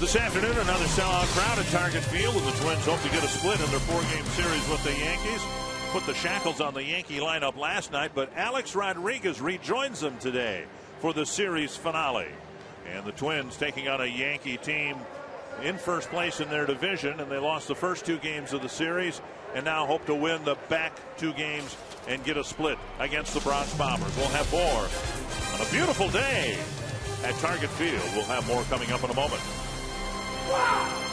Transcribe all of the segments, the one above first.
This afternoon, another sellout crowd at Target Field, and the Twins hope to get a split in their 4-game series with the Yankees. Put the shackles on the Yankee lineup last night, but Alex Rodriguez rejoins them today for the series finale. And the Twins taking on a Yankee team in first place in their division, and they lost the first 2 games of the series and now hope to win the back 2 games and get a split against the Bronx Bombers. We'll have more on a beautiful day at Target Field. We'll have more coming up in a moment. Wow.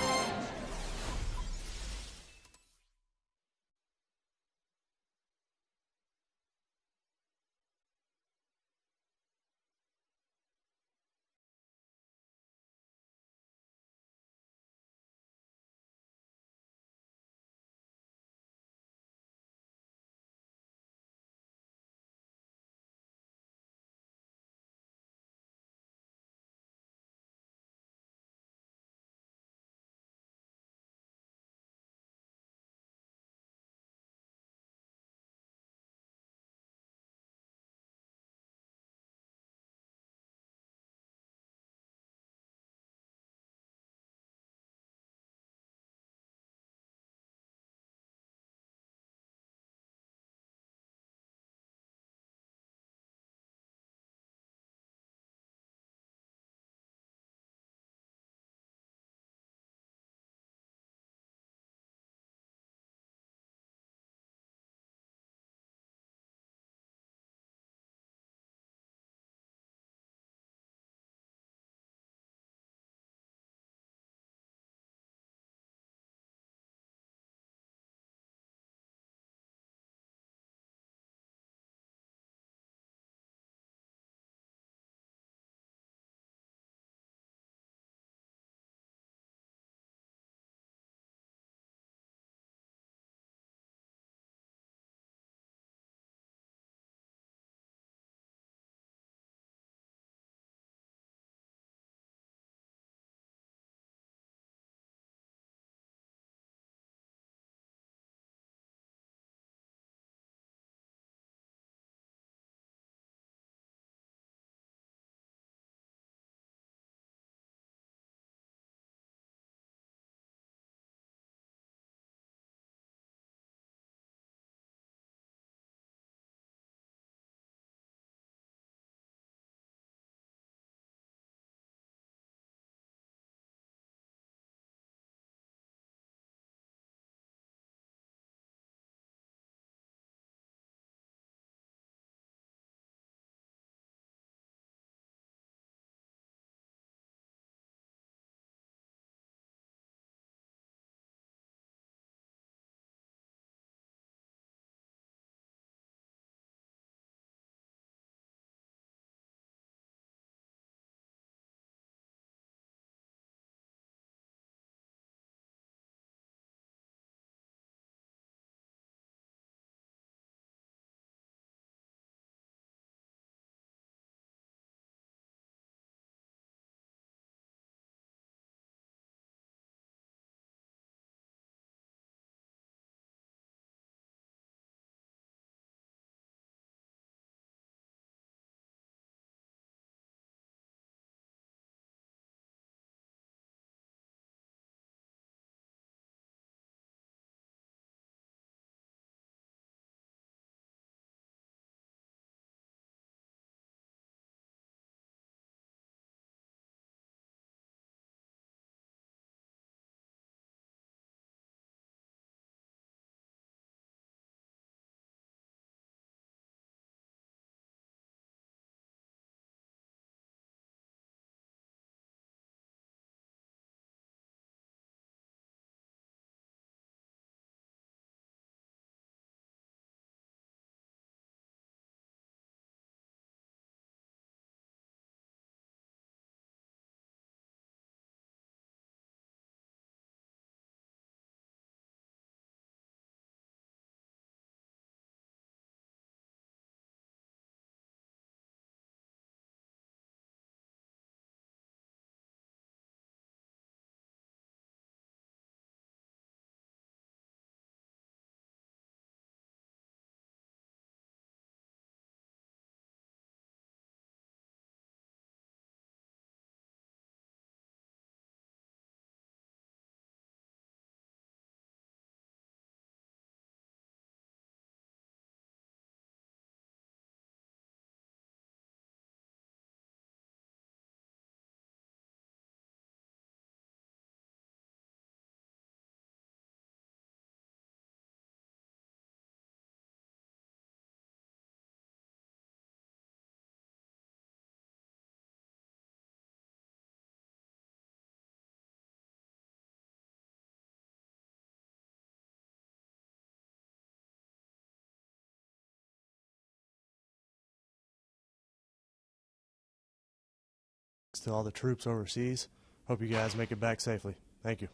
to all the troops overseas. Hope you guys make it back safely. Thank you.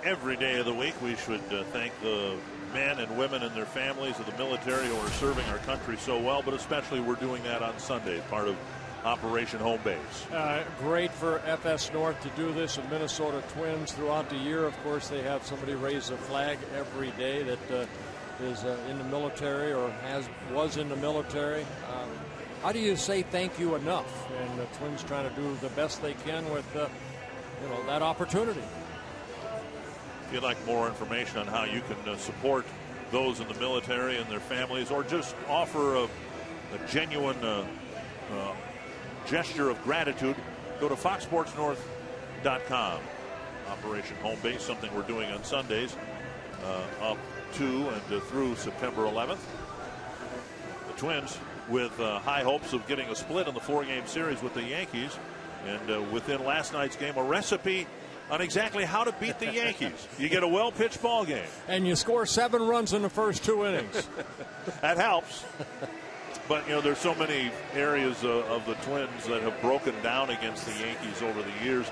Every day of the week, we should thank the men and women and their families of the military who are serving our country so well, but especially we're doing that on Sunday, part of Operation Home Base. Great for FS North to do this, and Minnesota Twins throughout the year. Of course, they have somebody raise a flag every day that is in the military or was in the military. How do you say thank you enough? And the Twins trying to do the best they can with that opportunity. If you'd like more information on how you can support those in the military and their families, or just offer a genuine gesture of gratitude, go to foxsportsnorth.com. Operation Home Base, something we're doing on Sundays up to and through September 11th. The Twins with high hopes of getting a split in the 4-game series with the Yankees, and within last night's game, a recipe on exactly how to beat the Yankees. You get a well-pitched ball game. And you score 7 runs in the first 2 innings. That helps. But, there's so many areas of the Twins that have broken down against the Yankees over the years.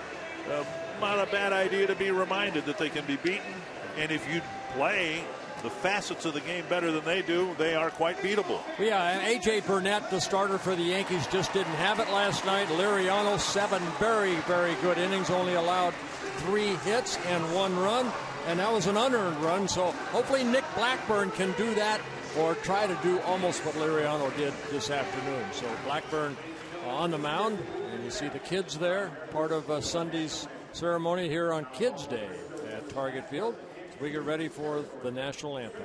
Not a bad idea to be reminded that they can be beaten. And if you play the facets of the game better than they do, they are quite beatable. Yeah, A.J. Burnett, the starter for the Yankees, just didn't have it last night. Liriano, 7 very, very good innings, only allowed 3 hits and 1 run, and that was an unearned run. So hopefully Nick Blackburn can do that, or try to do almost what Liriano did this afternoon. So Blackburn on the mound, and you see the kids there, part of Sunday's ceremony here on Kids Day at Target Field. We get ready for the national anthem.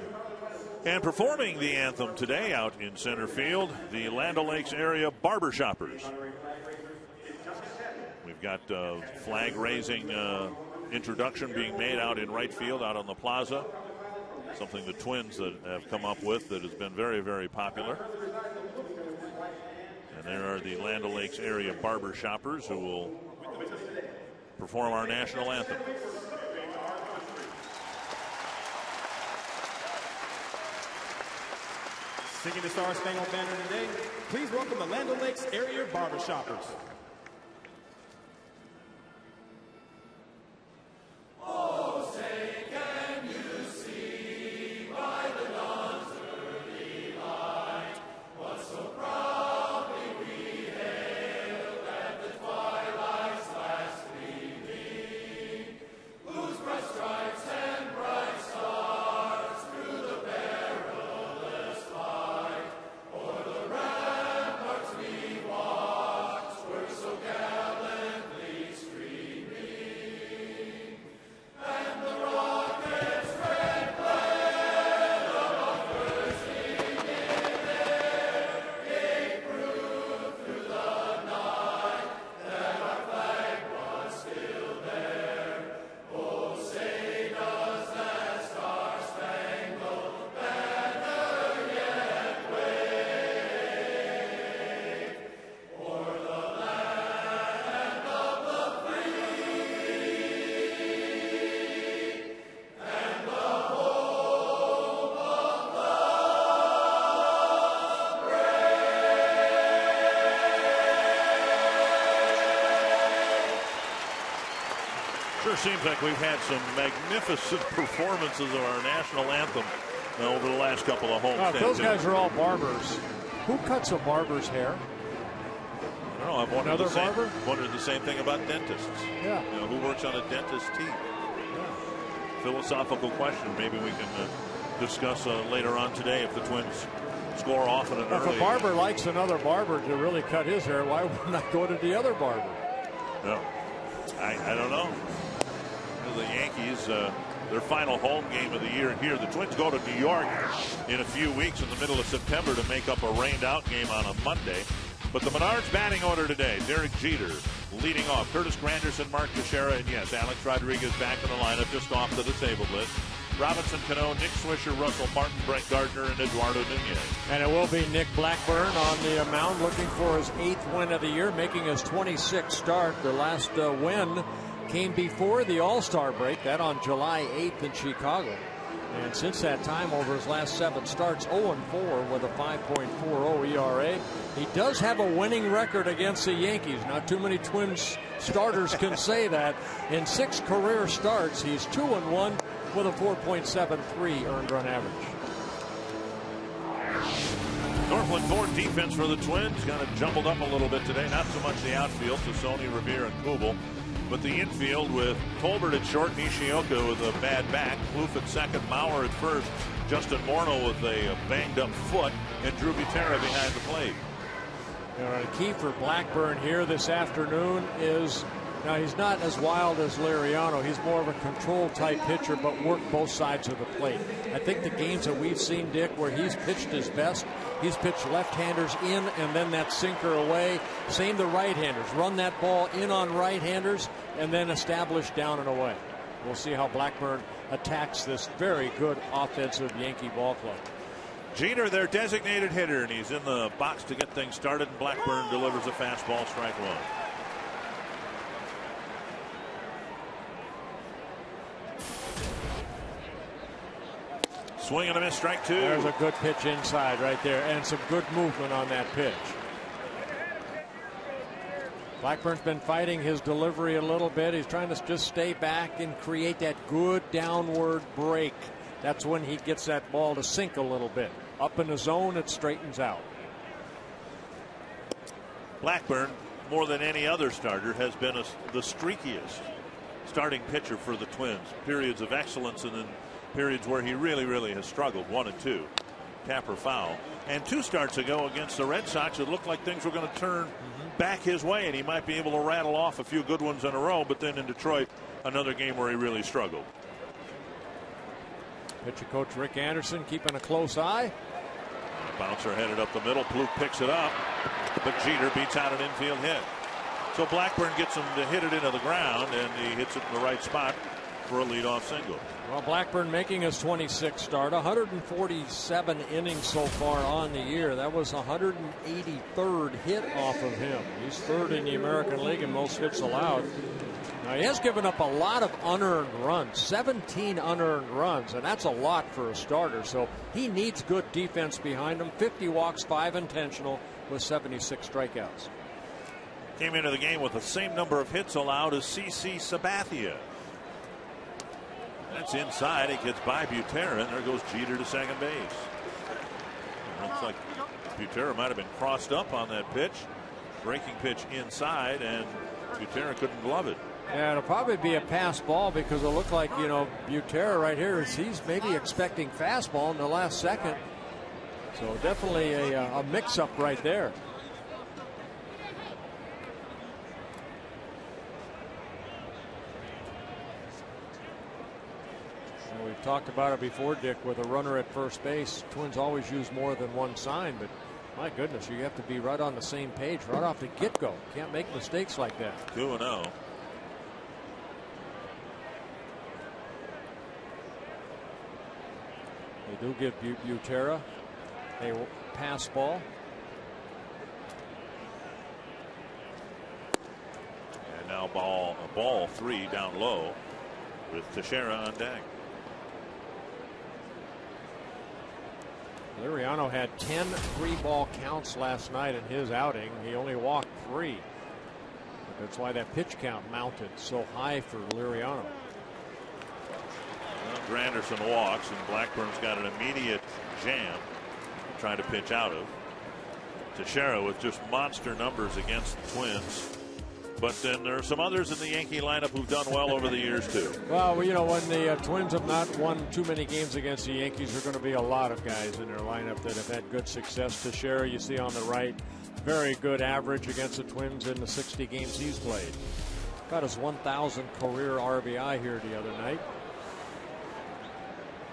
And performing the anthem today out in center field, the Land O'Lakes area barbershoppers. We've got flag-raising introduction being made out in right field, out on the plaza. Something the Twins that have come up with that has been very, very popular. And there are the Land O'Lakes area barbershoppers who will perform our national anthem. Singing the Star Spangled Banner today, please welcome the Land O'Lakes area barbershoppers. Oh, say can you see by the dawn's early light what so proudly we hailed at the twilight's last gleaming, whose bright stripes and bright stars through the perilous fight o'er the ramparts we watched were so gallantly streaming. And the rocket's red glare above bursting in air gave proof through the night that our flag was still there. Oh, say does that star-spangled banner yet wave o'er the land of the free and the home of the Sure seems like we've had some magnificent performances of our national anthem over the last couple of homestands. Those guys are all barbers. Who cuts a barber's hair? I don't know. I've wondered Another the same, barber? wondered the same thing about dentists. Yeah. Who works on a dentist's teeth? Philosophical question. Maybe we can discuss later on today if the Twins score often and early. If a barber likes another barber to really cut his hair, why wouldn't I go to the other barber? No, I don't know. The Yankees, their final home game of the year here. The Twins go to New York in a few weeks in the middle of September to make up a rained-out game on a Monday. But the Menards batting order today, Derek Jeter leading off. Curtis Granderson, Mark Teixeira, and yes, Alex Rodriguez back in the lineup, just off the disabled list. Robinson Cano, Nick Swisher, Russell Martin, Brett Gardner, and Eduardo Nunez. And it will be Nick Blackburn on the mound looking for his 8th win of the year, making his 26th start. The last win came before the All-Star break, that on July 8th in Chicago. And since that time, over his last 7 starts, 0-4 with a 5.40 ERA. He does have a winning record against the Yankees. Not too many Twins starters can say that. In 6 career starts, he's 2-1 with a 4.73 earned run average. Northland Ford defense for the Twins kind of jumbled up a little bit today. Not so much the outfield, Sassoni, Revere, and Kubel, but the infield with Tolbert at short, Nishioka with a bad back, Plouffe at second, Mauer at first, Justin Morneau with a banged up foot, and Drew Butera behind the plate. The key for Blackburn here this afternoon is, now he's not as wild as Liriano. He's more of a control type pitcher, but work both sides of the plate. I think the games that we've seen, Dick, where he's pitched his best, he's pitched left-handers in and then that sinker away. Same the right-handers. Run that ball in on right-handers and then establish down and away. We'll see how Blackburn attacks this very good offensive Yankee ball club. Jeter, their designated hitter, and he's in the box to get things started, and Blackburn delivers a fastball, strike one. Swing and a miss, strike two. There's a good pitch inside right there, and some good movement on that pitch. Blackburn's been fighting his delivery a little bit. He's trying to just stay back and create that good downward break. That's when he gets that ball to sink a little bit. Up in the zone, it straightens out. Blackburn, more than any other starter, has been the streakiest starting pitcher for the Twins. Periods of excellence and then periods where he really has struggled. 1 and 2. Tapper foul. And 2 starts ago against the Red Sox, it looked like things were going to turn back his way, and he might be able to rattle off a few good ones in a row. But then in Detroit, another game where he really struggled. Pitcher coach Rick Anderson keeping a close eye. Bouncer headed up the middle. Plouffe picks it up, but Jeter beats out an infield hit. So Blackburn gets him to hit it into the ground, and he hits it in the right spot for a leadoff single. Well, Blackburn making his 26th start, 147 innings so far on the year. That was 183rd hit off of him. He's 3rd in the American League in most hits allowed. Now, he has given up a lot of unearned runs, 17 unearned runs, and that's a lot for a starter. So he needs good defense behind him. 50 walks, 5 intentional, with 76 strikeouts. Came into the game with the same number of hits allowed as CC Sabathia. That's inside. It gets by Butera, and there goes Jeter to second base. Looks like Butera might have been crossed up on that pitch. Breaking pitch inside, and Butera couldn't glove it. Yeah, it'll probably be a pass ball because it looked like, Butera right here, he's maybe expecting fastball in the last second. So definitely a mix-up right there. And we've talked about it before, Dick, with a runner at first base. Twins always use more than one sign, but my goodness, you have to be right on the same page right off the get-go. Can't make mistakes like that. 2-0. They do give Butera a pass ball. And now ball 3 down low with Teixeira on deck. Liriano had 10 3-ball counts last night in his outing. He only walked 3. That's why that pitch count mounted so high for Liriano. Granderson walks, and Blackburn's got an immediate jam trying to pitch out of. Teixeira with just monster numbers against the Twins. But then there are some others in the Yankee lineup who've done well over the years, too. Well, when the Twins have not won too many games against the Yankees, there are going to be a lot of guys in their lineup that have had good success. Teixeira, you see on the right, very good average against the Twins in the 60 games he's played. Got his 1,000 career RBI here the other night.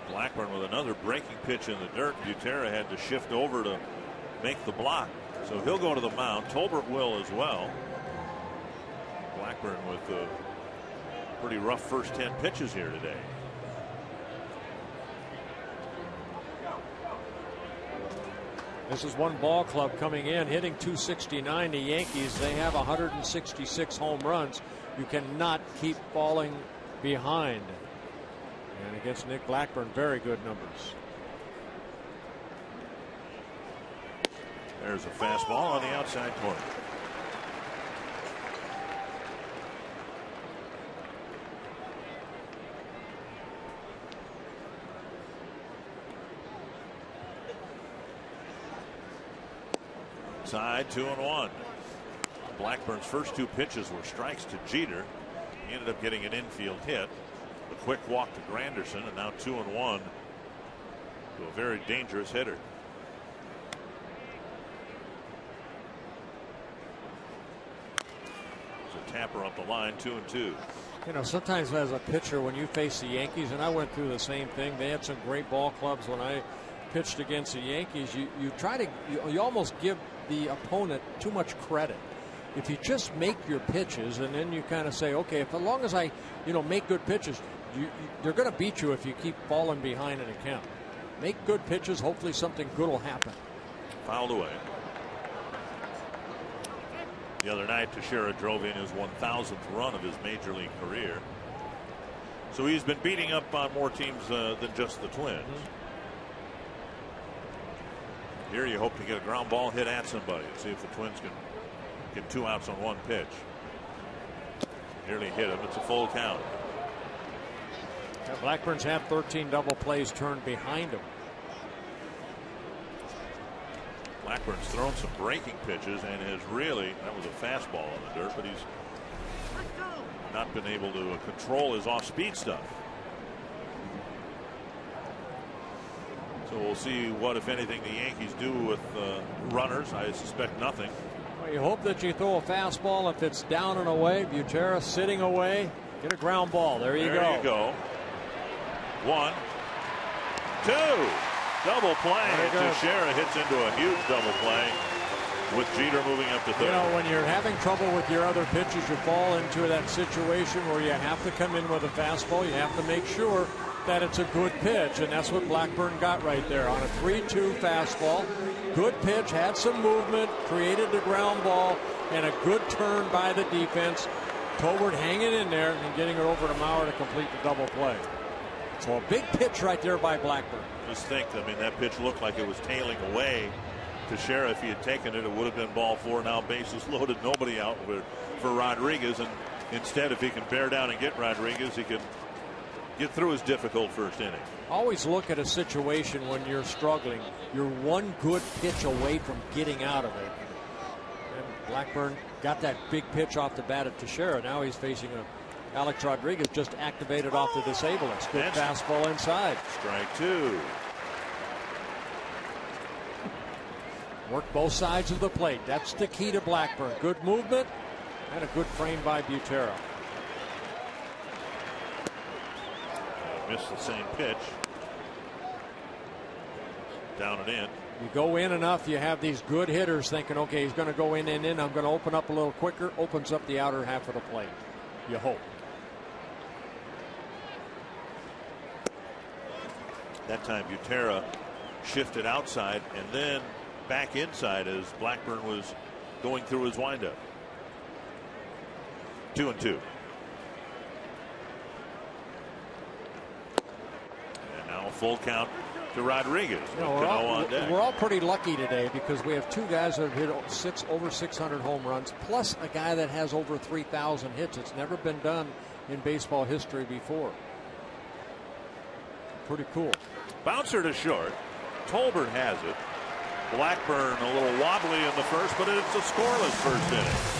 Blackburn with another breaking pitch in the dirt. Butera had to shift over to make the block. So he'll go to the mound. Tolbert will as well. Blackburn with a pretty rough first 10 pitches here today. This is one ball club coming in hitting 269. The Yankees, they have 166 home runs. You cannot keep falling behind. And against Nick Blackburn, very good numbers. There's a fastball on the outside corner. Side 2-1. Blackburn's first 2 pitches were strikes to Jeter. He ended up getting an infield hit. A quick walk to Granderson, and now 2-1 to a very dangerous hitter. There's a tapper up the line, 2-2. You know, sometimes as a pitcher, when you face the Yankees, and I went through the same thing, they had some great ball clubs when I pitched against the Yankees. You try to, you almost give the opponent too much credit. If you just make your pitches and then you kind of say, okay, if as long as I, make good pitches, they're going to beat you if you keep falling behind in a count. Make good pitches. Hopefully something good will happen. Fouled away. The other night, Teixeira drove in his 1,000th run of his major league career. So he's been beating up on more teams than just the Twins. Here you hope to get a ground ball hit at somebody and see if the Twins can get 2 outs on 1 pitch. Nearly hit him. It's a full count. Yeah, Blackburn's had 13 double plays turned behind him. Blackburn's thrown some breaking pitches and has really, that was a fastball in the dirt, but he's not been able to control his off-speed stuff. So we'll see what, if anything, the Yankees do with runners. I suspect nothing. Well, you hope that you throw a fastball. If it's down and away, Butera sitting away, get a ground ball. There you go. There you go. 1, 2. Double play. Teixeira hits into a huge double play with Jeter moving up to third. You know, when you're having trouble with your other pitches, you fall into that situation where you have to come in with a fastball. You have to make sure that it's a good pitch, and that's what Blackburn got right there on a 3-2 fastball. Good pitch, had some movement, created the ground ball, and a good turn by the defense. Tolbert hanging in there and getting it over to Mauer to complete the double play. So a big pitch right there by Blackburn. Just think, I mean, that pitch looked like it was tailing away. Teixeira, if he had taken it, it would have been ball 4. Now bases loaded, nobody out for Rodriguez, and instead, if he can bear down and get Rodriguez, he can get through his difficult first inning. Always look at a situation when you're struggling. You're one good pitch away from getting out of it. And Blackburn got that big pitch off the bat at Teixeira. Now he's facing Alex Rodriguez, just activated off the disable list. Good fastball inside. Strike 2. Work both sides of the plate. That's the key to Blackburn. Good movement and a good frame by Butera. Missed the same pitch. Down and in. You go in enough, you have these good hitters thinking, okay, he's going to go in and in. I'm going to open up a little quicker. Opens up the outer half of the plate. You hope. That time Butera shifted outside and then back inside as Blackburn was going through his windup. 2-2. And now a full count to Rodriguez. You know, we're all pretty lucky today because we have 2 guys that have hit over 600 home runs, plus a guy that has over 3,000 hits. It's never been done in baseball history before. Pretty cool. Bouncer to short. Tolbert has it. Blackburn a little wobbly in the first, but it's a scoreless first inning.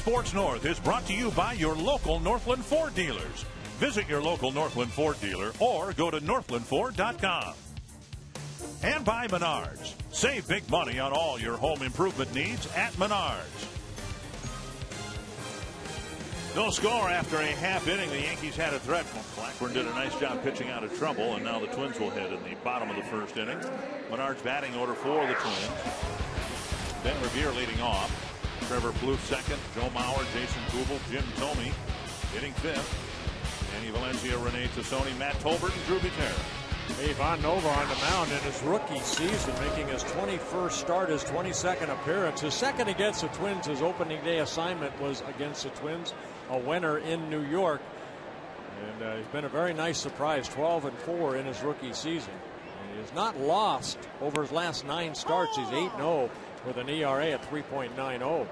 Sports North is brought to you by your local Northland Ford dealers. Visit your local Northland Ford dealer or go to northlandford.com. And by Menards. Save big money on all your home improvement needs at Menards. No score after a half inning. The Yankees had a threat. Blackburn did a nice job pitching out of trouble, and now the Twins will hit in the bottom of the first inning. Menards batting order for the Twins. Ben Revere leading off. Trevor Plouffe second. Joe Mauer, Jason Kubel, Jim Thome hitting fifth. Danny Valencia, Rene Tassoni, Matt Tolbert, and Drew Butera. Ivan Nova on the mound in his rookie season, making his 21st start, his 22nd appearance. His second against the Twins, his opening day assignment was against the Twins, a winner in New York. And he's been a very nice surprise, 12-4 in his rookie season. And he has not lost over his last 9 starts. He's 8-0 with an ERA at 3.90.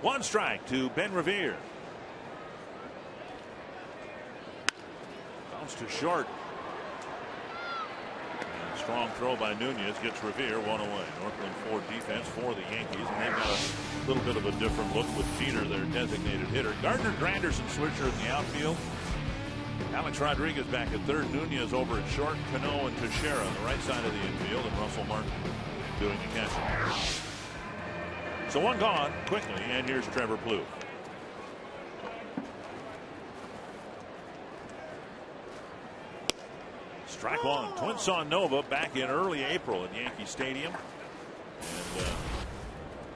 One strike to Ben Revere. To short. And strong throw by Nunez gets Revere one away. Northland Ford defense for the Yankees, and they've got a little bit of a different look with Jeter, their designated hitter. Gardner, Granderson, Swisher in the outfield. Alex Rodriguez back at third. Nunez over at short. Cano and Teixeira on the right side of the infield, and Russell Martin doing the catching. So one gone quickly, and here's Trevor Plouffe. Strike one. Twins saw Nova back in early April at Yankee Stadium, and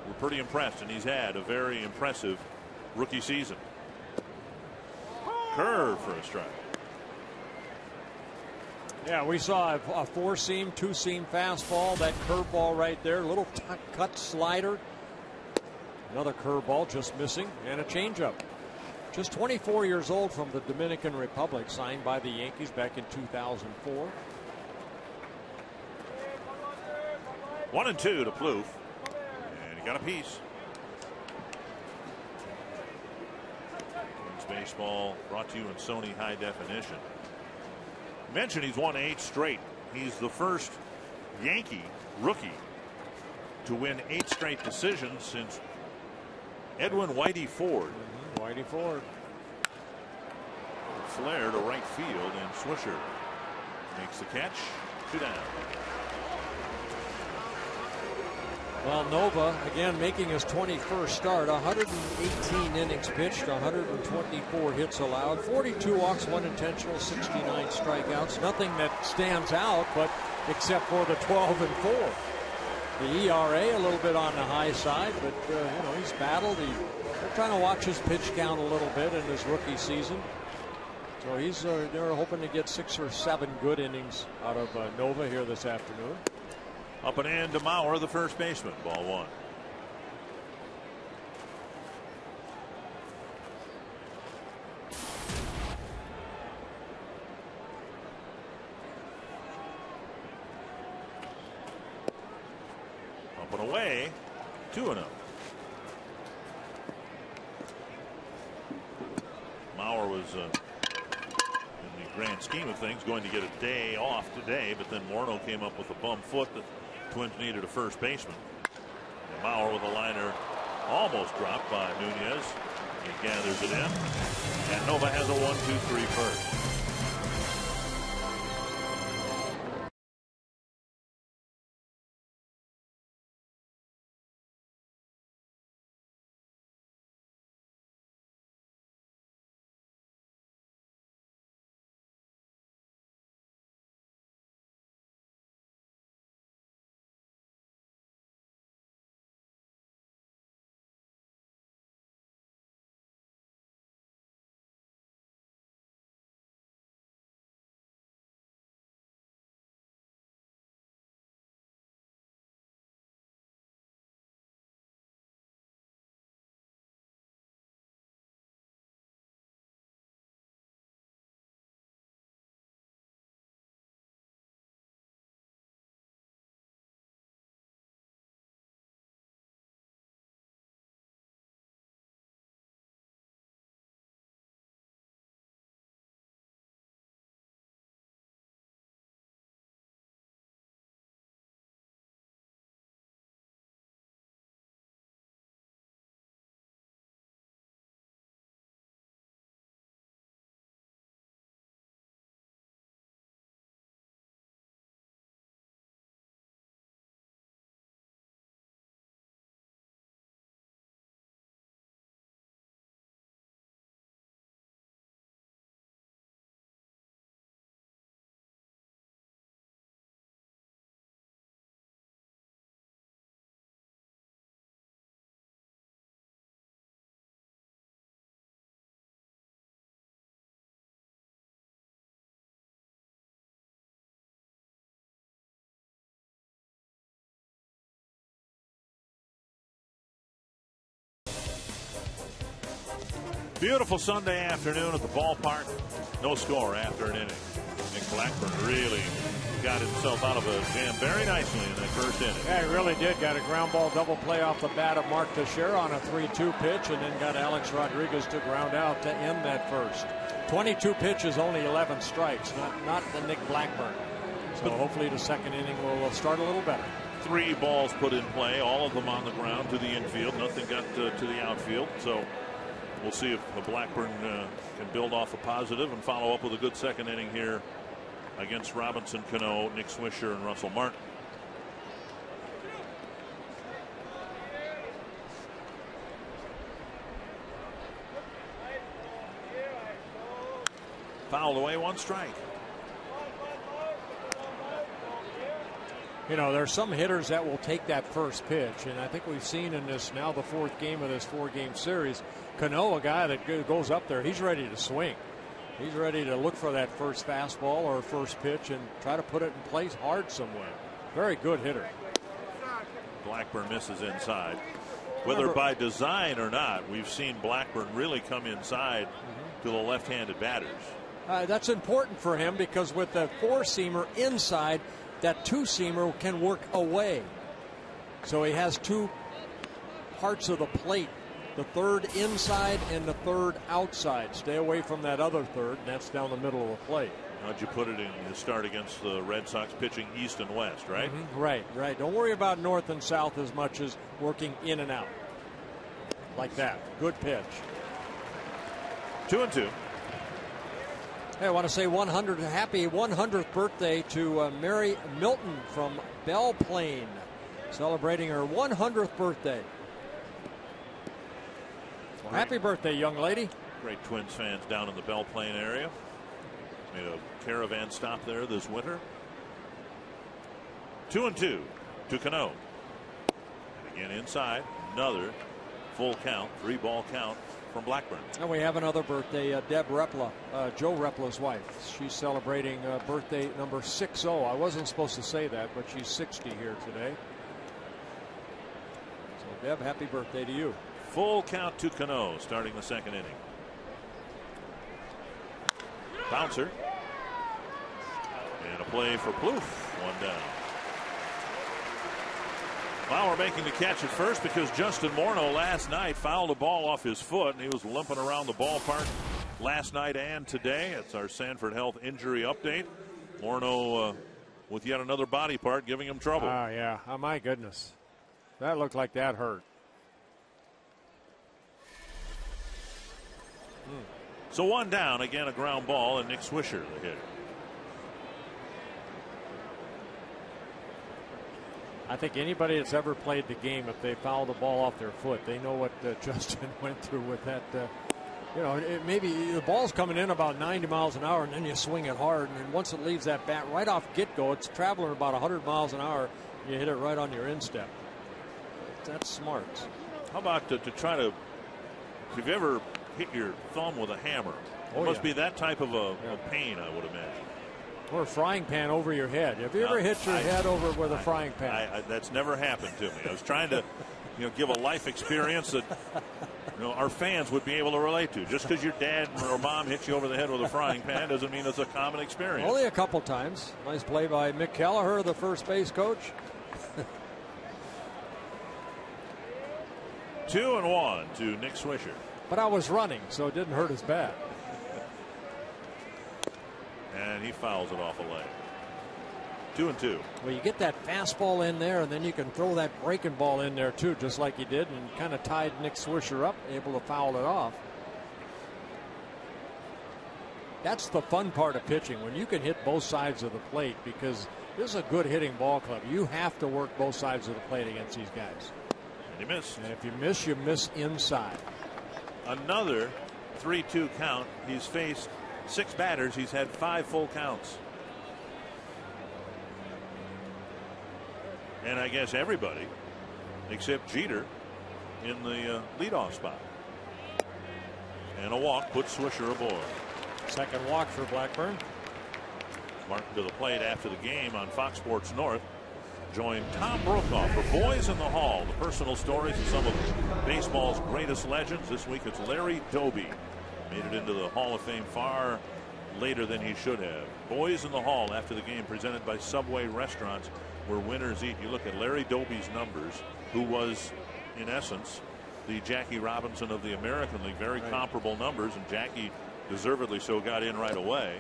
we're pretty impressed, and he's had a very impressive rookie season. Curve for a strike. Yeah, we saw a 4-seam, 2-seam fastball, that curveball right there, little cut slider, another curveball just missing, and a changeup. Just 24 years old, from the Dominican Republic, signed by the Yankees back in 2004. 1-2 to Plouffe, and he got a piece. Twins baseball brought to you in Sony High Definition. Mentioned he's won 8 straight. He's the first Yankee rookie to win 8 straight decisions since Edwin Whitey Ford. Whitey Ford. Flare to right field, and Swisher makes the catch. 2 down. Well, Nova again making his 21st start. 118 innings pitched, 124 hits allowed, 42 walks, 1 intentional, 69 strikeouts. Nothing that stands out, but except for the 12-4. The ERA a little bit on the high side, but you know, he's battled. They're trying to watch his pitch count a little bit in his rookie season. So he's they're hoping to get 6 or 7 good innings out of Nova here this afternoon. Up and in to Mauer, the first baseman. Ball 1. Up and away. 2-0. Mauer was in the grand scheme of things going to get a day off today, but then Morneau came up with a bum foot that Twins needed a first baseman. And Mauer with a liner almost dropped by Nunez. He gathers it in, and Nova has a 1-2-3 first. Beautiful Sunday afternoon at the ballpark. No score after an inning. Nick Blackburn really got himself out of a jam very nicely in that first inning. Yeah, he really did. Got a ground ball double play off the bat of Mark Teixeira on a 3-2 pitch, and then got Alex Rodriguez to ground out to end that first. 22 pitches, only 11 strikes. Not the Nick Blackburn. So hopefully the second inning will start a little better. 3 balls put in play, all of them on the ground to the infield. Nothing got to the outfield. So we'll see if Blackburn can build off a positive and follow up with a good second inning here against Robinson Cano, Nick Swisher, and Russell Martin. Fouled away, 1 strike. You know, there's some hitters that will take that first pitch, and I think we've seen in this now the 4th game of this 4-game series, Cano, a guy that goes up there, he's ready to swing. He's ready to look for that first fastball or first pitch and try to put it in place hard somewhere. Very good hitter. Blackburn misses inside. Whether by design or not, we've seen Blackburn really come inside to the left-handed batters. That's important for him because with the 4-seamer inside, that 2-seamer can work away. So he has 2 parts of the plate. The 3rd inside and the 3rd outside. Stay away from that other 3rd, and that's down the middle of the plate. How'd you put it in the start against the Red Sox pitching east and west, right? Right. Don't worry about north and south as much as working in and out. Like that. Good pitch. 2-2. Hey, I want to say happy 100th birthday to Mary Milton from Belle Plaine, celebrating her 100th birthday. Well, happy birthday, young lady. Great Twins fans down in the Belle Plaine area. Made a caravan stop there this winter. 2-2 to Cano. And again inside, another full count, 3-ball count from Blackburn. And we have another birthday, Deb Repla, Joe Repla's wife. She's celebrating birthday number 60. I wasn't supposed to say that, but she's 60 here today. So Deb, happy birthday to you. Full count to Cano starting the second inning. Bouncer. And a play for Plouffe. 1 down. Bauer making the catch at first because Justin Morneau last night fouled a ball off his foot, and he was limping around the ballpark last night and today. It's our Sanford Health injury update. Morneau with yet another body part giving him trouble. Yeah. Oh, my goodness. That looked like that hurt. So 1 down, again a ground ball, and Nick Swisher the hitter. I think anybody that's ever played the game, if they foul the ball off their foot, they know what Justin went through with that. You know, maybe the ball's coming in about 90 miles an hour, and then you swing it hard, and then once it leaves that bat right off get-go, it's traveling about 100 miles an hour. You hit it right on your instep. That's smart. How about to try to, if you ever hit your thumb with a hammer, it must be that type of a pain, I would imagine. Or a frying pan over your head. Have you ever hit your head over with a frying pan? That's never happened to me. I was trying to, give a life experience that, our fans would be able to relate to. Just because your dad or mom hit you over the head with a frying pan doesn't mean it's a common experience. Only a couple times. Nice play by Mick Kelleher, the first base coach. 2-1 to Nick Swisher. But I was running, so it didn't hurt his bat. And he fouls it off a leg. 2-2. Well, you get that fastball in there, and then you can throw that breaking ball in there, too, just like you did, and kind of tied Nick Swisher up, able to foul it off. That's the fun part of pitching, when you can hit both sides of the plate, because this is a good hitting ball club. You have to work both sides of the plate against these guys. And he missed. And if you miss inside. Another 3-2 count. He's faced 6 batters. He's had 5 full counts. And I guess everybody except Jeter in the leadoff spot. And a walk puts Swisher aboard. Second walk for Blackburn. Martin to the plate after the game on Fox Sports North. join Tom Brokaw for Boys in the Hall, the personal stories of some of baseball's greatest legends. This week it's Larry Doby. Made it into the Hall of Fame far later than he should have. Boys in the Hall after the game, presented by Subway Restaurants, where winners eat. You look at Larry Doby's numbers, who was in essence the Jackie Robinson of the American League. Very comparable numbers, and Jackie deservedly so got in right away.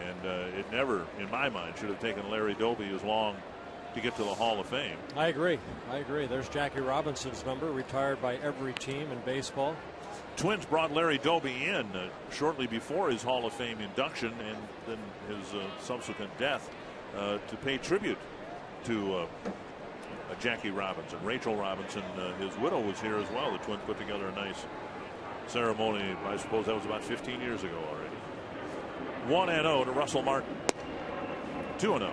And it never, in my mind, should have taken Larry Doby as long to get to the Hall of Fame. I agree. There's Jackie Robinson's number, retired by every team in baseball. Twins brought Larry Doby in shortly before his Hall of Fame induction and then his subsequent death to pay tribute to Jackie Robinson. Rachel Robinson, his widow, was here as well. The Twins put together a nice ceremony. I suppose that was about 15 years ago already. 1-0 to Russell Martin. 2-0.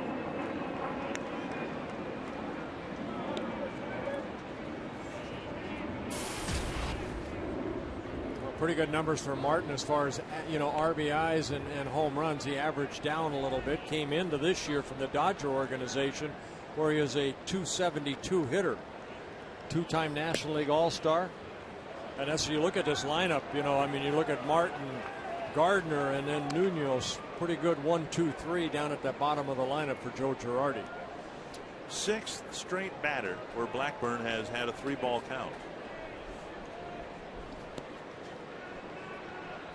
Pretty good numbers for Martin as far as RBIs and home runs. He averaged down a little bit. Came into this year from the Dodger organization, where he is a .272 hitter, two-time National League All-Star. And as you look at this lineup, you look at Martin, Gardner, and then Nunez. Pretty good 1, 2, 3 down at the bottom of the lineup for Joe Girardi. 6th straight batter where Blackburn has had a 3-ball count.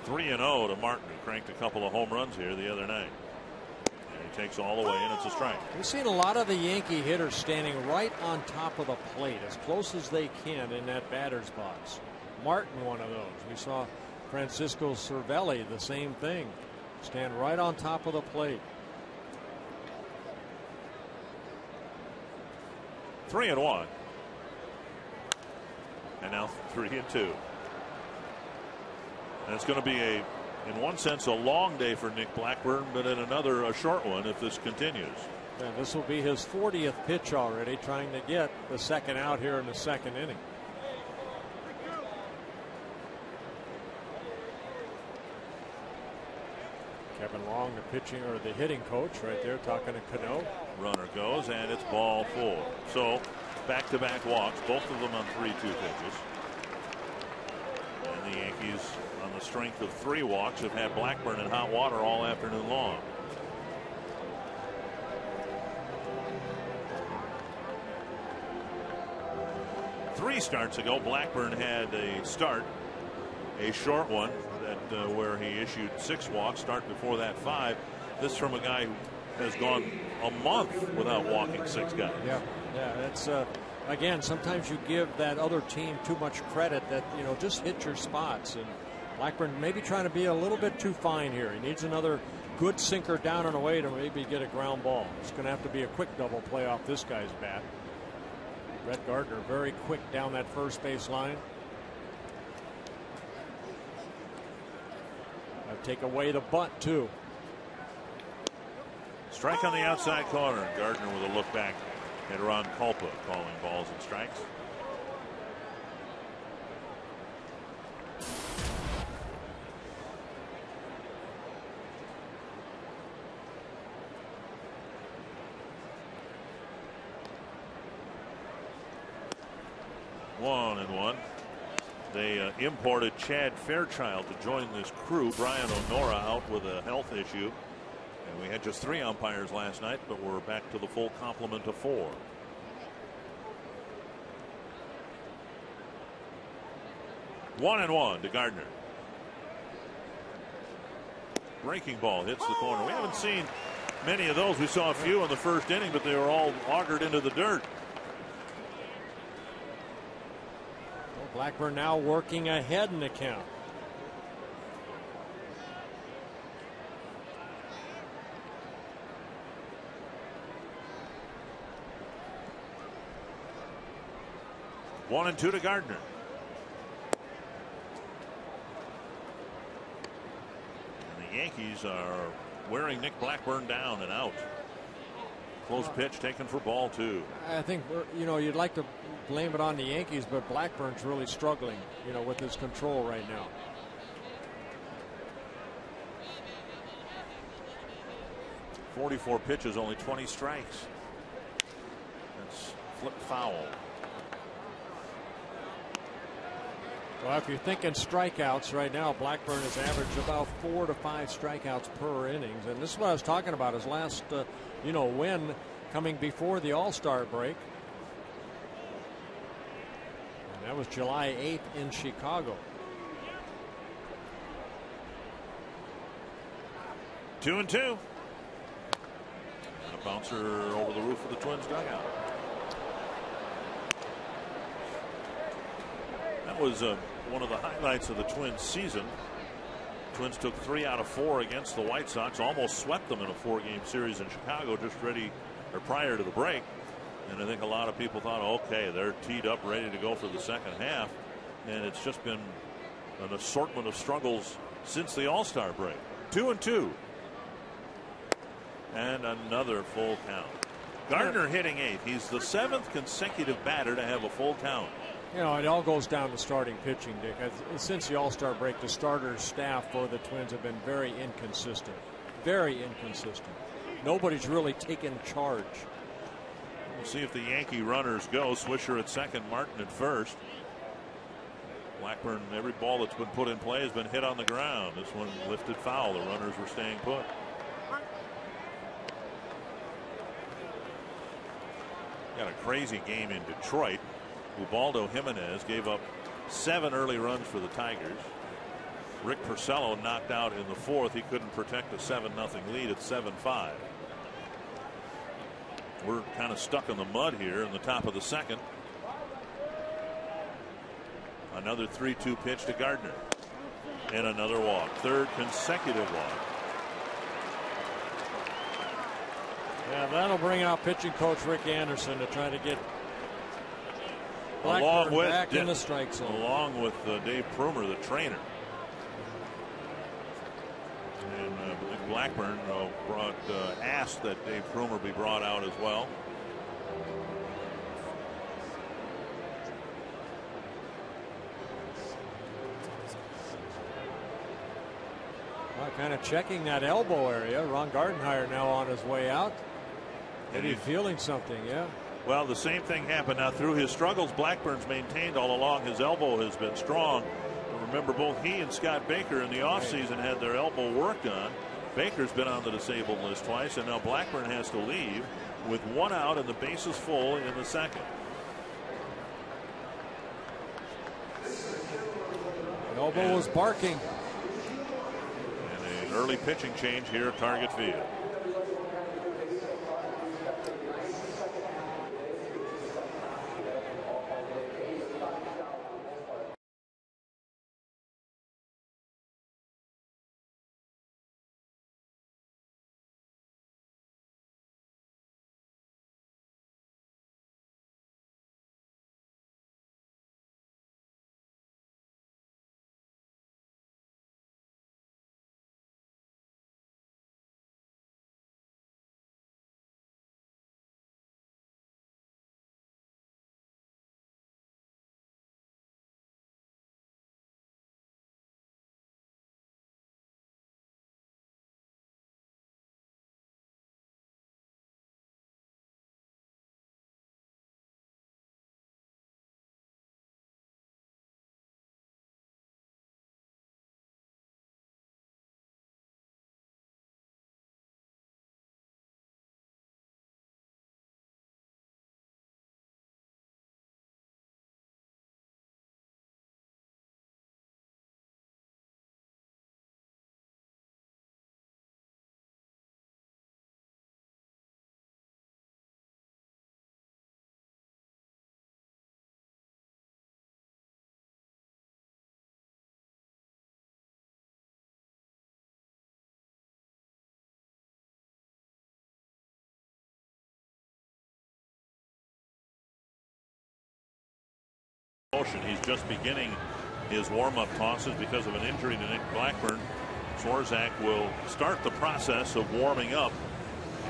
3-0 to Martin, who cranked a couple of home runs here the other night. And he takes all the way in. It's a strike. We've seen a lot of the Yankee hitters standing right on top of the plate, as close as they can in that batter's box. Martin, one of those. We saw Francisco Cervelli, the same thing. Stand right on top of the plate. 3-1. And now 3-2. And it's going to be in one sense, a long day for Nick Blackburn, but in another, a short one if this continues. And this will be his 40th pitch already, trying to get the second out here in the second inning. Kevin Long, the pitching or the hitting coach, right there talking to Cano. Runner goes, and it's ball 4. So back-to-back walks, both of them on 3-2 pitches. And the Yankees, on the strength of 3 walks, have had Blackburn in hot water all afternoon long. Three starts ago, Blackburn had a start, a short one that where he issued 6 walks. Start before that 5. This from a guy who has gone a month without walking 6 guys. Yeah, that's again, sometimes you give that other team too much credit that, just hit your spots. And Blackburn maybe trying to be a little bit too fine here. He needs another good sinker down and away to maybe get a ground ball. It's going to have to be a quick double play off this guy's bat. Brett Gardner very quick down that first base line. Take away the bunt too. Strike on the outside corner, and Gardner with a look back at Ron Kulpa calling balls and strikes. One and one. They imported Chad Fairchild to join this crew. Brian O'Nora out with a health issue. And we had just 3 umpires last night, but we're back to the full complement of 4. One and one to Gardner. Breaking ball hits the corner. We haven't seen many of those. We saw a few in the first inning, but they were all augured into the dirt. Blackburn now working ahead in the count. One and 2 to Gardner. And the Yankees are wearing Nick Blackburn down and out. Close pitch taken for ball 2. I think, you'd like to blame it on the Yankees, but Blackburn's really struggling, with his control right now. .44 pitches, only 20 strikes. flip foul. Well, if you're thinking strikeouts right now, Blackburn has averaged about 4 to 5 strikeouts per innings. And this is what I was talking about, his last, win coming before the All-Star break. And that was July 8th in Chicago. 2-2. A bouncer over the roof of the Twins dugout. That was one of the highlights of the Twins season. Twins took 3 out of 4 against the White Sox, almost swept them in a 4-game series in Chicago just prior to the break. And I think a lot of people thought, okay, they're teed up, ready to go for the second half. And it's just been an assortment of struggles since the All-Star break. 2-2. And another full count. Gardner hitting 8th. He's the 7th consecutive batter to have a full count. It all goes down to starting pitching, Dick. Since the All-Star break, the starter staff for the Twins have been very inconsistent. Very inconsistent. Nobody's really taken charge. We'll see if the Yankee runners go. Swisher at second, Martin at first. Blackburn, every ball that's been put in play has been hit on the ground. This one lifted foul. The runners were staying put. Got a crazy game in Detroit. Ubaldo Jimenez gave up 7 early runs for the Tigers. Rick Porcello knocked out in the 4th. He couldn't protect a 7-0 lead at 7-5. We're kind of stuck in the mud here in the top of the 2nd. Another 3-2 pitch to Gardner. And another walk. 3rd consecutive walk. Yeah, that'll bring out pitching coach Rick Anderson to try to get Blackburn back in the strike zone. Along with Dave Prumer, the trainer. And I believe Blackburn asked that Dave Prumer be brought out as well. Kind of checking that elbow area. Ron Gardenhire now on his way out. And he's feeling something, yeah. Well, the same thing happened. Now, through his struggles, Blackburn's maintained all along his elbow has been strong. But remember, both he and Scott Baker in the offseason had their elbow worked on. Baker's been on the disabled list twice, and now Blackburn has to leave with 1 out and the bases full in the 2nd. Elbow was barking. And an early pitching change here at Target Field. He's just beginning his warm-up tosses because of an injury to Nick Blackburn. Swarzak will start the process of warming up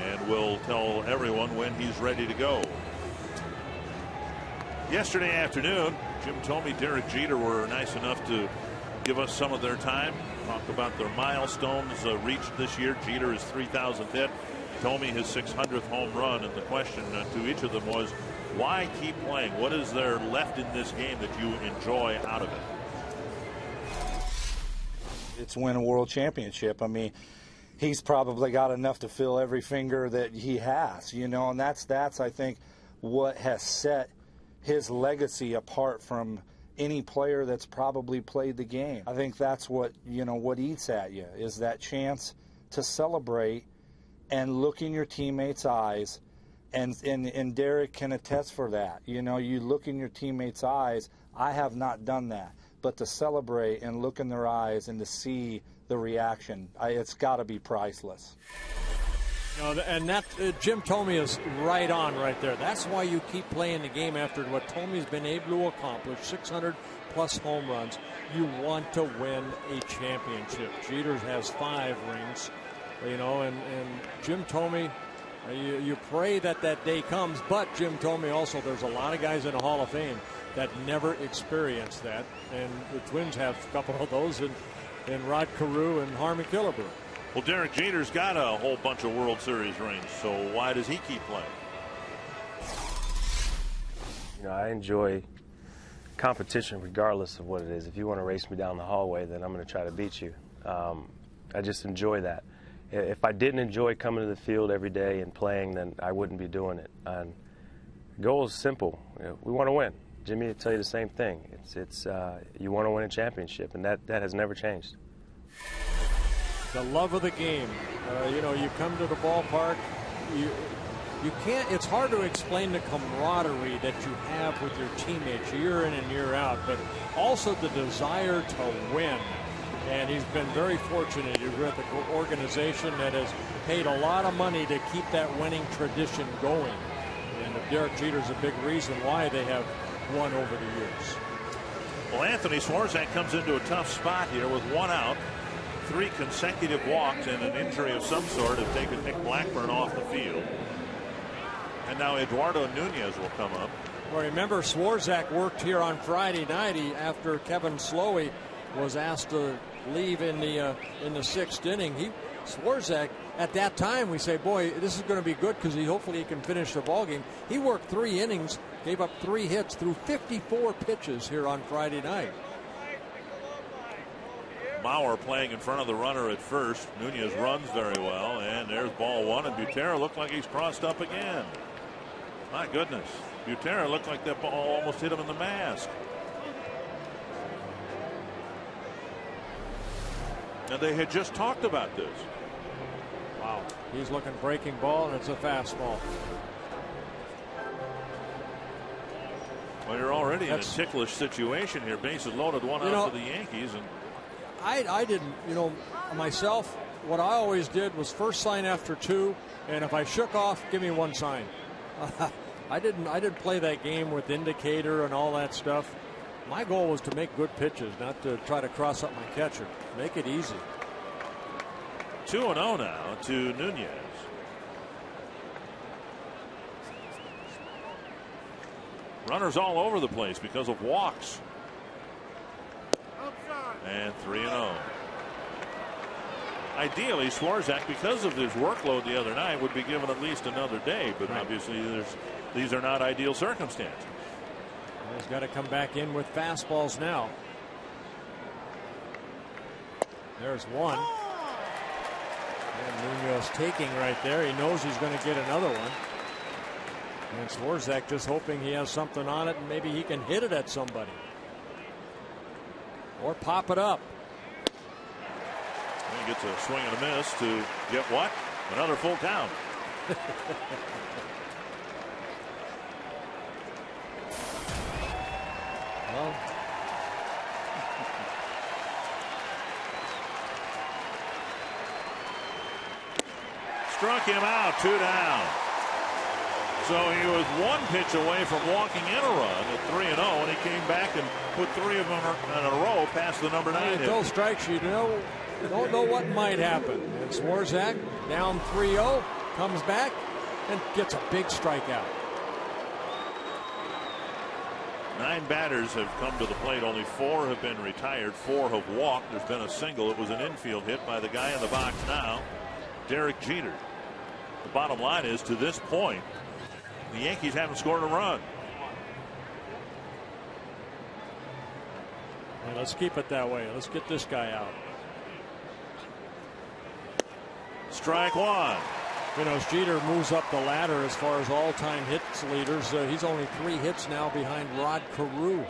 and will tell everyone when he's ready to go. Yesterday afternoon, Jim Thome, Derek Jeter were nice enough to give us some of their time. Talk about their milestones reached this year. Jeter his 3,000th hit. Thome his 600th home run. And the question to each of them was, Why keep playing? What is there left in this game that you enjoy out of it? It's win a world championship. I mean, he's probably got enough to fill every finger that he has, you know, and that's I think what has set his legacy apart from any player that's probably played the game. I think that's what, you know, what eats at you is that chance to celebrate and look in your teammates' eyes, and Derek can attest for that. You know, you look in your teammates' eyes. I have not done that, but to celebrate and look in their eyes and to see the reaction, it's got to be priceless. No, and that Jim Thome is right on right there. That's why you keep playing the game after what Thome's been able to accomplish, 600-plus home runs. You want to win a championship. Jeter has 5 rings, you know, and Jim Thome, you pray that day comes, but Jim Thome also, there's a lot of guys in the Hall of Fame that never experienced that, and the Twins have a couple of those in Rod Carew and Harmon Killebrew. Well, Derek Jeter's got a whole bunch of World Series rings, so why does he keep playing? You know, I enjoy competition regardless of what it is. If you want to race me down the hallway, then I'm going to try to beat you. I just enjoy that. If I didn't enjoy coming to the field every day and playing, then I wouldn't be doing it. And the goal is simple. You know, we want to win. Jimmy will tell you the same thing. It's you want to win a championship, and that has never changed. The love of the game. You know, you come to the ballpark, you can't, it's hard to explain the camaraderie that you have with your teammates year in and year out, but also the desire to win. And he's been very fortunate. He's with an organization that has paid a lot of money to keep that winning tradition going. And Derek Jeter's a big reason why they have won over the years. Well, Anthony Swarzak comes into a tough spot here with 1 out. 3 consecutive walks and an injury of some sort have taken Nick Blackburn off the field. And now Eduardo Nunez will come up. Well, remember, Swarzak worked here on Friday night after Kevin Slowey was asked to leave in the 6th inning. Swarzak, at that time, we say, boy, this is going to be good because hopefully he can finish the ballgame. He worked 3 innings, gave up 3 hits, threw 54 pitches here on Friday night. Mauer playing in front of the runner at first. Nunez runs very well, and there's ball 1, and Butera looked like he's crossed up again. My goodness. Butera looked like that ball almost hit him in the mask. And they had just talked about this. Wow. He's looking breaking ball, and it's a fastball. Well, you're already in a ticklish situation here. Bases loaded, 1 out for the Yankees. And I didn't, you know, myself, what I always did was first sign after 2, and if I shook off, give me 1 sign. I didn't play that game with indicator and all that stuff. My goal was to make good pitches, not to try to cross up my catcher. Make it easy. 2-0 now to Nunez. Runners all over the place because of walks. And 3-0. Ideally, Swarzak, because of his workload the other night, would be given at least another day, but obviously these are not ideal circumstances. He's got to come back in with fastballs now. There's 1. And Nunez taking right there. He knows he's going to get another one. And Swarzak just hoping he has something on it and maybe he can hit it at somebody. Or pop it up. And he gets a swing and a miss to get what? Another full count. Well, struck him out, 2 down. So he was 1 pitch away from walking in a run at 3-0, and he came back and put 3 of them in a row past the number 9 hit. Those strikes, you don't know what might happen. And Swarzak down 3-0, comes back and gets a big strikeout. 9 batters have come to the plate. Only 4 have been retired. 4 have walked. There's been a single. It was an infield hit by the guy in the box now, Derek Jeter. The bottom line is, to this point, The Yankees haven't scored a run. And let's keep it that way. Let's get this guy out. Strike one. You know, as Jeter moves up the ladder as far as all-time hits leaders, he's only 3 hits now behind Rod Carew.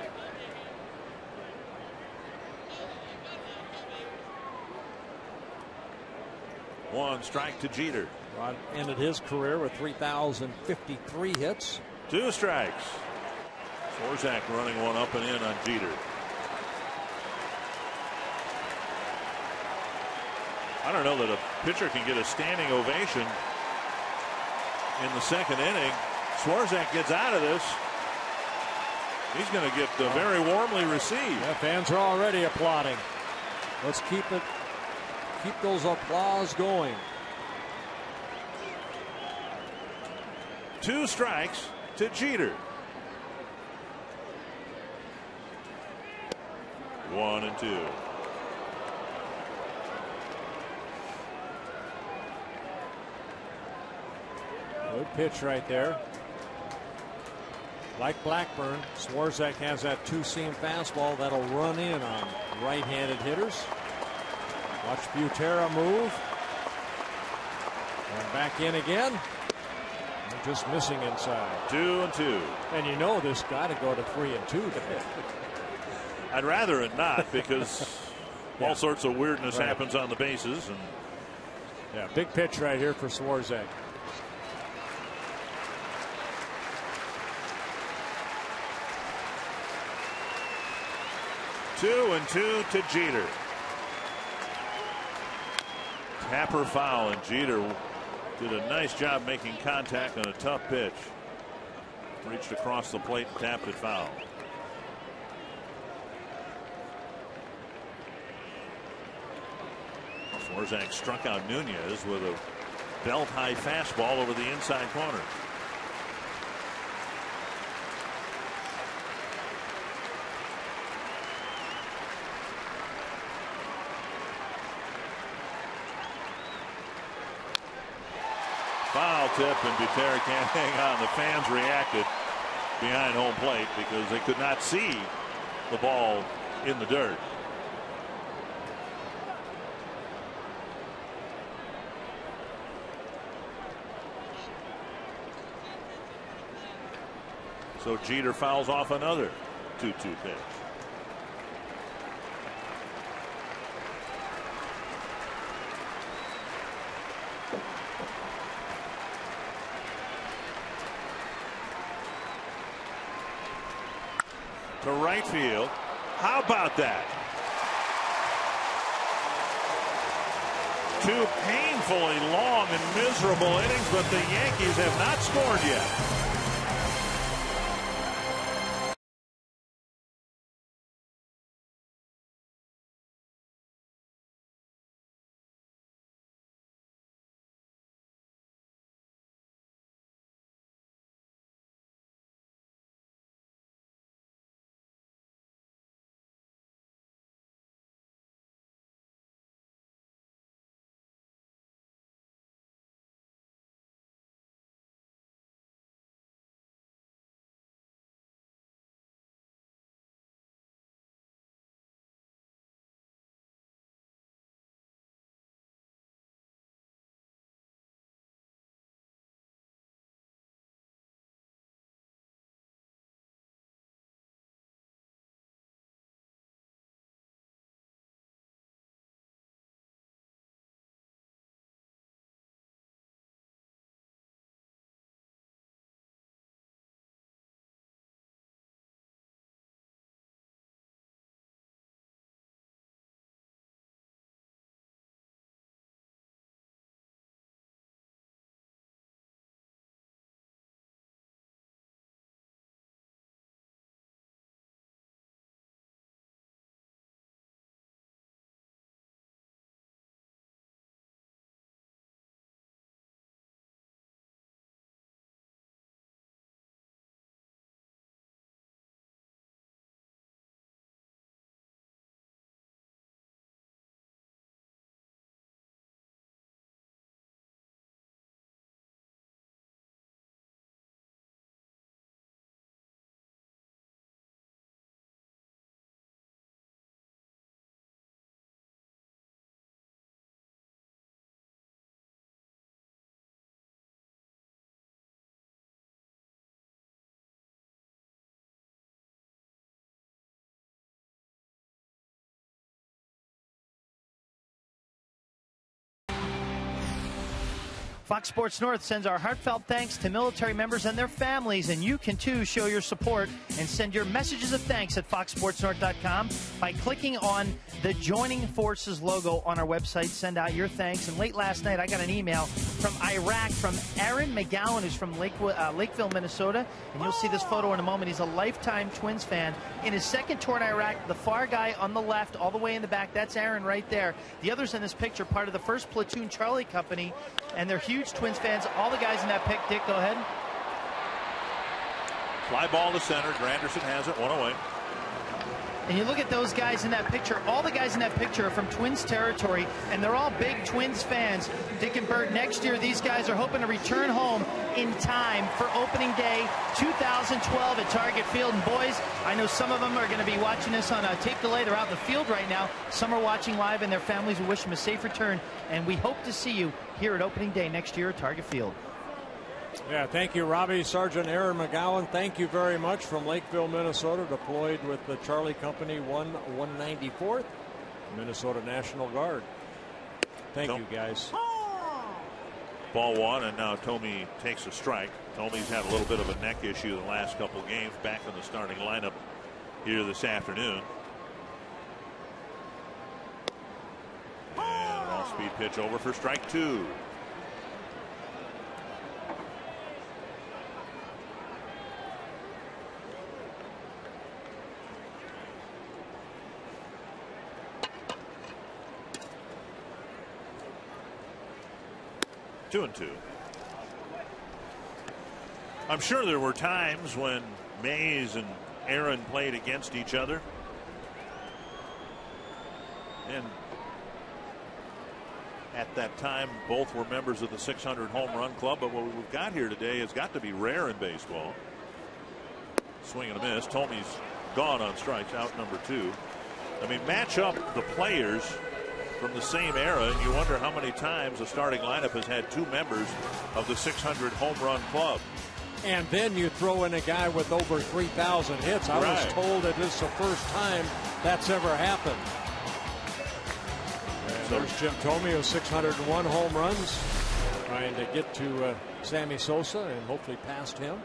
One strike to Jeter. Rod ended his career with 3,053 hits. 2 strikes. Swarzak running one up and in on Jeter. I don't know that a pitcher can get a standing ovation in the 2nd inning. Swarzak gets out of this. He's going to get very warmly received. Yeah, fans are already applauding. Let's keep those applause going. 2 strikes to Jeter. 1-2. Good pitch right there. Like Blackburn, Swarzak has that 2-seam fastball that'll run in on right-handed hitters. Watch Butera move. And back in again. And just missing inside. 2-2. And you know this got to go to 3-2. I'd rather it not, because Yeah. all sorts of weirdness Right. happens on the bases. And Yeah, big pitch right here for Swarzak. Two and 2 to Jeter. Tapper foul, and Jeter did a nice job making contact on a tough pitch. Reached across the plate and tapped it foul. Swarzak struck out Nunez with a belt-high fastball over the inside corner. Foul tip, and Butera can't hang on. The fans reacted behind home plate because they could not see the ball in the dirt. So Jeter fouls off another 2-2 pitch. To right field. How about that? 2 painfully long and miserable innings, but the Yankees have not scored yet. Fox Sports North sends our heartfelt thanks to military members and their families, and you can too show your support and send your messages of thanks at foxsportsnorth.com by clicking on the Joining Forces logo on our website. Send out your thanks. And late last night, I got an email from Iraq from Aaron McGowan, who's from Lakeville, Minnesota, and you'll see this photo in a moment. He's a lifetime Twins fan. In his second tour in Iraq, the far guy on the left, all the way in the back, that's Aaron right there. The others in this picture, part of the first platoon Charlie Company, and they're huge Twins fans. All the guys in that pic. Dick, go ahead. Fly ball to center. Granderson has it, one away. And you look at those guys in that picture. All the guys in that picture are from Twins territory, and they're all big Twins fans. Dick and Bert, next year these guys are hoping to return home in time for opening day 2012 at Target Field. And boys, I know some of them are going to be watching this on a tape delay. They're out in the field right now. Some are watching live, and their families will wish them a safe return. And we hope to see you here at opening day next year at Target Field. Yeah, thank you, Robbie. Sergeant Aaron McGowan, thank you very much from Lakeville, Minnesota, deployed with the Charlie Company 194th Minnesota National Guard. Thank you, guys. Ball one, and now Tomey takes a strike. Tomey's had a little bit of a neck issue the last couple of games, back in the starting lineup here this afternoon. And an off-speed pitch over for strike two. Two and two. I'm sure there were times when Mays and Aaron played against each other, and at that time both were members of the 600 home run club. But what we've got here today has got to be rare in baseball. Swing and a miss. Tomey's gone on strikes, out number two. I mean, match up the players from the same era, and you wonder how many times a starting lineup has had two members of the 600 home run club. And then you throw in a guy with over 3,000 hits. I was told that this is the first time that's ever happened. And there's Jim Tomey with 601 home runs, trying to get to Sammy Sosa and hopefully past him.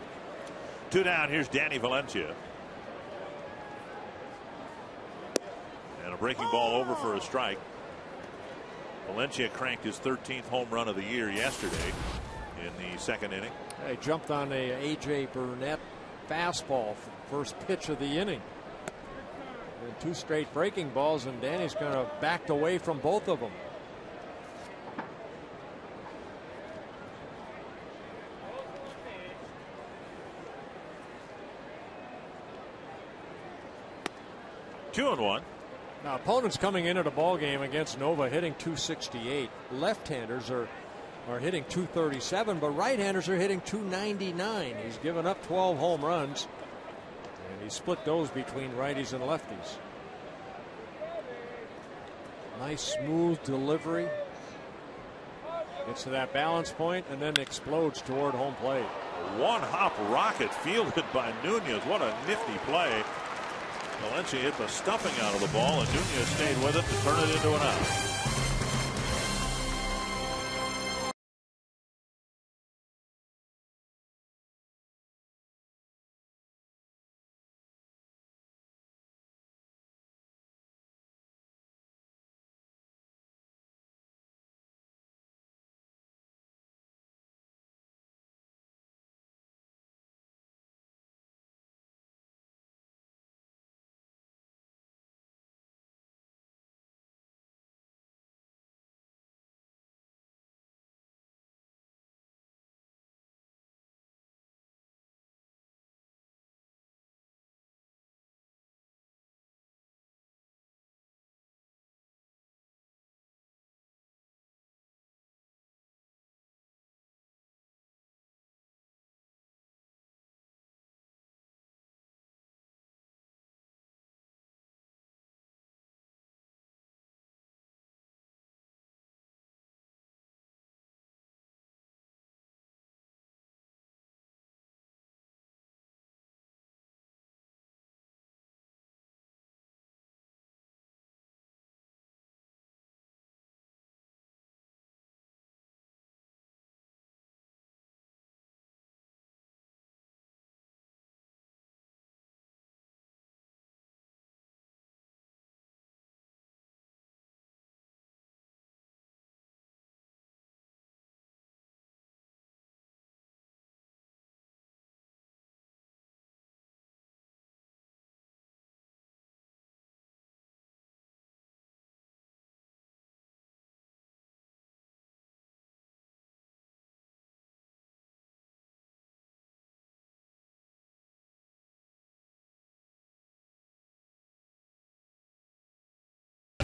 Two down. Here's Danny Valencia. And a breaking ball over for a strike. Valencia cranked his 13th home run of the year yesterday in the second inning. He jumped on a A.J. Burnett fastball for the first pitch of the inning. And two straight breaking balls, and Danny's kind of backed away from both of them. Two and one. Now, opponents coming into the ball game against Nova hitting 268. Left-handers are hitting 237, but right-handers are hitting 299. He's given up 12 home runs, and he split those between righties and lefties. Nice smooth delivery. Gets to that balance point and then explodes toward home plate. A one-hop rocket fielded by Nunez. What a nifty play. Valencia hit the stuffing out of the ball, and Nunez stayed with it to turn it into an out.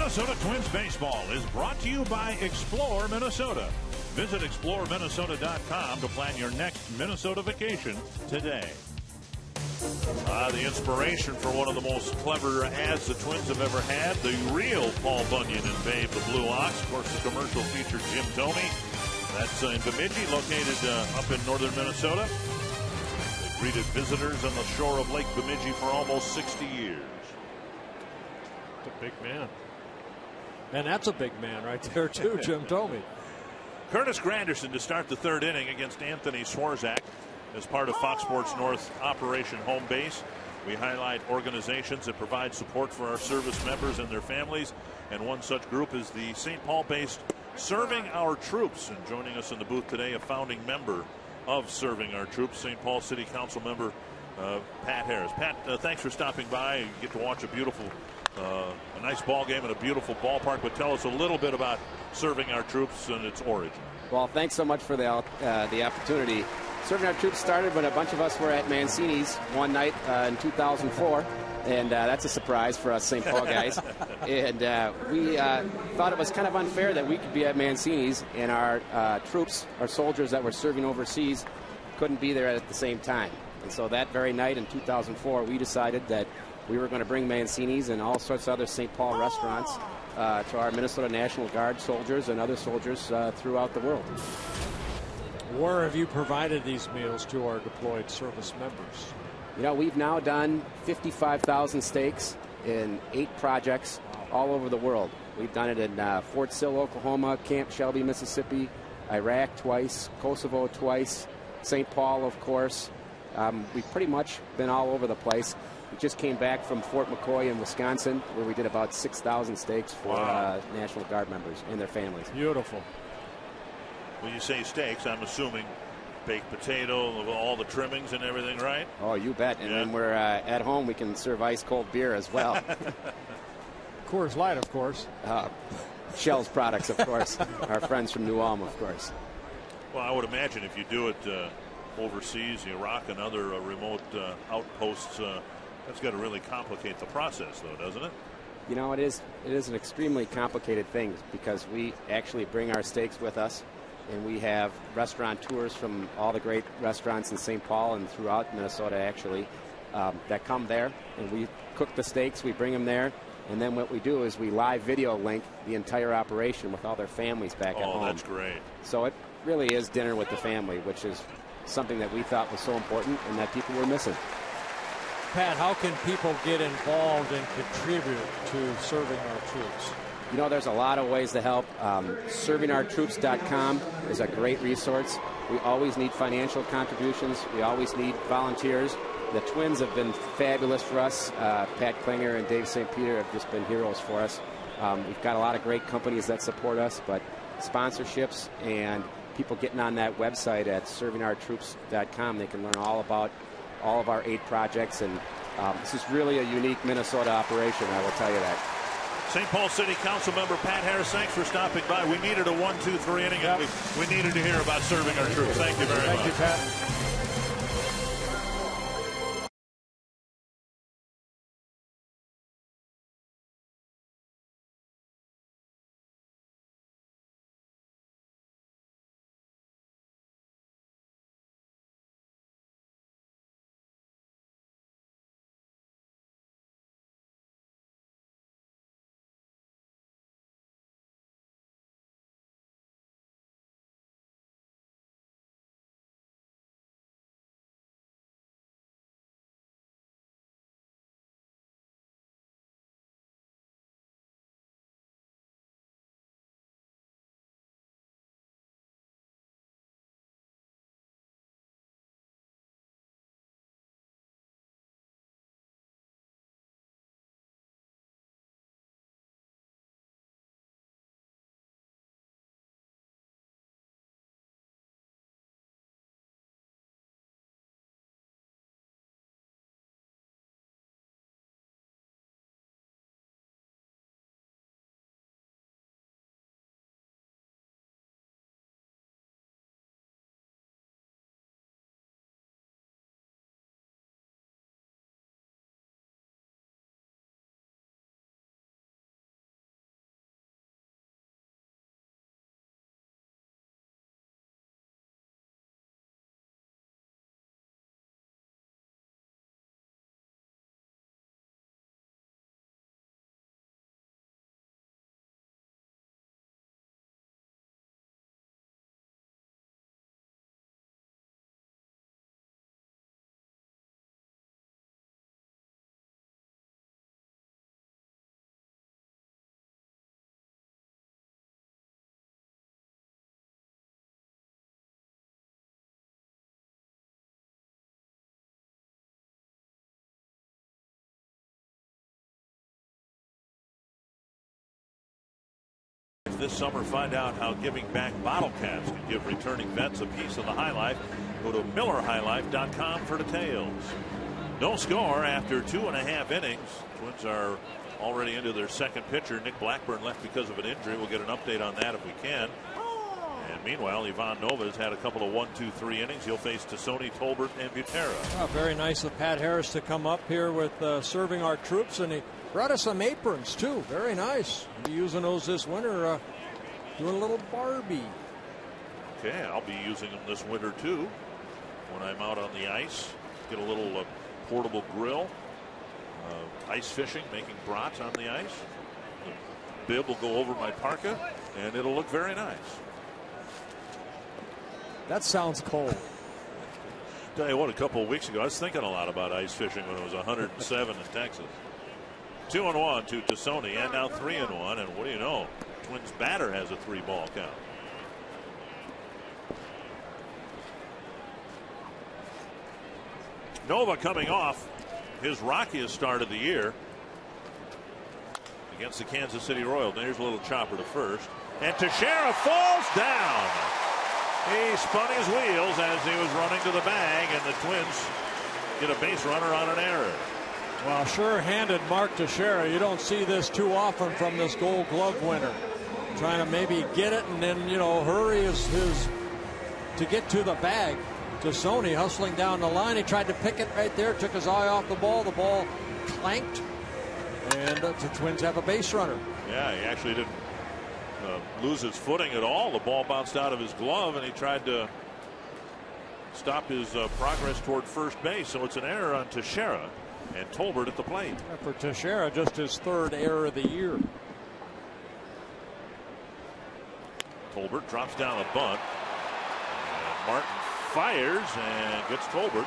Minnesota Twins baseball is brought to you by Explore Minnesota. Visit exploreminnesota.com to plan your next Minnesota vacation today. The inspiration for one of the most clever ads the Twins have ever had, the real Paul Bunyan and Babe the Blue Ox. Of course, the commercial featured Jim Thome. That's in Bemidji, located up in northern Minnesota. They greeted visitors on the shore of Lake Bemidji for almost 60 years. A big man. And that's a big man right there, too, Jim Thome. Curtis Granderson to start the third inning against Anthony Swarzak as part of Fox Sports North Operation Home Base. We highlight organizations that provide support for our service members and their families. And one such group is the St. Paul-based Serving Our Troops. And joining us in the booth today, a founding member of Serving Our Troops, St. Paul City Council member Pat Harris. Pat, thanks for stopping by. You get to watch a beautiful, a nice ball game at a beautiful ballpark. But tell us a little bit about Serving Our Troops and its origin. Well, thanks so much for the opportunity. Serving Our Troops started when a bunch of us were at Mancini's one night in 2004, and that's a surprise for us St. Paul guys. And we thought it was kind of unfair that we could be at Mancini's and our troops, our soldiers that were serving overseas, couldn't be there at the same time. And so that very night in 2004, we decided that we were going to bring Mancini's and all sorts of other St. Paul restaurants to our Minnesota National Guard soldiers and other soldiers throughout the world. Where have you provided these meals to our deployed service members? You know, we've now done 55,000 steaks in 8 projects all over the world. We've done it in Fort Sill, Oklahoma, Camp Shelby, Mississippi, Iraq twice, Kosovo twice, St. Paul, of course. We've pretty much been all over the place. We just came back from Fort McCoy in Wisconsin, where we did about 6,000 steaks for National Guard members and their families. Beautiful. When you say steaks, I'm assuming baked potato, all the trimmings and everything, right? Oh, you bet. And when we're at home, we can serve ice-cold beer as well. Coors Light, of course. Shell's products, of course. Our friends from New Ulm, of course. Well, I would imagine if you do it overseas, Iraq and other remote outposts, that's got to really complicate the process, though, doesn't it? You know, it is an extremely complicated thing because we actually bring our steaks with us. And we have restaurant tours from all the great restaurants in St. Paul and throughout Minnesota, actually, that come there. And we cook the steaks, we bring them there. And then what we do is we live video link the entire operation with all their families back at home. Oh, that's great. So it really is dinner with the family, which is something that we thought was so important and that people were missing. Pat, how can people get involved and contribute to Serving Our Troops? You know, there's a lot of ways to help. ServingOurTroops.com is a great resource. We always need financial contributions. We always need volunteers. The Twins have been fabulous for us. Pat Klinger and Dave St. Peter have just been heroes for us. We've got a lot of great companies that support us, but sponsorships and people getting on that website at ServingOurTroops.com, they can learn all about all of our 8 projects. And this is really a unique Minnesota operation, I will tell you that. St. Paul City Council member Pat Harris, thanks for stopping by. We needed a 1-2-3 inning, and we needed to hear about Serving Our Troops. Thank you very much. Thank you, Pat. life this summer. Find out how giving back bottle caps can give returning vets a piece of the high life. Go to MillerHighLife.com for details. No score after 2.5 innings. Twins are already into their second pitcher. Nick Blackburn left because of an injury. We'll get an update on that if we can. And meanwhile, Ivan Nova has had a couple of 1-2-3 innings. He'll face Tassone, Tolbert, and Butera. Oh, very nice of Pat Harris to come up here with serving our troops, and he brought us some aprons too. Very nice. We'll be using those this winter, doing a little Barbie. Okay, I'll be using them this winter too when I'm out on the ice. Get a little portable grill. Ice fishing, making brats on the ice. The bib will go over my parka, and it'll look very nice. That sounds cold. Tell you what, a couple of weeks ago, I was thinking a lot about ice fishing when it was 107 in Texas. 2-1 to Tassone, and now 3-1, and what do you know? Twins batter has a 3-ball count. Nova coming off his rockiest start of the year against the Kansas City Royals. There's a little chopper to first, and Teixeira falls down. He spun his wheels as he was running to the bag, and the Twins get a base runner on an error. Well, sure-handed Mark Teixeira. You don't see this too often from this Gold Glove winner. Trying to maybe get it and then, you know, hurry his to get to the bag. Tassone hustling down the line. He tried to pick it right there, took his eye off the ball. The ball clanked, and the Twins have a base runner. Yeah, he actually didn't lose his footing at all. The ball bounced out of his glove, and he tried to stop his progress toward first base. So it's an error on Teixeira, and Tolbert at the plate. Yeah, for Teixeira, just his third error of the year. Tolbert drops down a bunt. And Martin fires and gets Tolbert.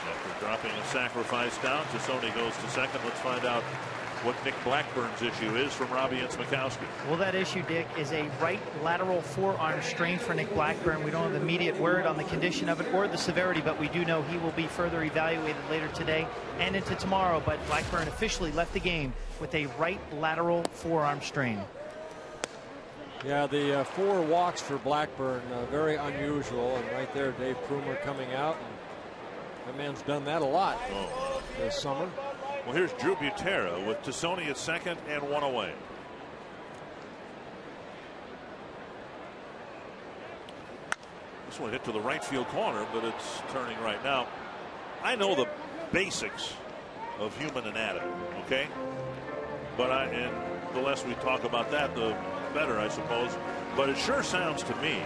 After dropping a sacrifice down, Tassone goes to second. Let's find out what Nick Blackburn's issue is from Robbie Inzmakowski. Well, that issue, Dick, is a right lateral forearm strain for Nick Blackburn. We don't have immediate word on the condition of it or the severity, but we do know he will be further evaluated later today and into tomorrow. But Blackburn officially left the game with a right lateral forearm strain. Yeah, the 4 walks for Blackburn, very unusual. And right there, Dave Prumer coming out. And that man's done that a lot this summer. Well, here's Drew Butera with Tassone at second and 1 away. This one hit to the right field corner, but it's turning right now. I know the basics of human anatomy, okay? But and the less we talk about that, the better, I suppose. But it sure sounds to me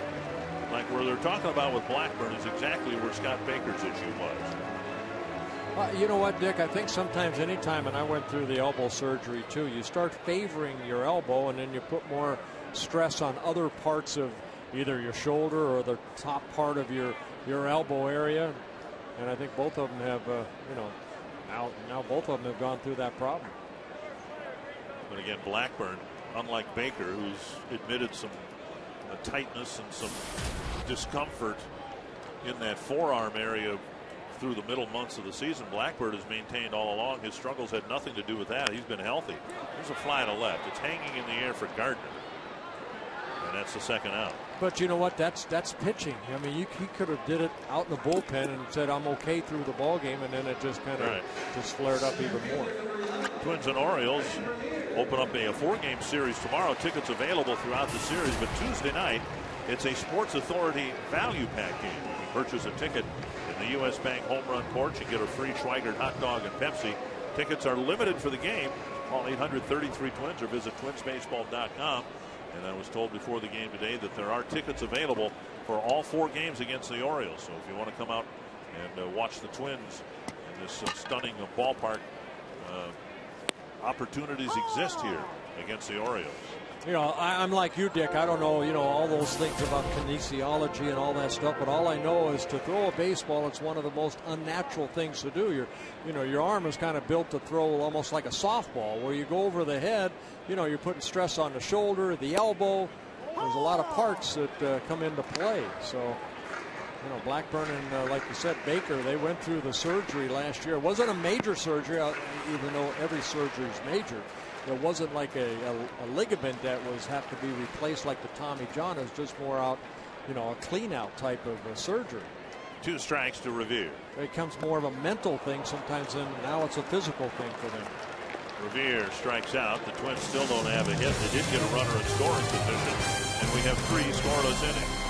like where they're talking about with Blackburn is exactly where Scott Baker's issue was. You know what, Dick? I think sometimes anytime, and I went through the elbow surgery too, you start favoring your elbow and then you put more stress on other parts of either your shoulder or the top part of your elbow area. And I think both of them have, now both of them have gone through that problem. But again, Blackburn, unlike Baker, who's admitted some tightness and some discomfort in that forearm area through the middle months of the season, Blackburn has maintained all along his struggles had nothing to do with that. He's been healthy. There's a fly to left. It's hanging in the air for Gardner, and that's the second out. But you know what? That's pitching. I mean, he could have did it out in the bullpen and said, I'm okay through the ball game, and then it just kind of just flared up even more. Twins and Orioles open up a 4-game series tomorrow. Tickets available throughout the series, but Tuesday night it's a Sports Authority value pack game. You purchase a ticket in the U.S. Bank Home Run Porch and get a free Schweigert hot dog and Pepsi. Tickets are limited for the game. Call 800-33-TWINS or visit twinsbaseball.com. And I was told before the game today that there are tickets available for all 4 games against the Orioles. So if you want to come out and watch the Twins in this stunning ballpark, opportunities exist here against the Orioles. You know, I'm like you, Dick. I don't know, all those things about kinesiology and all that stuff, but all I know is to throw a baseball, it's one of the most unnatural things to do. Your arm is kind of built to throw almost like a softball, where you go over the head, you're putting stress on the shoulder, the elbow. There's a lot of parts that come into play. So, You know, Blackburn and, like you said, Baker, they went through the surgery last year. It wasn't a major surgery, even though every surgery is major. It wasn't like a ligament that have to be replaced like the Tommy John. It was just more out, you know, a clean-out type of surgery. 2 strikes to Revere. It becomes more of a mental thing sometimes, and now it's a physical thing for them. Revere strikes out. The Twins still don't have a hit. They did get a runner in scoring position, and we have 3 scoreless innings.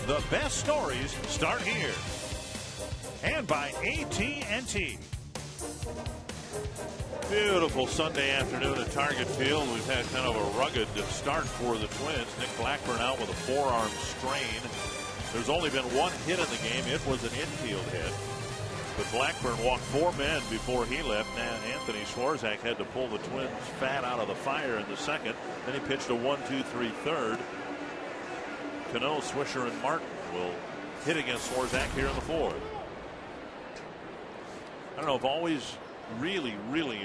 The best stories start here. And by AT&T. Beautiful Sunday afternoon at Target Field. We've had kind of a rugged start for the Twins. Nick Blackburn out with a forearm strain. There's only been 1 hit in the game. It was an infield hit. But Blackburn walked 4 men before he left. Now Anthony Swarzak had to pull the Twins fat out of the fire in the second. Then he pitched a 1-2-3 third. Cano, Swisher, and Martin will hit against Swarzak here in the 4th. I don't know, I've always really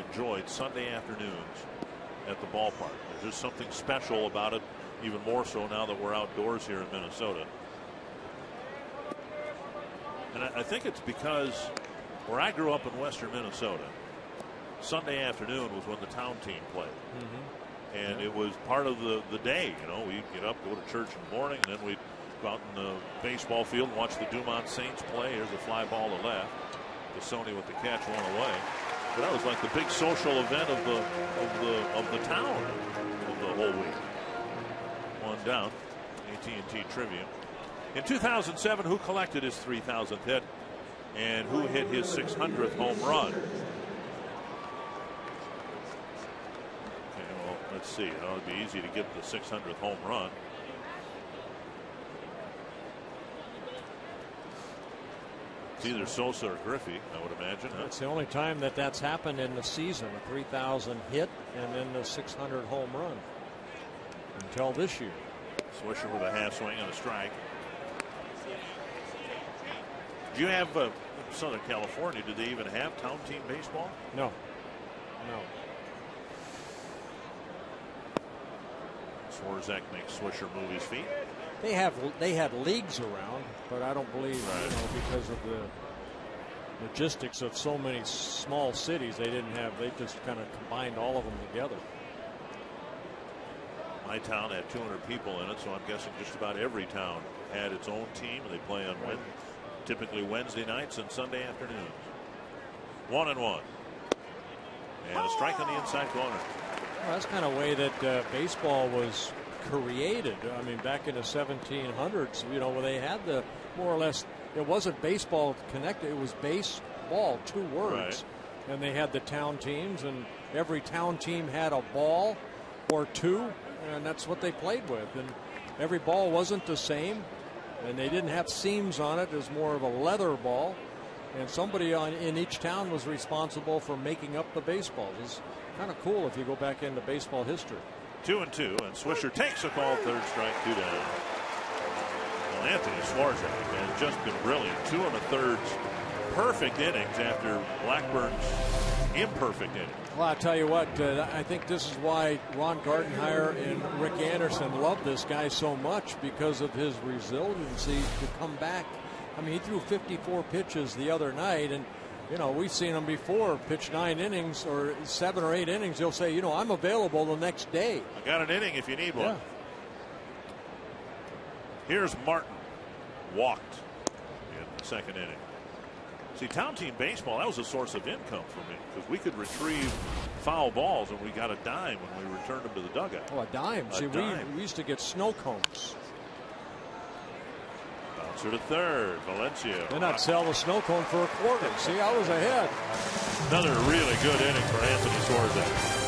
enjoyed Sunday afternoons at the ballpark. There's just something special about it, even more so now that we're outdoors here in Minnesota. And I think it's because where I grew up in western Minnesota, Sunday afternoon was when the town team played. And it was part of the day. You know, we'd get up, go to church in the morning, and then we'd go out in the baseball field and watch the Dumont Saints play. Here's a fly ball to left. Sony with the catch, 1 away. But that was like the big social event of the town of the whole week. 1 down. AT&T trivia. In 2007, who collected his 3,000th hit, and who hit his 600th home run? Let's see. You know, it'd be easy to get the 600th home run. It's either Sosa or Griffey, I would imagine. It's the only time that's happened in the season, a 3,000 hit and then the 600 home run until this year. Swisher with a half swing and a strike. Do you have Southern California? Did they even have town team baseball? No. Swarzak makes Swisher move his feet. They had leagues around, but I don't believe, you know, because of the logistics of so many small cities, they just kind of combined all of them together. My town had 200 people in it, so I'm guessing just about every town had its own team. They play on typically Wednesday nights and Sunday afternoons. 1-1. And a strike on the inside corner. Well, that's kind of way that baseball was created. I mean, back in the 1700s, you know, where they had the more or less, it wasn't baseball connected, it was baseball, 2 words. Right. And they had the town teams, and every town team had a ball or 2, and that's what they played with. And every ball wasn't the same, and they didn't have seams on it. It was more of a leather ball, and somebody in each town was responsible for making up the baseballs. It's kind of cool if you go back into baseball history. 2-2, and Swisher takes a call, third strike, 2 down. Well, Anthony Swarzak has just been brilliant. 2 1/3 perfect innings after Blackburn's imperfect inning. Well, I'll tell you what, I think this is why Ron Gardenhire and Rick Anderson love this guy so much, because of his resiliency to come back. I mean, he threw 54 pitches the other night, and you know, we've seen him before pitch 9 innings or 7 or 8 innings. He'll say, you know, I'm available the next day. I got an inning if you need one. Here's Martin, walked in the second inning. See, town team baseball, that was a source of income for me, because we could retrieve foul balls, and we got a dime when we returned them to the dugout. Oh, a dime. See, dime. We used to get snow cones. Bouncer to third, Valencia. Then I'd sell the snow cone for a quarter. See, I was ahead. Another really good inning for Anthony Swarzak.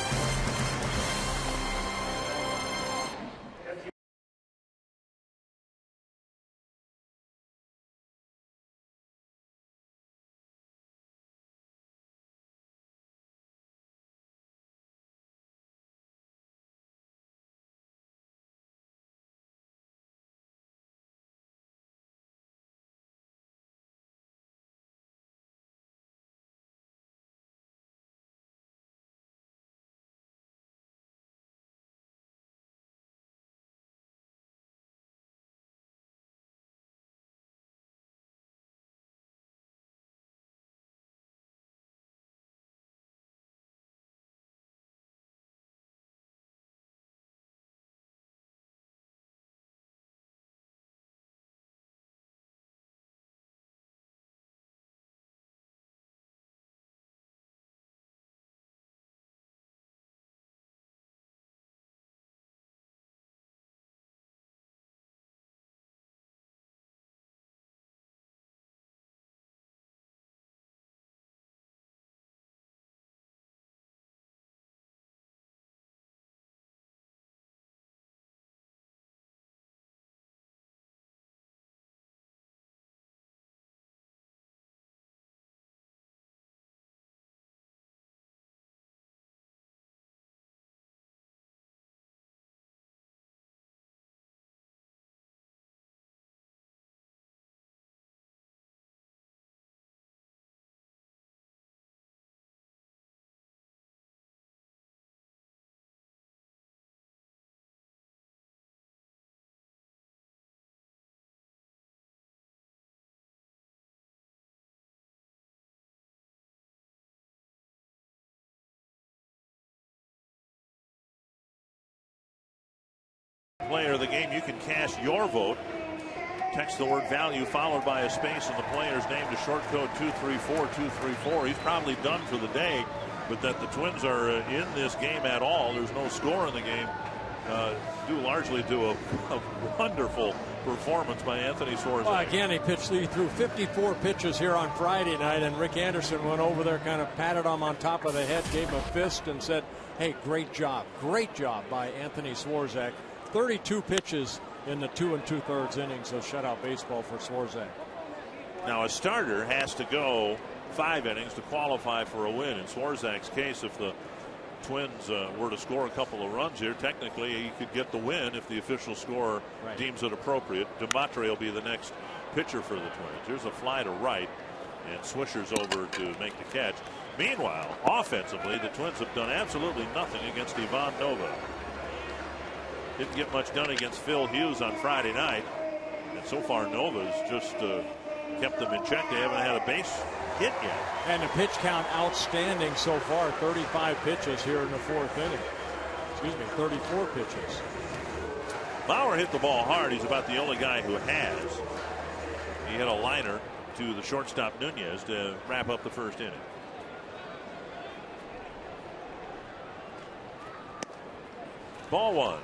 Player of the game, you can cast your vote. Text the word value followed by a space in the player's name to short code 234234. He's probably done for the day, but that the Twins are in this game at all, there's no score in the game, due largely to a wonderful performance by Anthony Swarzak. Well, again, he threw 54 pitches here on Friday night, and Rick Anderson went over there, kind of patted him on top of the head, gave him a fist, and said, hey, great job by Anthony Swarzak. 32 pitches in the 2 2/3 innings of shutout baseball for Swarzak. Now a starter has to go 5 innings to qualify for a win. In Swarzak's case, if the Twins were to score a couple of runs here, technically he could get the win if the official scorer deems it appropriate. DeMatre will be the next pitcher for the Twins. Here's a fly to right, and Swisher's over to make the catch. Meanwhile, offensively, the Twins have done absolutely nothing against Ivan Nova. Didn't get much done against Phil Hughes on Friday night. And so far, Nova's just kept them in check. They haven't had a base hit yet. And the pitch count outstanding so far. 35 pitches here in the 4th inning. Excuse me, 34 pitches. Bauer hit the ball hard. He's about the only guy who has. He hit a liner to the shortstop Nunez to wrap up the 1st inning. Ball 1.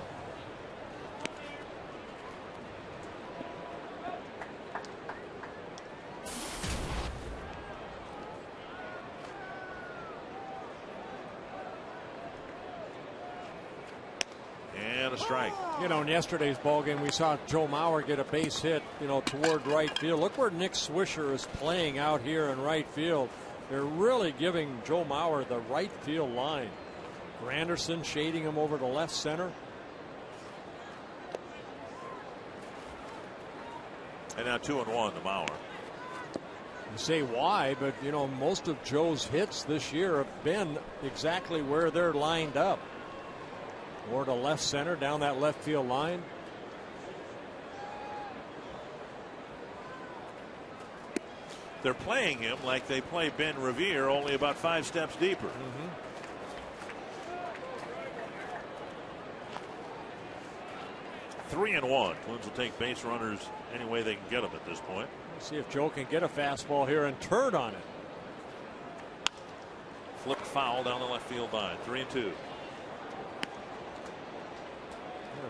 and a strike. You know, in yesterday's ball game, we saw Joe Mauer get a base hit, you know, toward right field. Look where Nick Swisher is playing out here in right field. They're really giving Joe Mauer the right field line. Granderson shading him over to left center. And now 2-1 to Mauer. You say why, but you know, most of Joe's hits this year have been exactly where they're lined up. Or to left center down that left field line. They're playing him like they play Ben Revere, only about 5 steps deeper. 3-1. Twins will take base runners any way they can get them at this point. See if Joe can get a fastball here and turn on it. Flipped foul down the left field line. 3-2.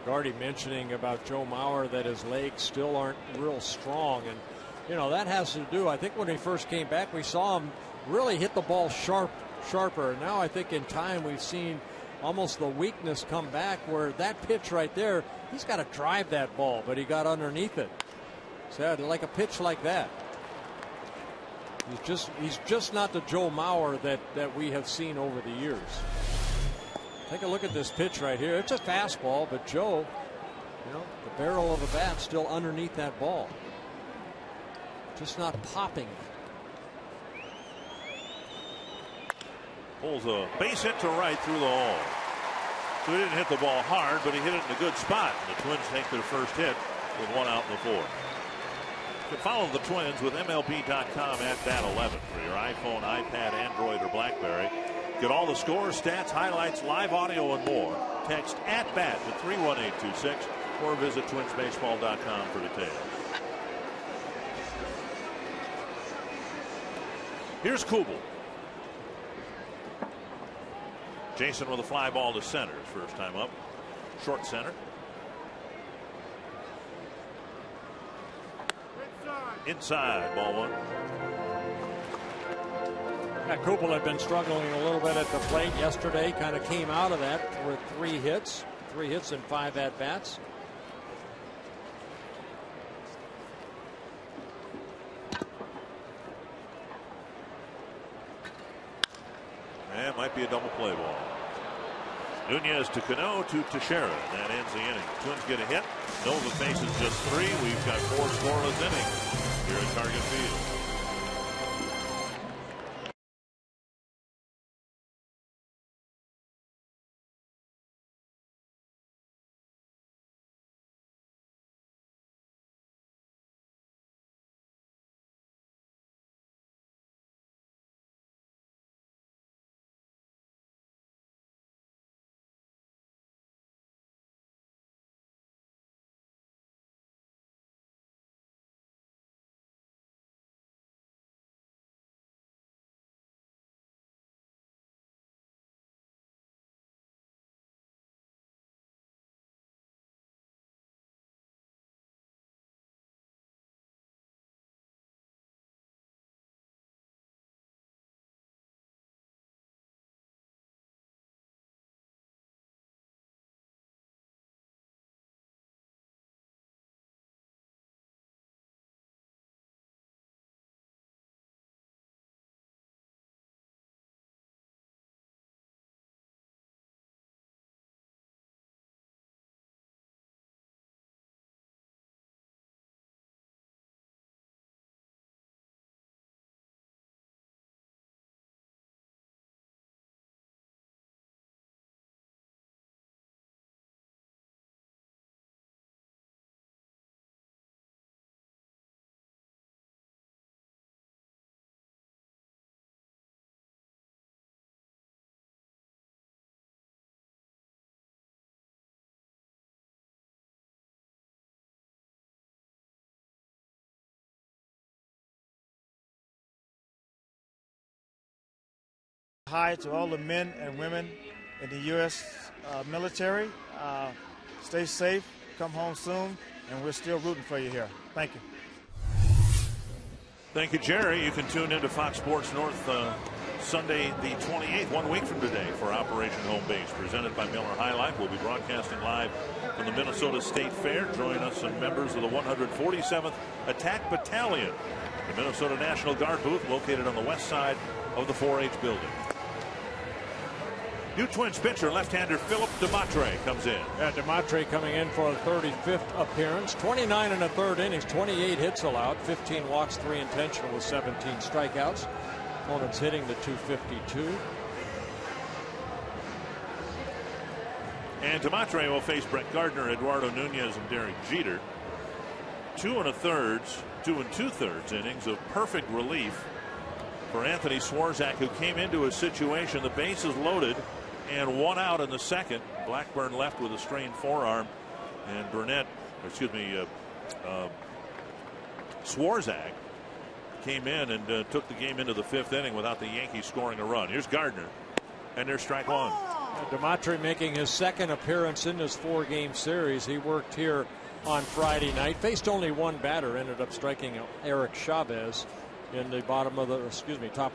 Gardy mentioning about Joe Mauer that his legs still aren't real strong, and you know that has to do, I think when he first came back we saw him really hit the ball sharper. Now I think in time we've seen almost the weakness come back, where that pitch right there, he's got to drive that ball, but he got underneath it. So like a pitch like that, he's just not the Joe Mauer that we have seen over the years. Take a look at this pitch right here. It's a fastball, but Joe, you know, the barrel of a bat still underneath that ball. Just not popping. Pulls a base hit to right through the hole. So he didn't hit the ball hard, but he hit it in a good spot. And the Twins take their first hit with 1 out in the 4th. You can follow the Twins with MLB.com at BAT11 for your iPhone, iPad, Android, or BlackBerry. Get all the scores, stats, highlights, live audio, and more. Text @BAT to 31826 or visit twinsbaseball.com for details. Here's Kubel. Jason with a fly ball to center. His first time up. Short center. Inside, ball 1. Kubel had been struggling a little bit at the plate yesterday. Kind of came out of that with 3 hits. 3 hits and 5 at-bats. That might be a double play ball. Nunez to Cano to Teixeira. That ends the inning. Twins get a hit. Nova faces just 3. We've got 4 scoreless innings here at Target Field. Hi to all the men and women in the U.S. Military. Stay safe, come home soon, and we're still rooting for you here. Thank you. Thank you, Jerry. You can tune into Fox Sports North Sunday the 28th, 1 week from today, for Operation Home Base, presented by Miller High Life. We'll be broadcasting live from the Minnesota State Fair. Join us some members of the 147th Attack Battalion, the Minnesota National Guard booth located on the west side of the 4-H building. New Twins pitcher, left-hander Philip DeMatre comes in. Yeah, DeMatre coming in for a 35th appearance. 29 and a third innings, 28 hits allowed, 15 walks, 3 intentional with 17 strikeouts. Opponent's hitting the 252. And DeMatre will face Brett Gardner, Eduardo Nunez, and Derek Jeter. 2 2/3 innings of perfect relief for Anthony Swarzak, who came into a situation, the bases loaded and 1 out in the second. Blackburn left with a strained forearm, and Swarzak came in and took the game into the 5th inning without the Yankees scoring a run. Here's Gardner, and there's strike 1. DeMatre making his second appearance in this 4-game series. He worked here on Friday night, faced only one batter, ended up striking Eric Chavez in the top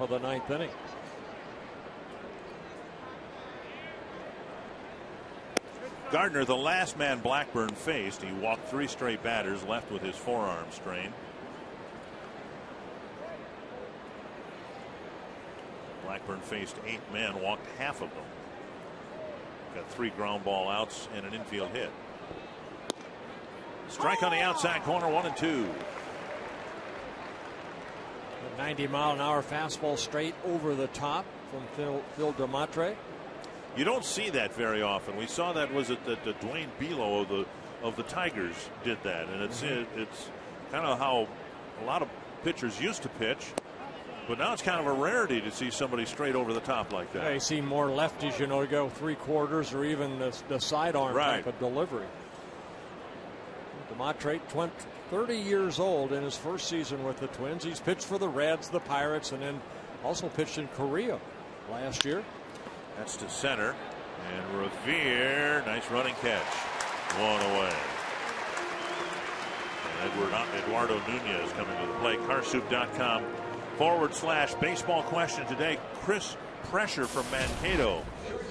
of the 9th inning. Gardner, the last man Blackburn faced, he walked 3 straight batters, left with his forearm strained. Blackburn faced 8 men, walked half of them. Got 3 ground ball outs and an infield hit. Strike on the outside corner, 1-2. 90-mile-an-hour fastball straight over the top from Phil DeMatre. You don't see that very often. We saw that was that Dwayne Below of the Tigers did that, and it's kind of how a lot of pitchers used to pitch. But now it's kind of a rarity to see somebody straight over the top like that. Yeah, you see more lefties, go 3/4 or even the sidearm type of delivery. DeMatre, 30 years old in his first season with the Twins. He's pitched for the Reds, the Pirates, and then also pitched in Korea last year. That's to center, and Revere, nice running catch, 1 away. And Eduardo Nunez coming to the plate. Carsoup.com/baseball question today. Chris Pressure from Mankato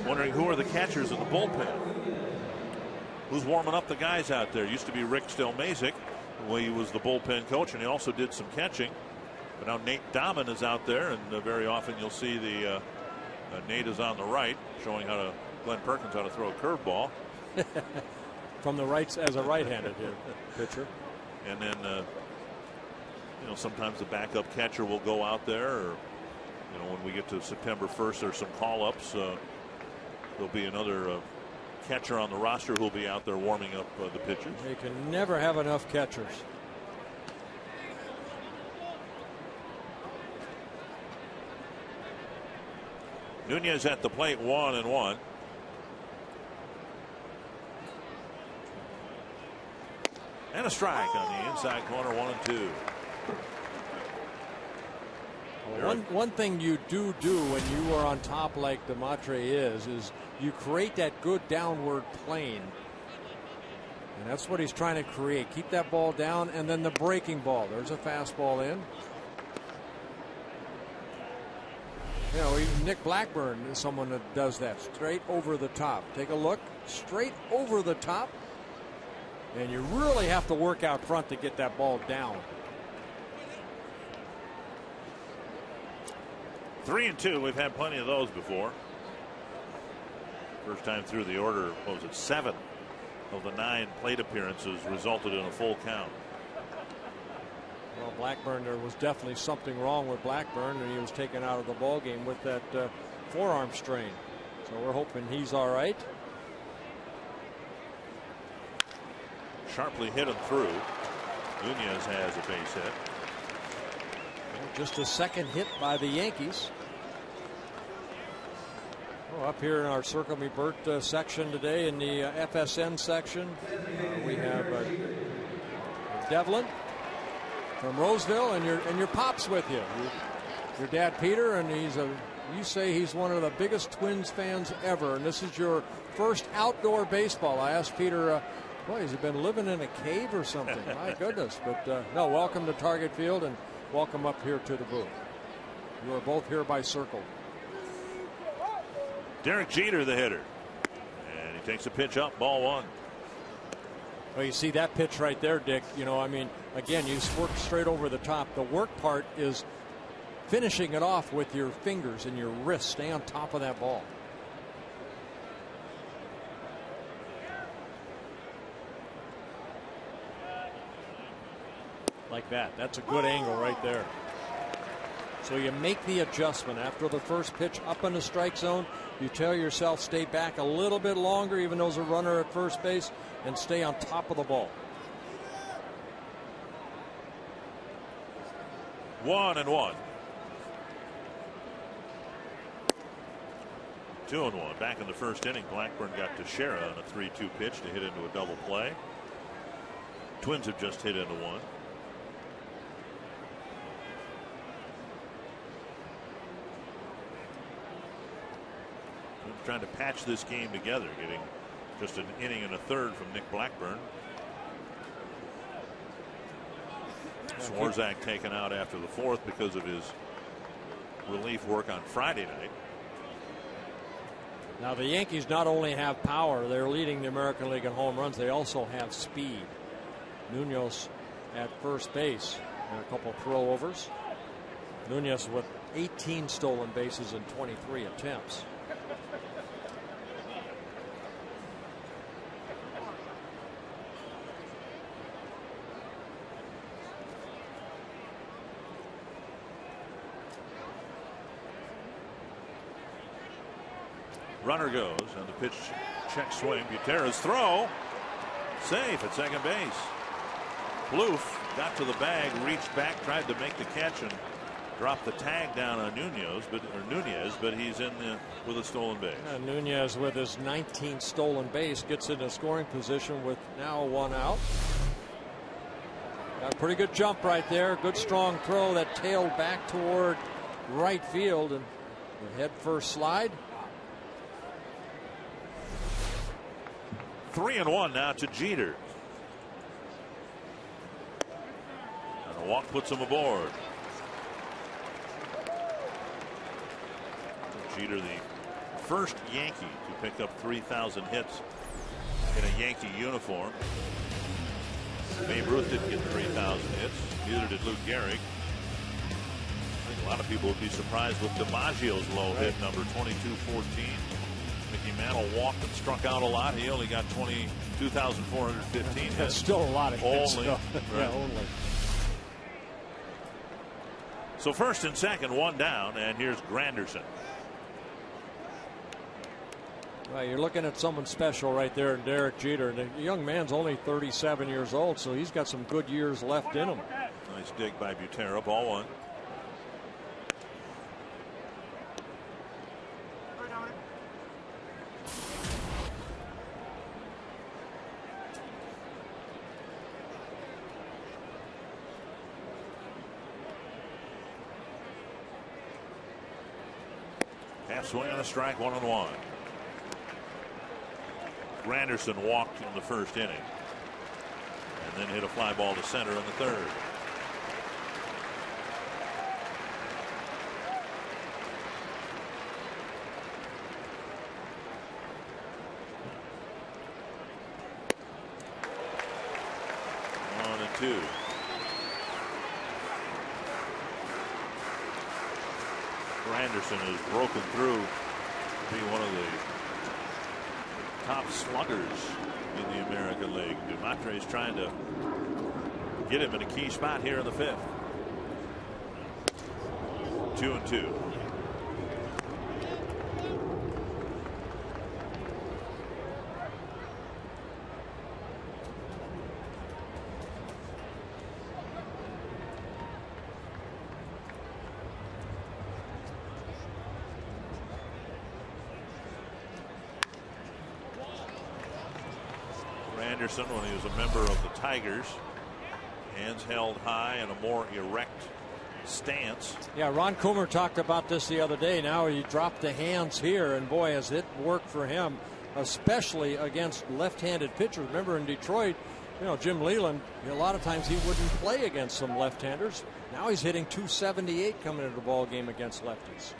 wondering who are the catchers of the bullpen. Who's warming up the guys out there? Used to be Rick Stelmazik. He was the bullpen coach, and he also did some catching. But now Nate Dahman is out there, and very often you'll see the Nate is on the right, showing Glenn Perkins how to throw a curveball. From the right as a right-handed pitcher. And then sometimes the backup catcher will go out there, or when we get to September 1st, there's some call-ups. There'll be another catcher on the roster who'll be out there warming up the pitchers. You can never have enough catchers. Nunez at the plate, 1-1. And a strike on the inside corner, 1-2. One thing you do when you are on top like DeMatre is you create that good downward plane. And that's what he's trying to create. Keep that ball down, and then the breaking ball. There's a fastball in. Even Nick Blackburn is someone that does that. Straight over the top. Take a look. Straight over the top. And you really have to work out front to get that ball down. 3-2. We've had plenty of those before. First time through the order, 7 of the 9 plate appearances resulted in a full count. Well, Blackburn, there was definitely something wrong with Blackburn, and he was taken out of the ball game with that forearm strain. So we're hoping he's all right. Sharply hit him through. Nunez has a base hit. Just a second hit by the Yankees. Up here in our Circle Me Burt section today, in the FSN section, we have Devlin from Roseville, and your pop's with you. Your dad Peter, and you say he's one of the biggest Twins fans ever, and this is your first outdoor baseball. I asked Peter, has he been living in a cave or something? My goodness. But no, welcome to Target Field, and welcome up here to the booth. You are both hereby circled. Derek Jeter, the hitter. And he takes a pitch up, ball 1. Well, you see that pitch right there, Dick. You know, I mean, again, you work straight over the top. The work part is finishing it off with your fingers and your wrists. Stay on top of that ball. Like that. That's a good angle right there. So you make the adjustment after the first pitch up in the strike zone. You tell yourself stay back a little bit longer, even though there's a runner at first base, and stay on top of the ball. 1-1. 2-1. Back in the first inning, Blackburn got Teixeira on a 3-2 pitch to hit into a double play. Twins have just hit into one. Trying to patch this game together, getting just an inning and a third from Nick Blackburn. Swarzak taken out after the 4th because of his relief work on Friday night. Now the Yankees not only have power, they're leading the American League in home runs, they also have speed. Nunez at first base and a couple throwovers. Nunez with 18 stolen bases in 23 attempts. Runner goes, and the pitch check swing. Gutierrez throw. Safe at second base. Bloof got to the bag, reached back, tried to make the catch, and dropped the tag down on Nunez, but he's in with a stolen base. Nunez with his 19th stolen base gets in a scoring position with now 1 out. Got a pretty good jump right there. Good strong throw that tailed back toward right field, and the head first slide. 3-1 now to Jeter. And a walk puts him aboard. Jeter, the first Yankee to pick up 3,000 hits in a Yankee uniform. Babe Ruth didn't get 3,000 hits. Neither did Lou Gehrig. I think a lot of people would be surprised with DiMaggio's low hit number 2214. Mickey Mantle walked and struck out a lot. He only got 22,415 hits. That's still a lot of hits. Only. Right. Yeah, only. So first and second, 1 down, and here's Granderson. Well, you're looking at someone special right there in Derek Jeter. The young man's only 37 years old, so he's got some good years left in him. Nice dig by Butera, ball 1. Half swing and a strike, 1-1. Granderson walked in the first inning and then hit a fly ball to center in the third. One and 2. Granderson has broken through to be one of the top sluggers in the American League. Dumatre is trying to get him in a key spot here in the 5th. 2-2. Anderson, when he was a member of the Tigers, hands held high and a more erect stance. Yeah, Ron Coomer talked about this the other day. Now he dropped the hands here, and boy, has it worked for him, especially against left-handed pitchers. Remember in Detroit, you know, Jim Leyland, a lot of times he wouldn't play against some left-handers. Now he's hitting 278 coming into the ball game against lefties.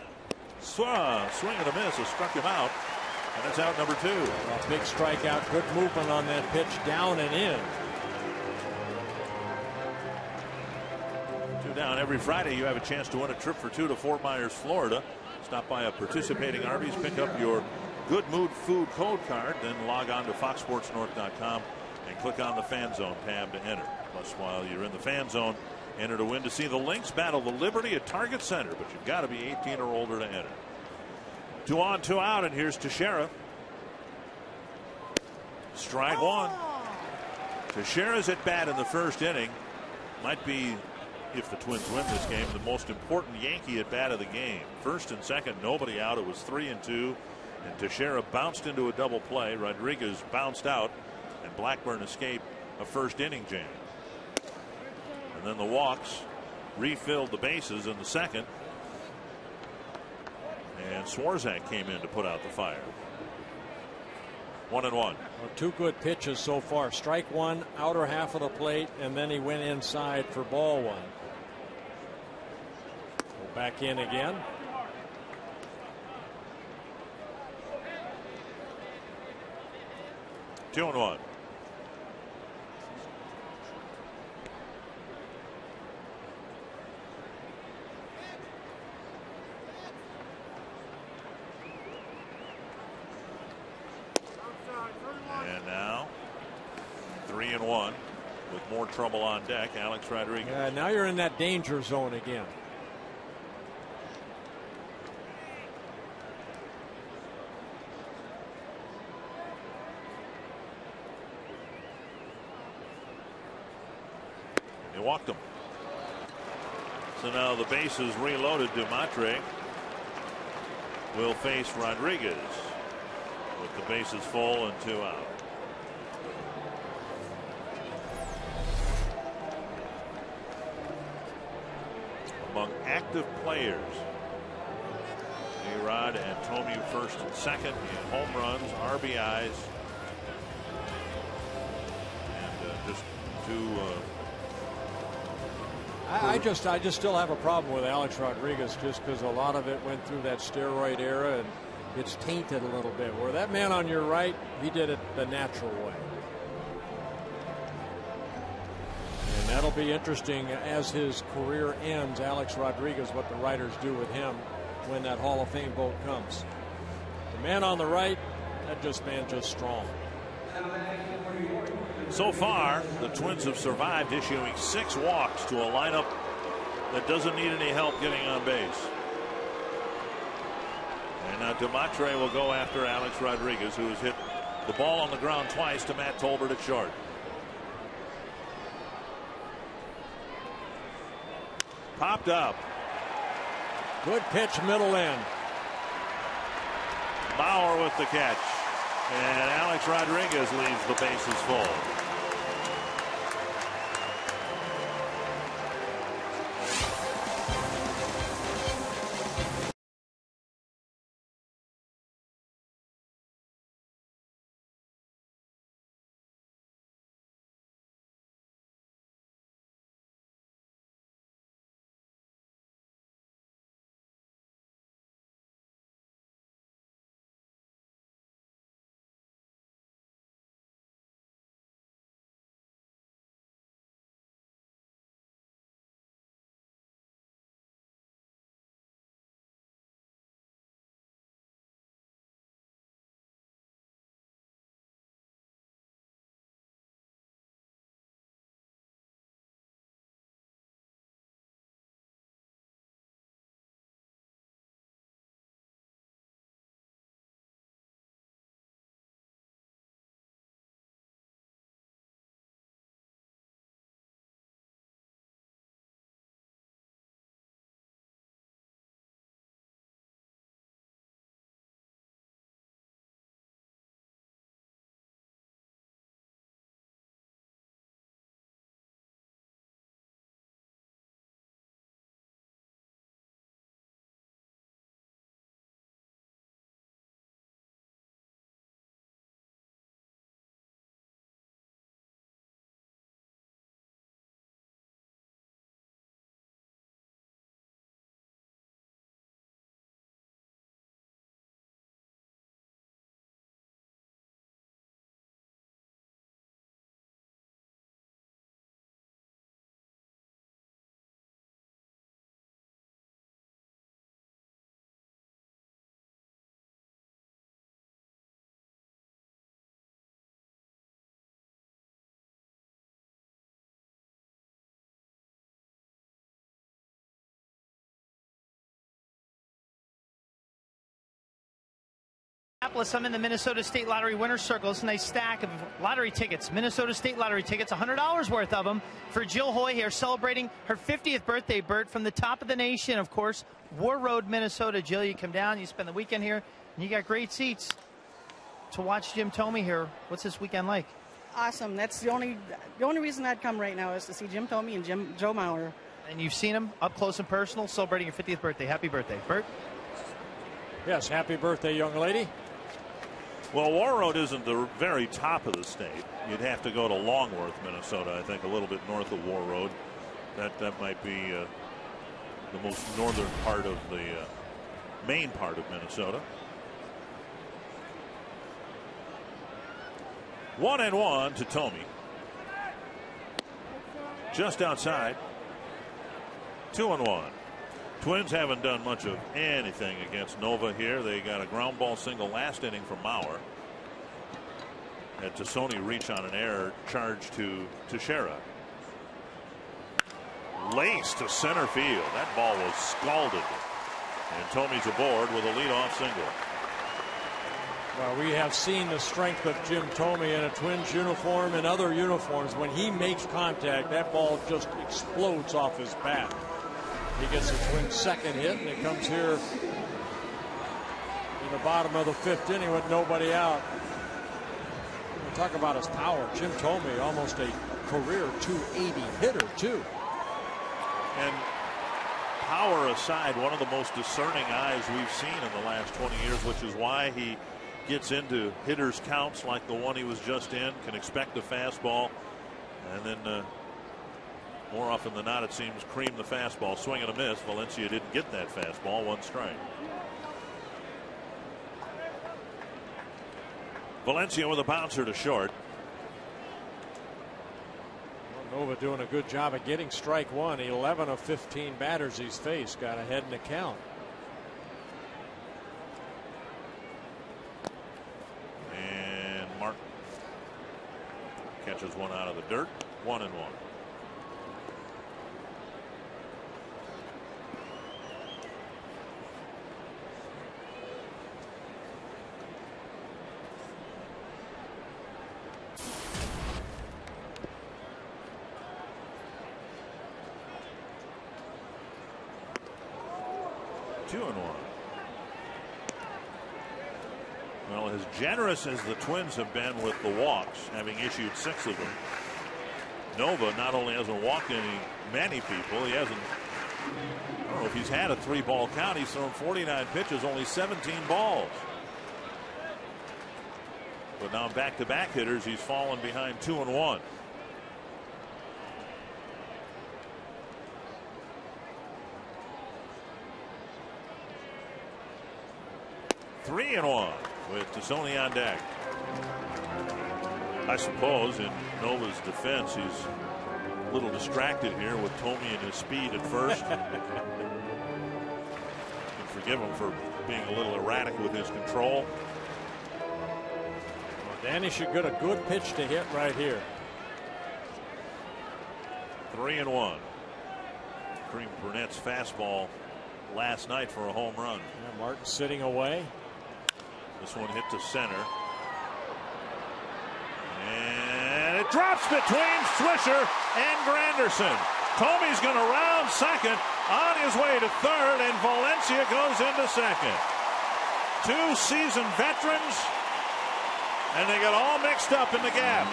Swing and a miss. It struck him out. And it's out number 2. A big strikeout. Good movement on that pitch, down and in. 2 down. Every Friday you have a chance to win a trip for 2 to Fort Myers, Florida. Stop by a participating Arby's, pick up your Good Mood Food code card, then log on to foxsportsnorth.com and click on the Fan Zone tab to enter. Plus, while you're in the Fan Zone, enter to win to see the Lynx battle the Liberty at Target Center, but you've got to be 18 or older to enter. 2 on, 2 out, and here's Teixeira. Strike 1. Teixeira's at bat in the first inning. Might be, if the Twins win this game, the most important Yankee at bat of the game. First and second, nobody out. It was 3 and 2, and Teixeira bounced into a double play. Rodriguez bounced out, and Blackburn escaped a first inning jam. And then the walks refilled the bases in the second, and Swarzak came in to put out the fire. 1-1. Well, 2 good pitches so far. Strike 1, outer half of the plate, and then he went inside for ball 1. Go back in again. Two and 1. And now 3 and 1 with more trouble on deck. Alex Rodriguez. Now you're in that danger zone again. They walked him. So now the bases reloaded. Dumatre will face Rodriguez with the bases full and 2 out. Among active players, A-Rod and Tomu first and second in home runs, RBIs, and just 2. I just still have a problem with Alex Rodriguez, just because a lot of it went through that steroid era and it's tainted a little bit. Where that man on your right, he did it the natural way. And that'll be interesting as his career ends, Alex Rodriguez, what the writers do with him when that Hall of Fame vote comes. The man on the right, that man just strong. So far, the Twins have survived issuing 6 walks to a lineup that doesn't need any help getting on base. And now Dumatre will go after Alex Rodriguez, who has hit the ball on the ground twice to Matt Tolbert at short. Popped up. Good pitch, middle end. Bauer with the catch. And Alex Rodriguez leaves the bases full. Minneapolis. I'm in the Minnesota State Lottery Winner's Circle. It's a nice stack of lottery tickets, Minnesota State Lottery tickets, $100 worth of them for Jill Hoy here, celebrating her 50th birthday, Bert, from the top of the nation, of course, War Road, Minnesota. Jill, you come down, you spend the weekend here, and you got great seats to watch Jim Thome here. What's this weekend like? Awesome. That's the only reason I'd come right now is to see Jim Thome and Joe Mauer. And you've seen him up close and personal, celebrating your 50th birthday. Happy birthday, Bert. Yes, happy birthday, young lady. Well, War Road isn't the very top of the state. You'd have to go to Longworth, Minnesota, I think, a little bit north of War Road. That might be the most northern part of the main part of Minnesota. 1-1 to Thome. Just outside. 2-1. Twins haven't done much of anything against Nova here. They got a ground ball single last inning from Mauer. Had Tassone reach on an error charge to Teixeira. Lace to center field. That ball was scalded. And Thome's aboard with a leadoff single. Well, we have seen the strength of Jim Thome in a Twins uniform and other uniforms. When he makes contact, that ball just explodes off his bat. He gets the Twins' second hit, and it comes here in the bottom of the 5th inning with nobody out. We'll talk about his power. Jim Thome, almost a career 280 hitter, too. And power aside, one of the most discerning eyes we've seen in the last 20 years, which is why he gets into hitters' counts like the one he was just in, can expect a fastball, and then more often than not, it seems, cream the fastball, swing and a miss. Valencia didn't get that fastball, 1 strike. Valencia with a bouncer to short. Well, Nova doing a good job of getting strike 1. 11 of 15 batters he's faced got ahead in the count. And Martin catches one out of the dirt. 1-1. Well, as generous as the Twins have been with the walks, having issued 6 of them, Nova not only hasn't walked many people, he hasn't, I don't know if he's had a 3-ball count. He's thrown 49 pitches, only 17 balls. But now back-to-back hitters, he's fallen behind 2-1. Three and 1 with Tassone on deck. I suppose in Nova's defense, he's a little distracted here with Thome and his speed at first. You can forgive him for being a little erratic with his control. Well, Danny should get a good pitch to hit right here. 3-1. Kareem Burnett's fastball last night for a home run. Yeah, Martin sitting away. This one hit to center. And it drops between Swisher and Granderson. Thome's going to round second, on his way to third, and Valencia goes into second. 2 seasoned veterans, and they got all mixed up in the gap.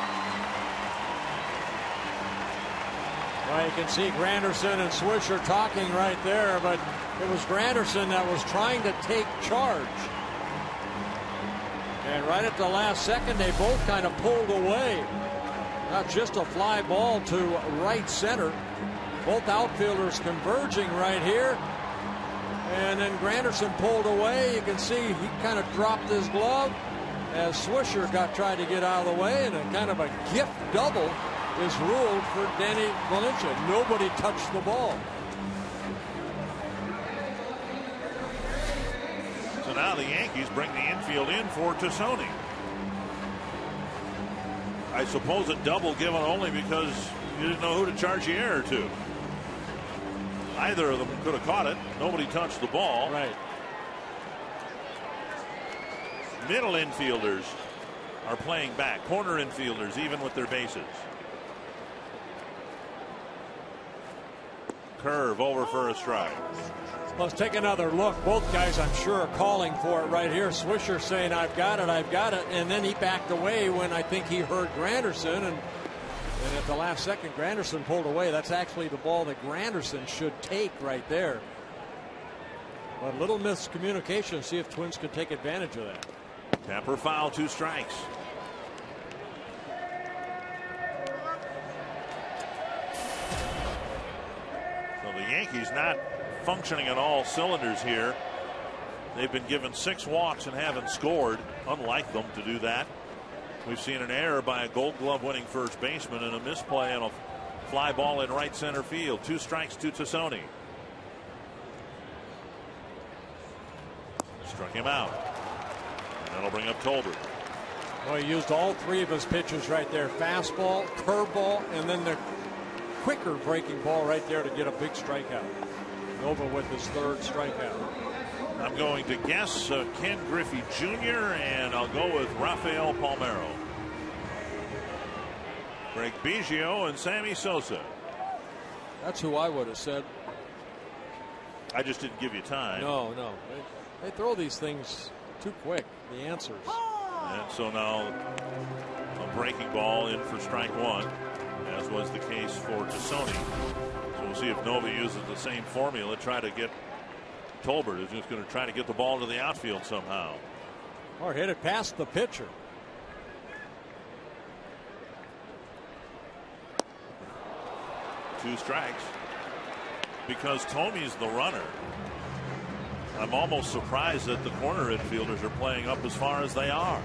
Well, you can see Granderson and Swisher talking right there, but it was Granderson that was trying to take charge. And right at the last second, they both kind of pulled away. Not just a fly ball to right center. Both outfielders converging right here. And then Granderson pulled away. You can see he kind of dropped his glove as Swisher tried to get out of the way. And a kind of a gift double is ruled for Danny Valencia. Nobody touched the ball. So now the Yankees bring the infield in for Tassone. I suppose a double given only because you didn't know who to charge the error to. Either of them could have caught it. Nobody touched the ball. Right. middle infielders are playing back. Corner infielders, even with their bases. Curve over for a strike. Let's take another look. Both guys, I'm sure, are calling for it right here. Swisher saying, I've got it, I've got it. And then he backed away when I think he heard Granderson. And at the last second, Granderson pulled away. That's actually the ball that Granderson should take right there. But a little miscommunication. See if Twins could take advantage of that. Tapper foul, 2 strikes. So the Yankees not functioning on all cylinders here. They've been given 6 walks and haven't scored. Unlike them to do that. We've seen an error by a Gold Glove winning first baseman and a misplay on a fly ball in right center field. 2 strikes to Tassone. Struck him out. And that'll bring up Tolbert. Well, he used all 3 of his pitches right there. Fastball, curveball, and then the quicker breaking ball right there to get a big strikeout. Nova with his 3rd strikeout. I'm going to guess Ken Griffey Jr. and I'll go with Rafael Palmeiro. Greg Biggio and Sammy Sosa. That's who I would have said. I just didn't give you time. No. They throw these things too quick. The answers. And so now a breaking ball in for strike 1, as was the case for Tassone. So we'll see if Nova uses the same formula. Try to get Tolbert is just going to try to get the ball to the outfield somehow. Or hit it past the pitcher. Two strikes. Because Tomey's the runner, I'm almost surprised that the corner infielders are playing up as far as they are.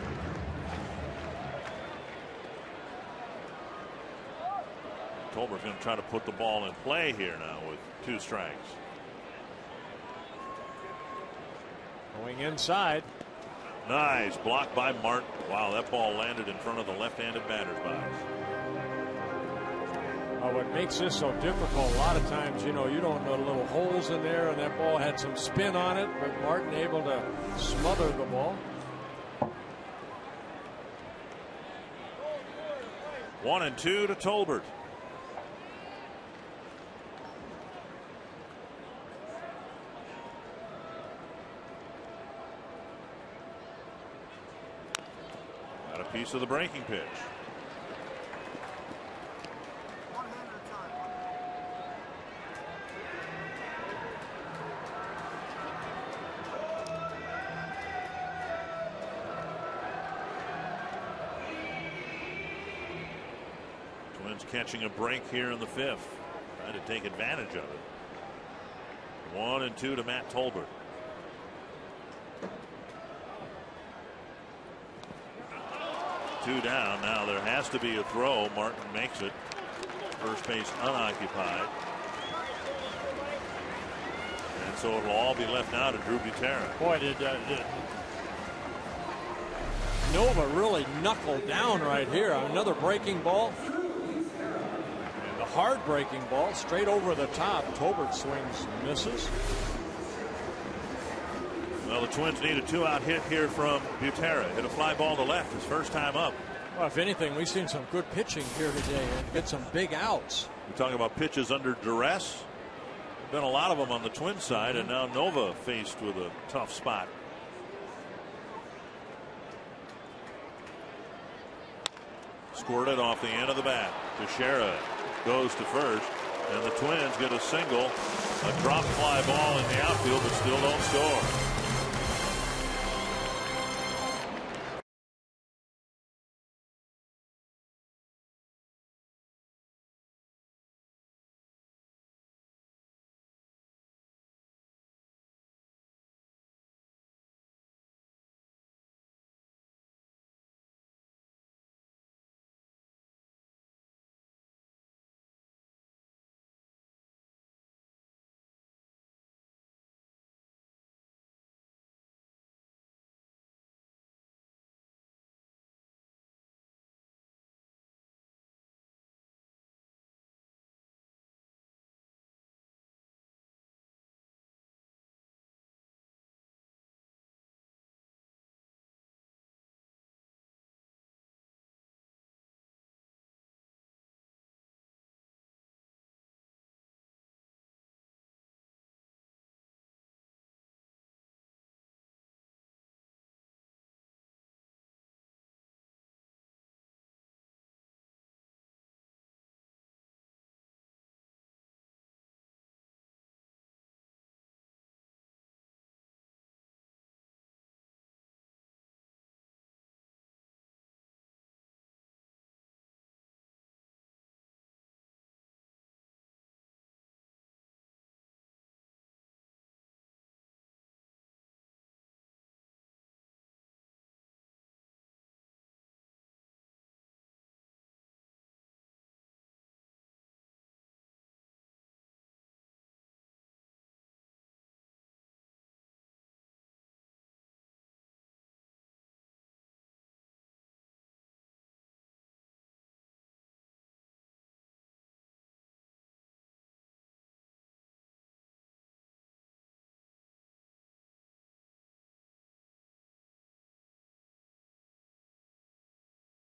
Tolbert's going to try to put the ball in play here now with 2 strikes. Going inside. Nice block by Martin. Wow, that ball landed in front of the left-handed batter's box. What makes this so difficult, a lot of times, you don't know little holes in there, and that ball had some spin on it, but Martin able to smother the ball. 1-2 to Tolbert. Got a piece of the breaking pitch. Catching a break here in the 5th, trying to take advantage of it. 1-2 to Matt Tolbert. Two down. Now there has to be a throw. Martin makes it. First base unoccupied. And so it'll all be left now to Drew Butera. Boy, did Nova really knuckled down right here. Another breaking ball. Hard breaking ball straight over the top. Tolbert swings and misses. Well, the Twins need a 2-out hit here from Butera. Hit a fly ball to left his first time up. Well, if anything, we've seen some good pitching here today and get some big outs. We're talking about pitches under duress. Been a lot of them on the Twins side, and now Nova faced with a tough spot. Squirted off the end of the bat. Teixeira goes to first, and the Twins get a single, a drop fly ball in the outfield, but still don't score.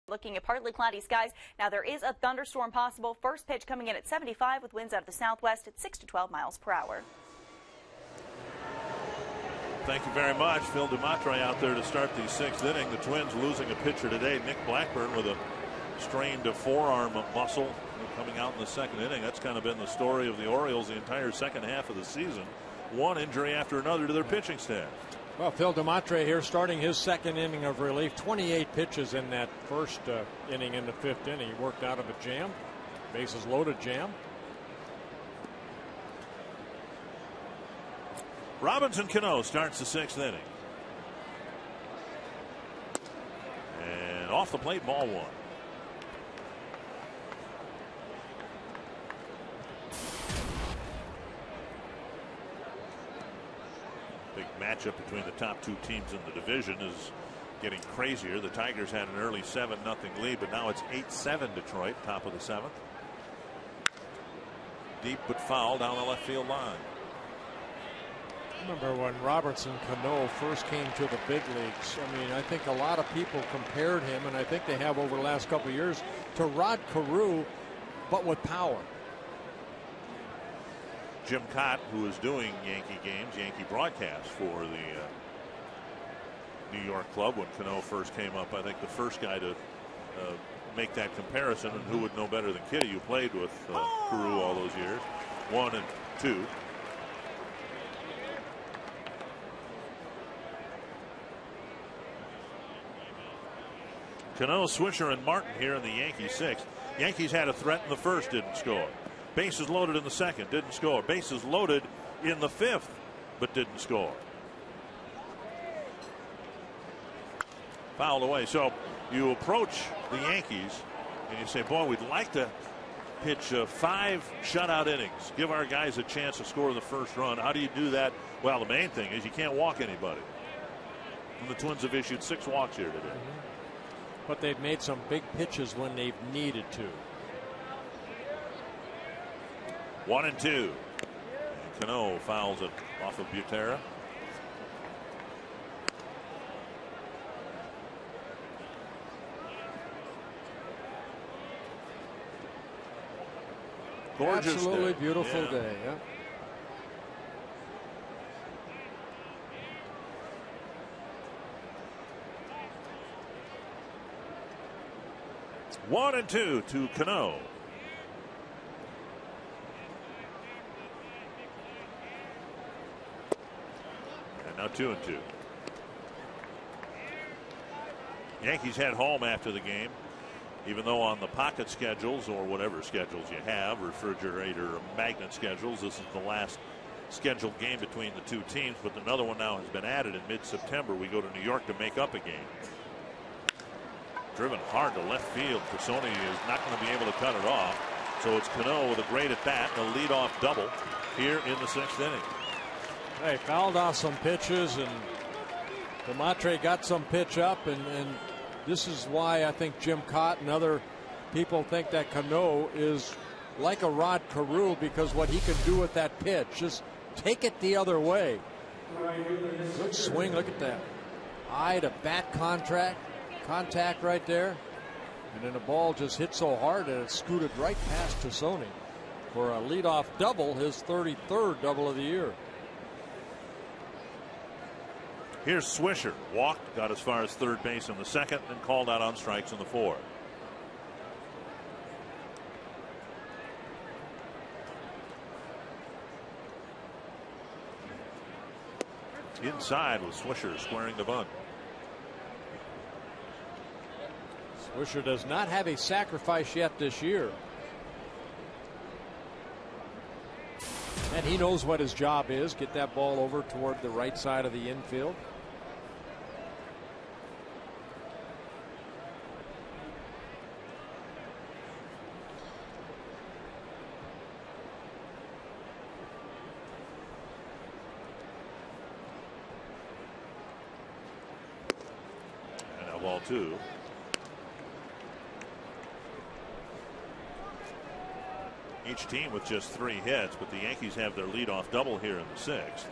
Looking at partly cloudy skies. Now there is a thunderstorm possible. First pitch coming in at 75 with winds out of the southwest at 6 to 12 miles per hour. Thank you very much. Phil DeMatre out there to start the 6th inning. The Twins losing a pitcher today, Nick Blackburn, with a strained forearm muscle coming out in the 2nd inning. That's kind of been the story of the Orioles the entire second half of the season. One injury after another to their pitching staff. Well, Phil DeMatre here starting his 2nd inning of relief. 28 pitches in that first inning in the 5th inning. He worked out of a jam, bases loaded jam. Robinson Cano starts the 6th inning. And off the plate, ball 1. Big matchup between the top 2 teams in the division is getting crazier. The Tigers had an early 7-0 lead, but now it's 8-7 Detroit, top of the 7th. Deep but foul down the left field line. Remember when Robertson Cano first came to the big leagues? I mean, I think a lot of people compared him, and I think they have over the last couple of years, to Rod Carew, but with power. Jim Cott, who is doing Yankee games, Yankee broadcasts for the New York club when Cano first came up. I think the first guy to make that comparison, and who would know better than Kitty, who played with Carew all those years. 1 and 2. Cano, Swisher, and Martin here in the Yankee 6th. Yankees had a threat in the 1st, didn't score. Bases loaded in the 2nd, didn't score. Bases loaded in the 5th, but didn't score. Fouled away. So you approach the Yankees and you say, boy, we'd like to pitch 5 shutout innings, give our guys a chance to score the first run. How do you do that? Well, the main thing is you can't walk anybody. And the Twins have issued 6 walks here today. But they've made some big pitches when they've needed to. 1 and 2. And Cano fouls it off of Butera. Gorgeous Absolutely day. beautiful day. Yeah. One and 2 to Cano. And now 2 and 2. Yankees head home after the game, even though on the pocket schedules or whatever schedules you have, refrigerator or magnet schedules, this is the last scheduled game between the 2 teams, but another one now has been added in mid-September. We go to New York to make up a game. Driven hard to left field. Tassone is not going to be able to cut it off. So it's Cano with a great at bat and a leadoff double here in the 6th inning. Hey, fouled off some pitches, and DeMatre got some pitch up, and this is why I think Jim Cott and other people think that Cano is like a Rod Carew, because what he can do with that pitch, just take it the other way. Good swing. Look at that. Eye to bat contact right there, and then the ball just hit so hard that it scooted right past Tassone for a leadoff double, his 33rd double of the year. Here's Swisher. Walked, got as far as 3rd base in the 2nd, and called out on strikes in the 4th. Inside with Swisher squaring the bunt. Swisher does not have a sacrifice yet this year. And he knows what his job is. Get that ball over toward the right side of the infield. And now ball 2. Each team with just 3 hits, but the Yankees have their leadoff double here in the 6th.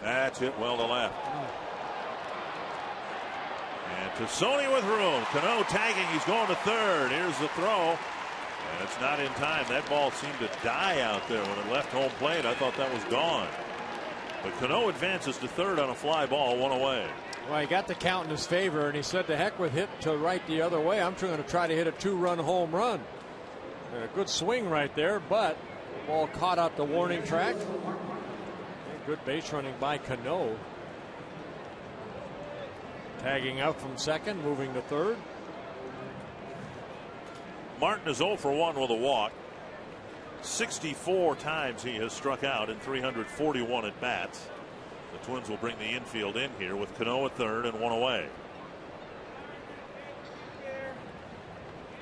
That's hit well to left. And Tassoni with room. Cano tagging. He's going to third. Here's the throw. And it's not in time. That ball seemed to die out there when it left home plate. I thought that was gone. But Cano advances to third on a fly ball, one away. Well, he got the count in his favor, and he said, to heck with hit to right the other way. I'm going to try to hit a 2-run home run. A good swing right there, but the ball caught out the warning track. Good base running by Cano. Tagging out from second, moving to third. Martin is 0 for 1 with a walk. 64 times he has struck out in 341 at bats. The Twins will bring the infield in here with Cano at third and one away.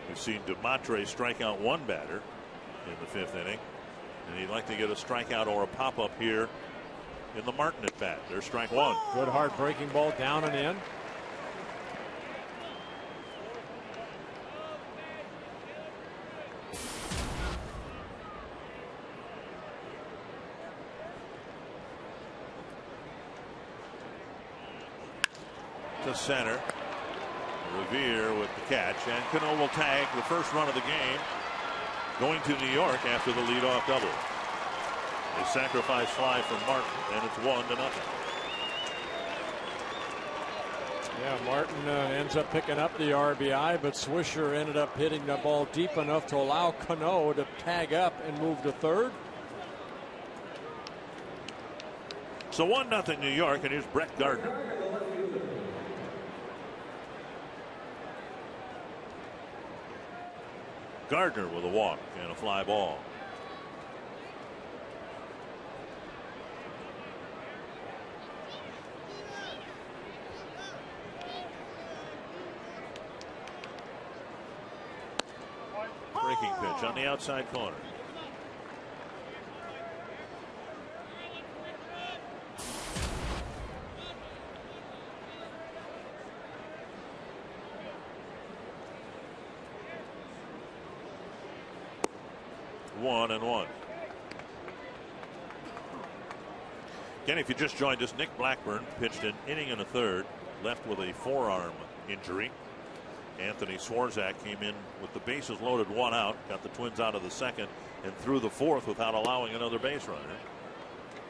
We've seen Demontre strike out one batter in the 5th inning, and he'd like to get a strikeout or a pop-up here in the Martin at bat. There's strike one. Good hard breaking ball down and in. To center. Revere with the catch, and Cano will tag the first run of the game, going to New York after the leadoff double. A sacrifice fly from Martin, and it's 1-0. Yeah, Martin ends up picking up the RBI, but Swisher ended up hitting the ball deep enough to allow Cano to tag up and move to third. So 1-0 New York, and here's Brett Gardner. Gardner with a walk and a fly ball. Breaking pitch on the outside corner. One and one. Again, if you just joined us, Nick Blackburn pitched an inning and a third, left with a forearm injury. Anthony Swarzak came in with the bases loaded, one out, got the Twins out of the second and through the fourth without allowing another base runner.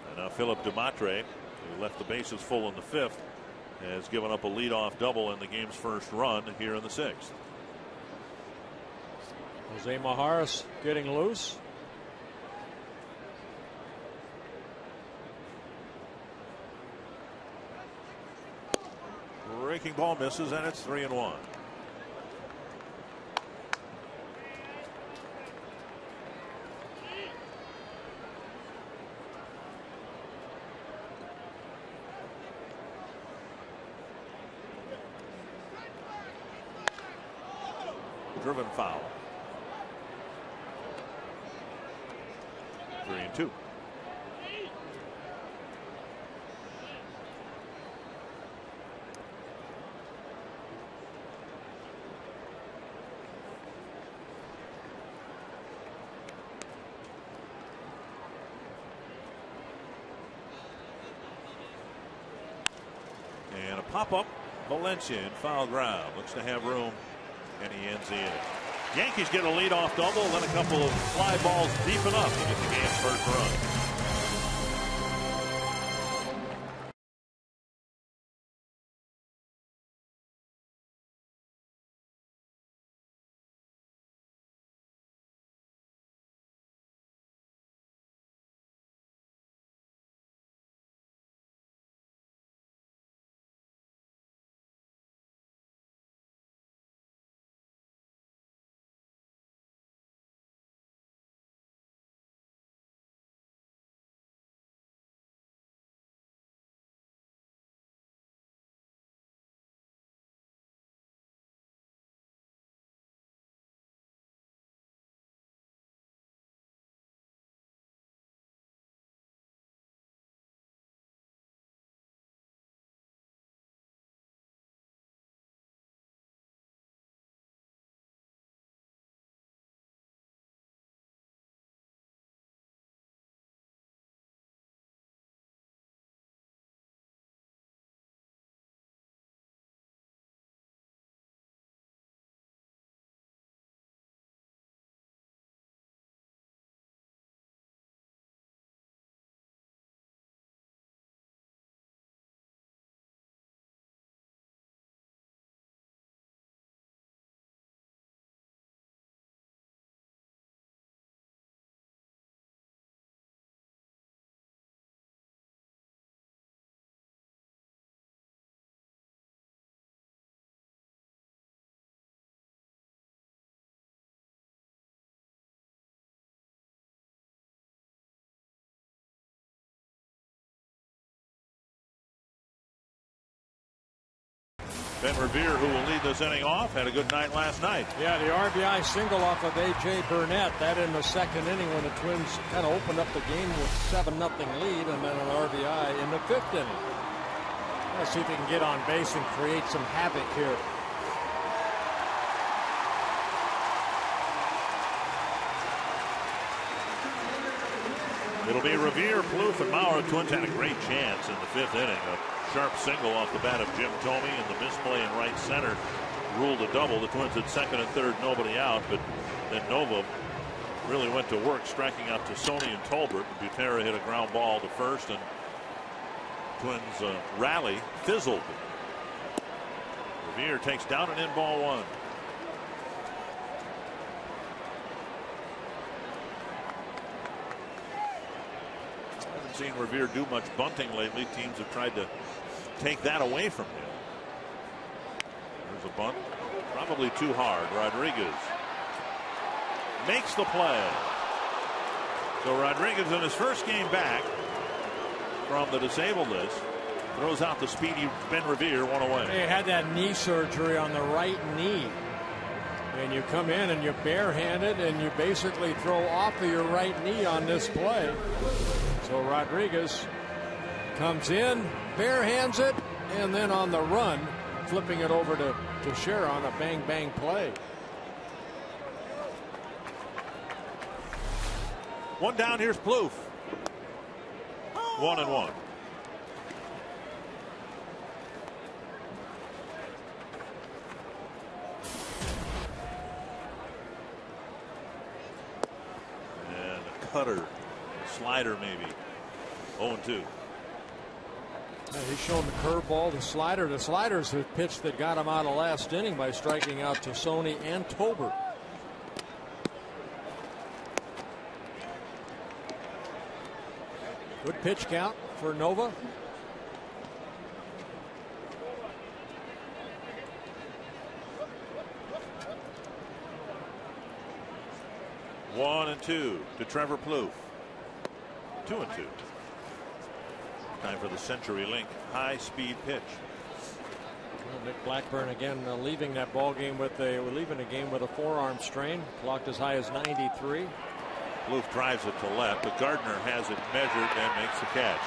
And now Philip Demontre, who left the bases full in the fifth, has given up a leadoff double in the game's first run here in the sixth. Jose Majares getting loose. Breaking ball misses, and it's 3-1. Driven foul. 3-2. And a pop-up. Valencia in foul ground. Looks to have room, and he ends the inning. Yankees get a leadoff double, then a couple of fly balls deep enough to get the game's first run. Ben Revere, who will lead this inning off, had a good night last night. Yeah, the RBI single off of A.J. Burnett. That in the second inning when the Twins kind of opened up the game with 7-0 lead, and then an RBI in the fifth inning. Let's see if he can get on base and create some havoc here. It'll be Revere, Plouffe, and Maurer. Twins had a great chance in the fifth inning. A sharp single off the bat of Jim Thome, and the misplay in right center ruled a double. The Twins at second and third, nobody out, but then Nova really went to work, striking out to Sony and Tolbert. Butera hit a ground ball to first, and Twins rally fizzled. Revere takes down and in ball one. Haven't seen Revere do much bunting lately. Teams have tried to take that away from him. There's a bunt, probably too hard. Rodriguez makes the play. So Rodriguez, in his first game back from the disabled list, throws out the speedy Ben Revere, one away. He had that knee surgery on the right knee, and you come in and you're barehanded and you basically throw off of your right knee on this play. So Rodriguez comes in, barehands it, and then on the run, flipping it over to Sharon, a bang-bang play. One down, here's Plouffe. 1-1. And a cutter, a slider maybe. 0-2. He's shown the curveball, the slider. The slider's the pitch that got him out of last inning by striking out to Sony and Tolbert. Good pitch count for Nova. One and two to Trevor Plouffe. 2-2. Time for the Century Link high-speed pitch. Nick Blackburn again leaving that ball game with a forearm strain. Clocked as high as 93. Plouffe drives it to left, but Gardner has it measured and makes the catch.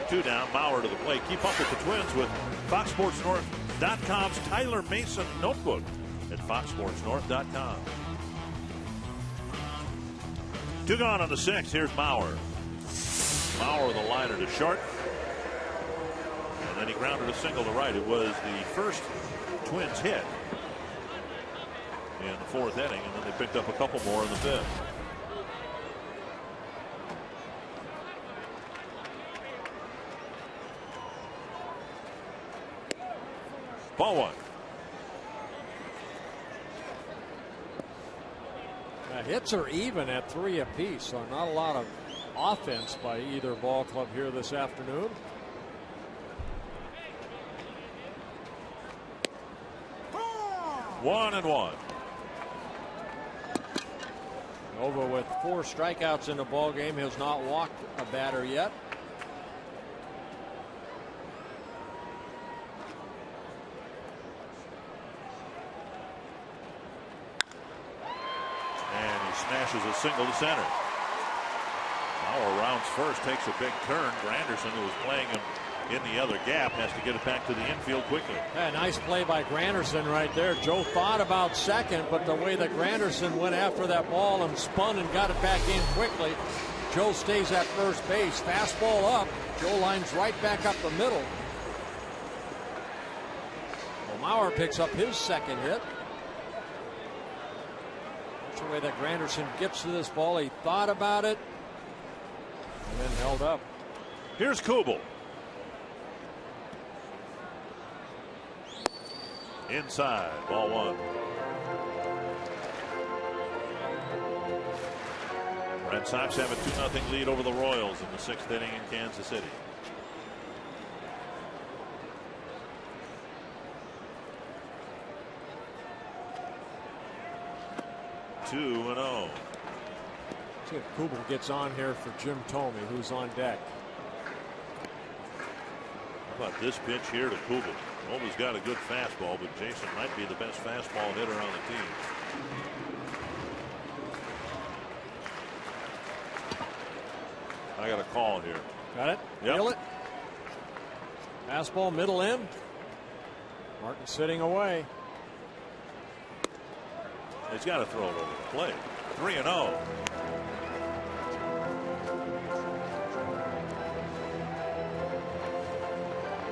2 down, Maurer to the plate. Keep up with the Twins with FoxSportsNorth.com's Tyler Mason notebook at FoxSportsNorth.com. 2 gone on the 6th. Here's Maurer. Maurer with a liner to short. And then he grounded a single to right. It was the first Twins hit in the 4th inning, and then they picked up a couple more in the 5th. Ball one. Hits are even at 3 apiece, so not a lot of offense by either ball club here this afternoon. One and one. Nova with 4 strikeouts in the ball game has not walked a batter yet. And he smashes a single to center. Maurer rounds first, takes a big turn. Granderson, who was playing him in the other gap, has to get it back to the infield quickly. Yeah, nice play by Granderson right there. Joe thought about second, but the way that Granderson went after that ball and spun and got it back in quickly, Joe stays at first base. Fastball up. Joe lines right back up the middle. Well, Maurer picks up his second hit. That's the way that Granderson gets to this ball. He thought about it and then held up. Here's Kubel. Inside, ball one. Red Sox have a 2-0 lead over the Royals in the 6th inning in Kansas City. Two and 0. See if Kubel gets on here for Jim Thome, who's on deck. How about this pitch here to Kubel? Kubel's got a good fastball, but Jason might be the best fastball hitter on the team. I got a call here. Got it? Yep. Feel it? Fastball middle in. Martin sitting away. He's got to throw it over the plate. 3-0.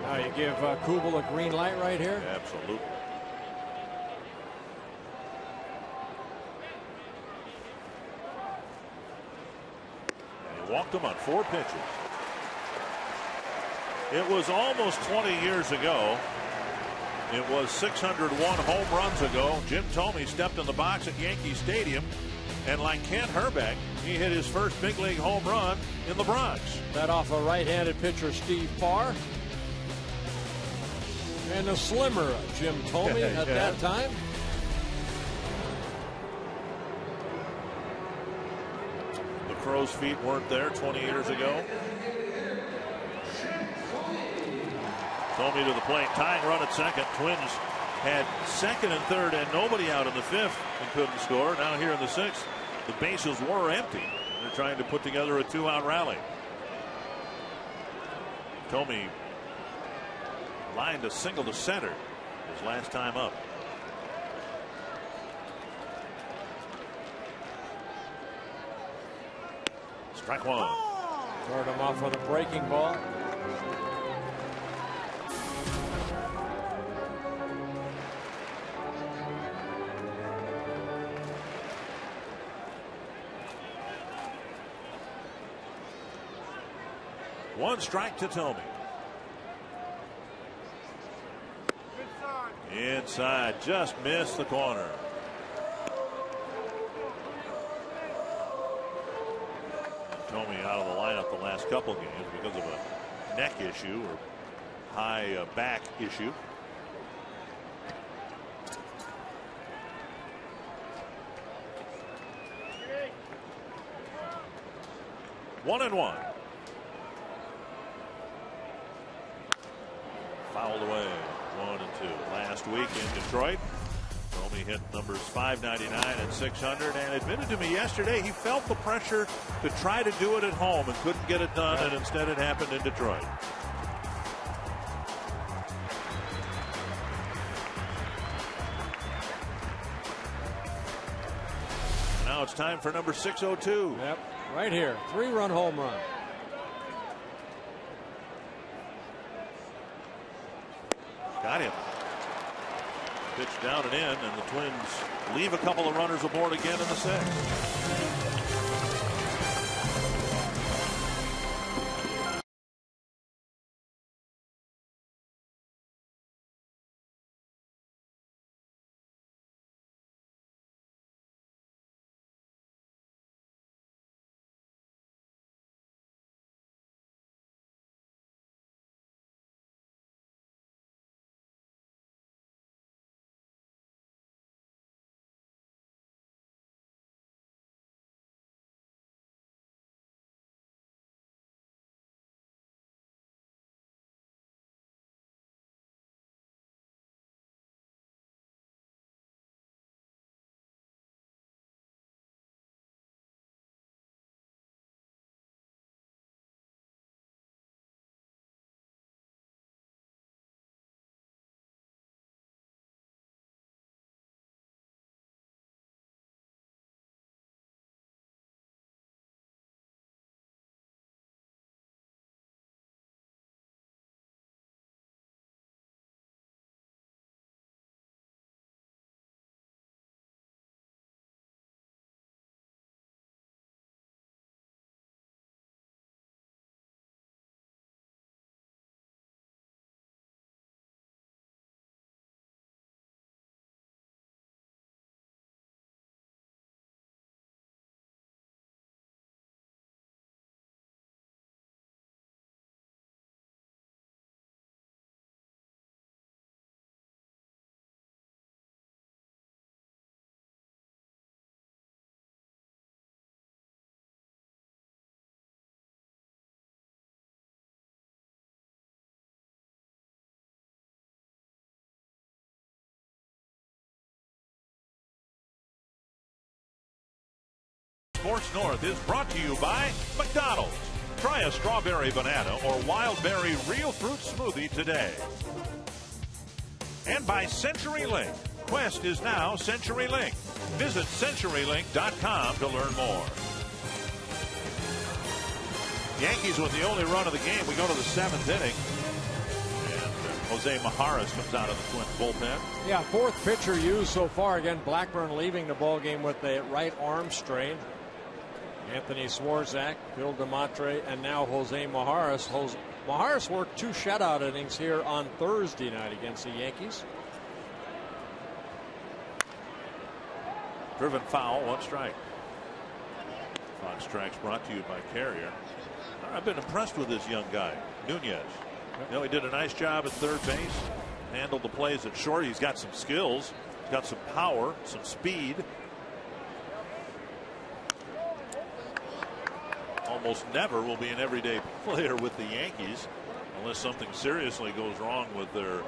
Now you give Kubel a green light right here. Absolutely. And he walked him on 4 pitches. It was almost 20 years ago. It was 601 home runs ago. Jim Thome stepped in the box at Yankee Stadium, and like Kent Herbeck, he hit his first big league home run in the Bronx. That off a right-handed pitcher, Steve Parr. And a slimmer Jim Thome at that time. The crow's feet weren't there 20 years ago. Thome to the plate, tying run at second. Twins had second and third and nobody out in the 5th and couldn't score. Now here in the 6th, the bases were empty. They're trying to put together a 2-out rally. Thome lined a single to center his last time up. Strike one. Turned him off with a breaking ball. One strike to Thome. Inside, just missed the corner. Thome out of the lineup the last couple games because of a neck issue or high back issue. One and one. Fouled away. 1 and 2. Last week in Detroit, Thome hit numbers 599 and 600 and admitted to me yesterday he felt the pressure to try to do it at home and couldn't get it done, and instead it happened in Detroit. Now it's time for number 602. Yep, right here. 3-run home run. Got him. Pitch down and in, and the Twins leave a couple of runners aboard again in the 6th. Sports North is brought to you by McDonald's. Try a strawberry banana or wild berry real fruit smoothie today. And by CenturyLink. Quest is now CenturyLink. Visit CenturyLink.com to learn more. Yankees with the only run of the game. We go to the 7th inning. And Jose Majares comes out of the Twins bullpen. Yeah, 4th pitcher used so far. Again, Blackburn leaving the ball game with a right arm strain. Anthony Swarzak, Bill DeMontre, and now Jose Majares. Majares worked 2 shutout innings here on Thursday night against the Yankees. Driven foul, 1 strike. Fox Strikes brought to you by Carrier. I've been impressed with this young guy, Nunez. You know, he did a nice job at third base, handled the plays at short. He's got some skills, he's got some power, some speed. Almost never will be an everyday player with the Yankees unless something seriously goes wrong with their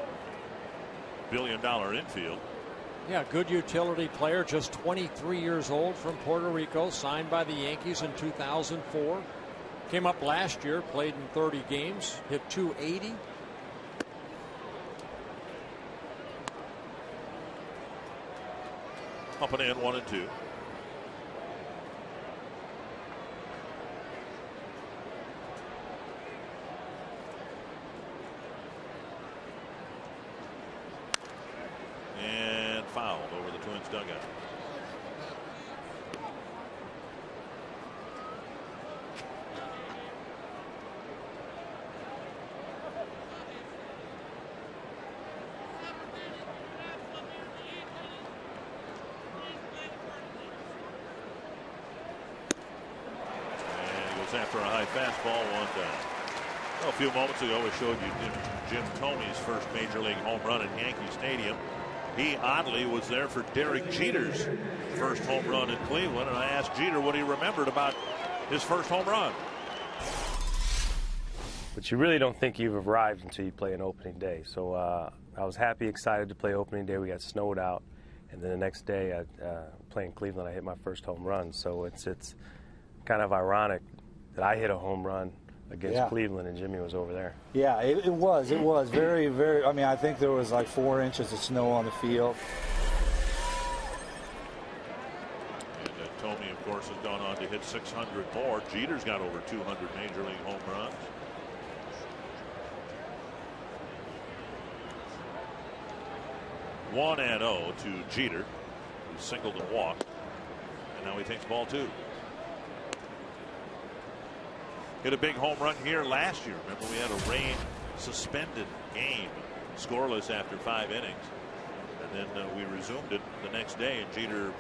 billion-dollar infield. Yeah, good utility player, just 23 years old, from Puerto Rico, signed by the Yankees in 2004. Came up last year, played in 30 games, hit .280. Up and in, 1-2. And fouled over the Twins dugout. After a high fastball, 1 down. Well, a few moments ago, we showed you Jim Thomey's first major league home run at Yankee Stadium. He oddly was there for Derek Jeter's first home run in Cleveland, and I asked Jeter what he remembered about his first home run. But you really don't think you've arrived until you play an opening day. So I was happy, excited to play opening day. We got snowed out, and then the next day, playing Cleveland, I hit my first home run. So it's kind of ironic that I hit a home run against Cleveland and Jimmy was over there. Yeah, it was very, very. I mean, I think there was like 4 inches of snow on the field. And Thomey, of course, has gone on to hit 600 more. Jeter's got over 200 major league home runs. One and 0 to Jeter, who singled and walked, and now he takes ball 2. Hit a big home run here last year. Remember, we had a rain suspended game, scoreless after 5 innings, and then we resumed it the next day, and Jeter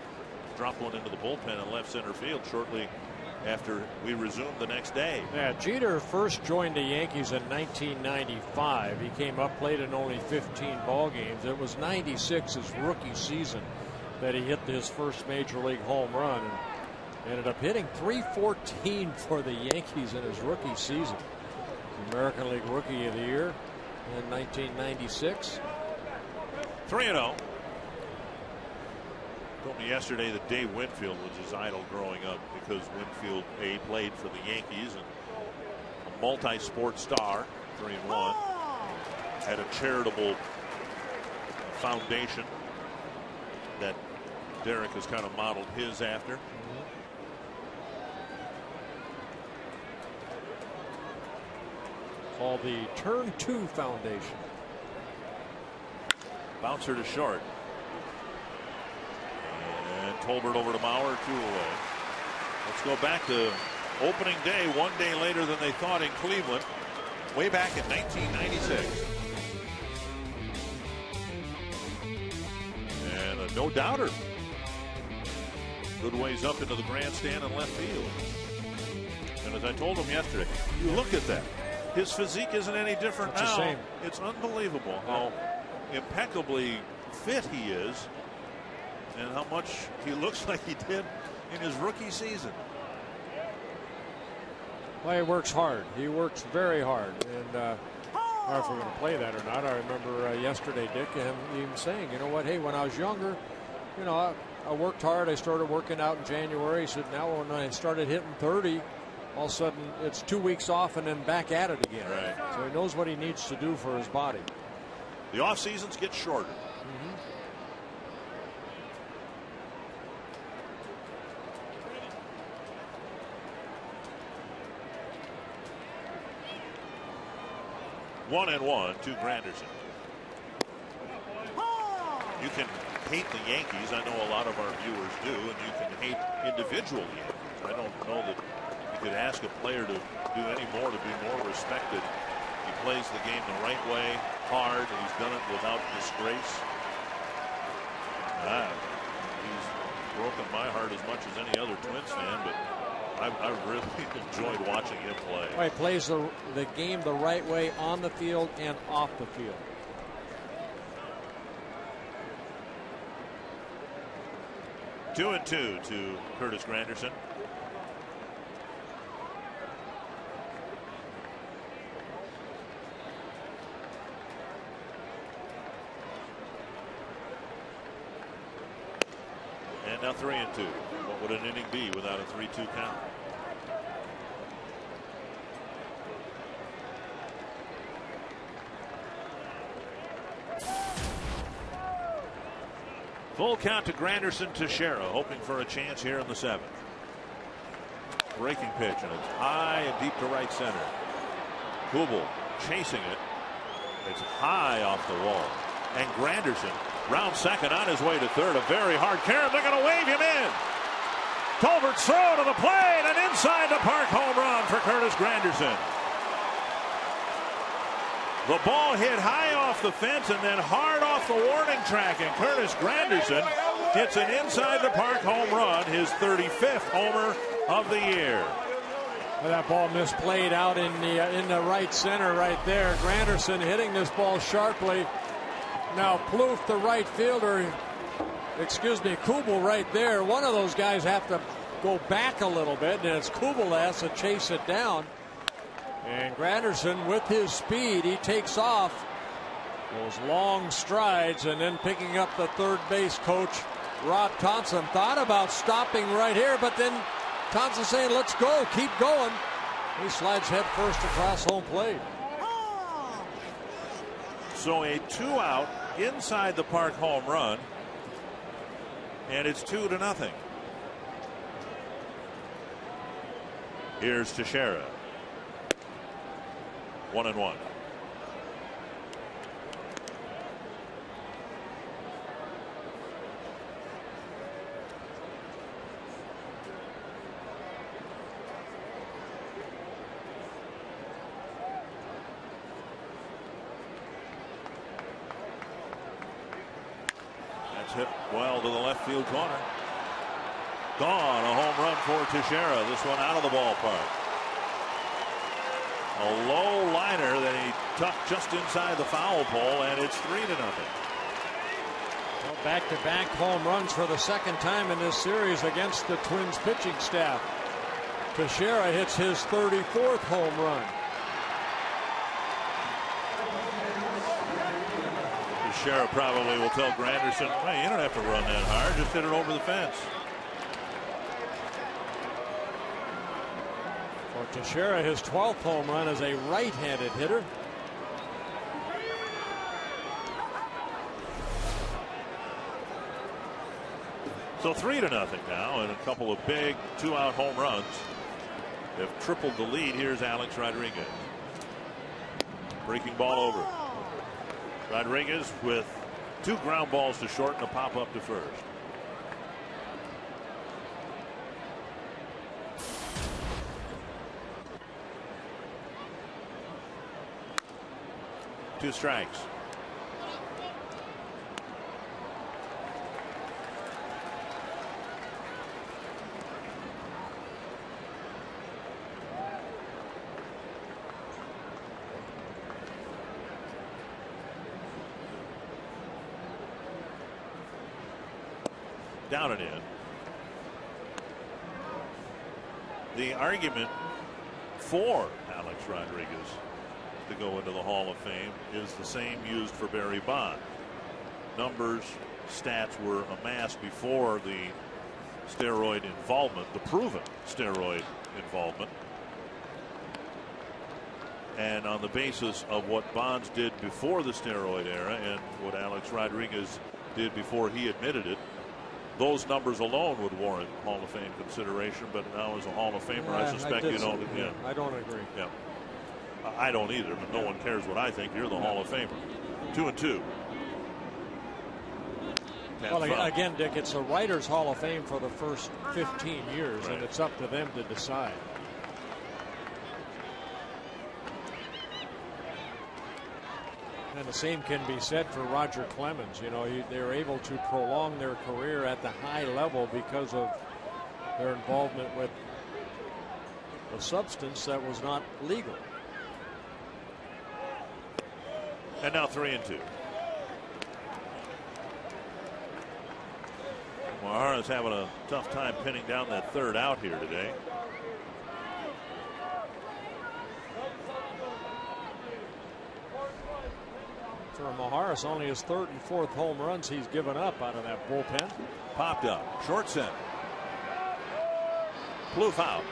dropped one into the bullpen in left center field shortly after we resumed the next day. Yeah, Jeter first joined the Yankees in 1995. He came up, played in only 15 ball games. It was 96, his rookie season, that he hit his first major league home run. And ended up hitting .314 for the Yankees in his rookie season. American League Rookie of the Year in 1996. 3-0. Told me yesterday that Dave Winfield was his idol growing up because Winfield played for the Yankees and a multi-sport star, 3-1. Had a charitable foundation that Derek has kind of modeled his after. Called the Turn 2 Foundation. Bouncer to short. And Tolbert over to Mauer, 2 away. Let's go back to opening day, 1 day later than they thought in Cleveland, way back in 1996. And a no-doubter. Good ways up into the grandstand and left field. And as I told him yesterday, you look at that. His physique isn't any different now. The same. It's unbelievable how impeccably fit he is and how much he looks like he did in his rookie season. Well, he works hard. He works very hard. And I don't know if we're going to play that or not. I remember yesterday, Dick, him even saying, you know what, hey, when I was younger, you know, I worked hard. I started working out in January. He said, now when I started hitting 30, all of a sudden it's 2 weeks off and then back at it again. Right. So he knows what he needs to do for his body. The off seasons get shorter. Mm-hmm. One and one to Granderson. You can hate the Yankees. I know a lot of our viewers do, and you can hate individual Yankees. I don't know that you could ask a player to do any more to be more respected. He plays the game the right way, hard, and he's done it without disgrace. He's broken my heart as much as any other Twins fan, but I really enjoyed watching him play. Well, he plays the game the right way on the field and off the field. Two and two to Curtis Granderson. And now 3 and 2. What would an inning be without a 3-2 count? Full count to Granderson. Teixeira hoping for a chance here in the 7th. Breaking pitch, and it's high and deep to right center. Kubel chasing it. It's high off the wall. And Granderson round second on his way to third. A very hard carry. They're going to wave him in. Tolbert's throw to the plate, and inside the park home run for Curtis Granderson. The ball hit high off the fence and then hard off the warning track, and Curtis Granderson hits an inside the park home run, his 35th homer of the year. Well, that ball misplayed out in the right center right there. Granderson hitting this ball sharply. Now Plouffe, the right fielder, Kubel right there. One of those guys have to go back a little bit, and it's Kubel that has to chase it down. And Granderson, with his speed, he takes off those long strides, and then picking up the third base coach, Rob Thompson, thought about stopping right here, but then Thompson saying, let's go, keep going. He slides head first across home plate. So a 2-out inside the park home run, and it's 2-0. Here's Teixeira. 1-1. That's hit well to the left field corner. Gone. A home run for Teixeira. This one out of the ballpark. A low liner that he tucked just inside the foul pole, and it's 3-0. Well, back-to-back home runs for the second time in this series against the Twins pitching staff. Teixeira hits his 34th home run. Teixeira probably will tell Granderson, hey, you don't have to run that hard, just hit it over the fence. For Teixeira, his 12th home run as a right-handed hitter. So 3-0 now, and a couple of big 2-out home runs have tripled the lead. Here's Alex Rodriguez. Breaking ball over. Rodriguez with 2 ground balls to short and a pop up to first. Two strikes. Down and in. The argument for Alex Rodriguez to go into the Hall of Fame is the same used for Barry Bonds. Numbers, stats were amassed before the steroid involvement, the proven steroid involvement. And on the basis of what Bonds did before the steroid era and what Alex Rodriguez did before he admitted it, those numbers alone would warrant Hall of Fame consideration. But now as a Hall of Famer, I suspect you don't. Yeah. I don't agree. Yeah. I don't either, but no one cares what I think. You're the Hall of Famer. 2-2. Well, again, Dick, it's the Writers' Hall of Fame for the first 15 years, and it's up to them to decide. And the same can be said for Roger Clemens. You know, they're able to prolong their career at the high level because of their involvement with a substance that was not legal. And now 3-2. Mahara's having a tough time pinning down that third out here today. For Maharis, only his third and fourth home runs he's given up out of that bullpen. Popped up, short center. Blue foul.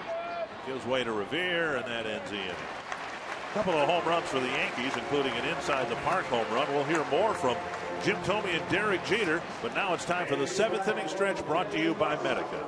Gives way to Revere, and that ends the inning. A couple of home runs for the Yankees, including an inside the park home run. We'll hear more from Jim Thome and Derek Jeter, but now it's time for the 7th inning stretch, brought to you by Medica.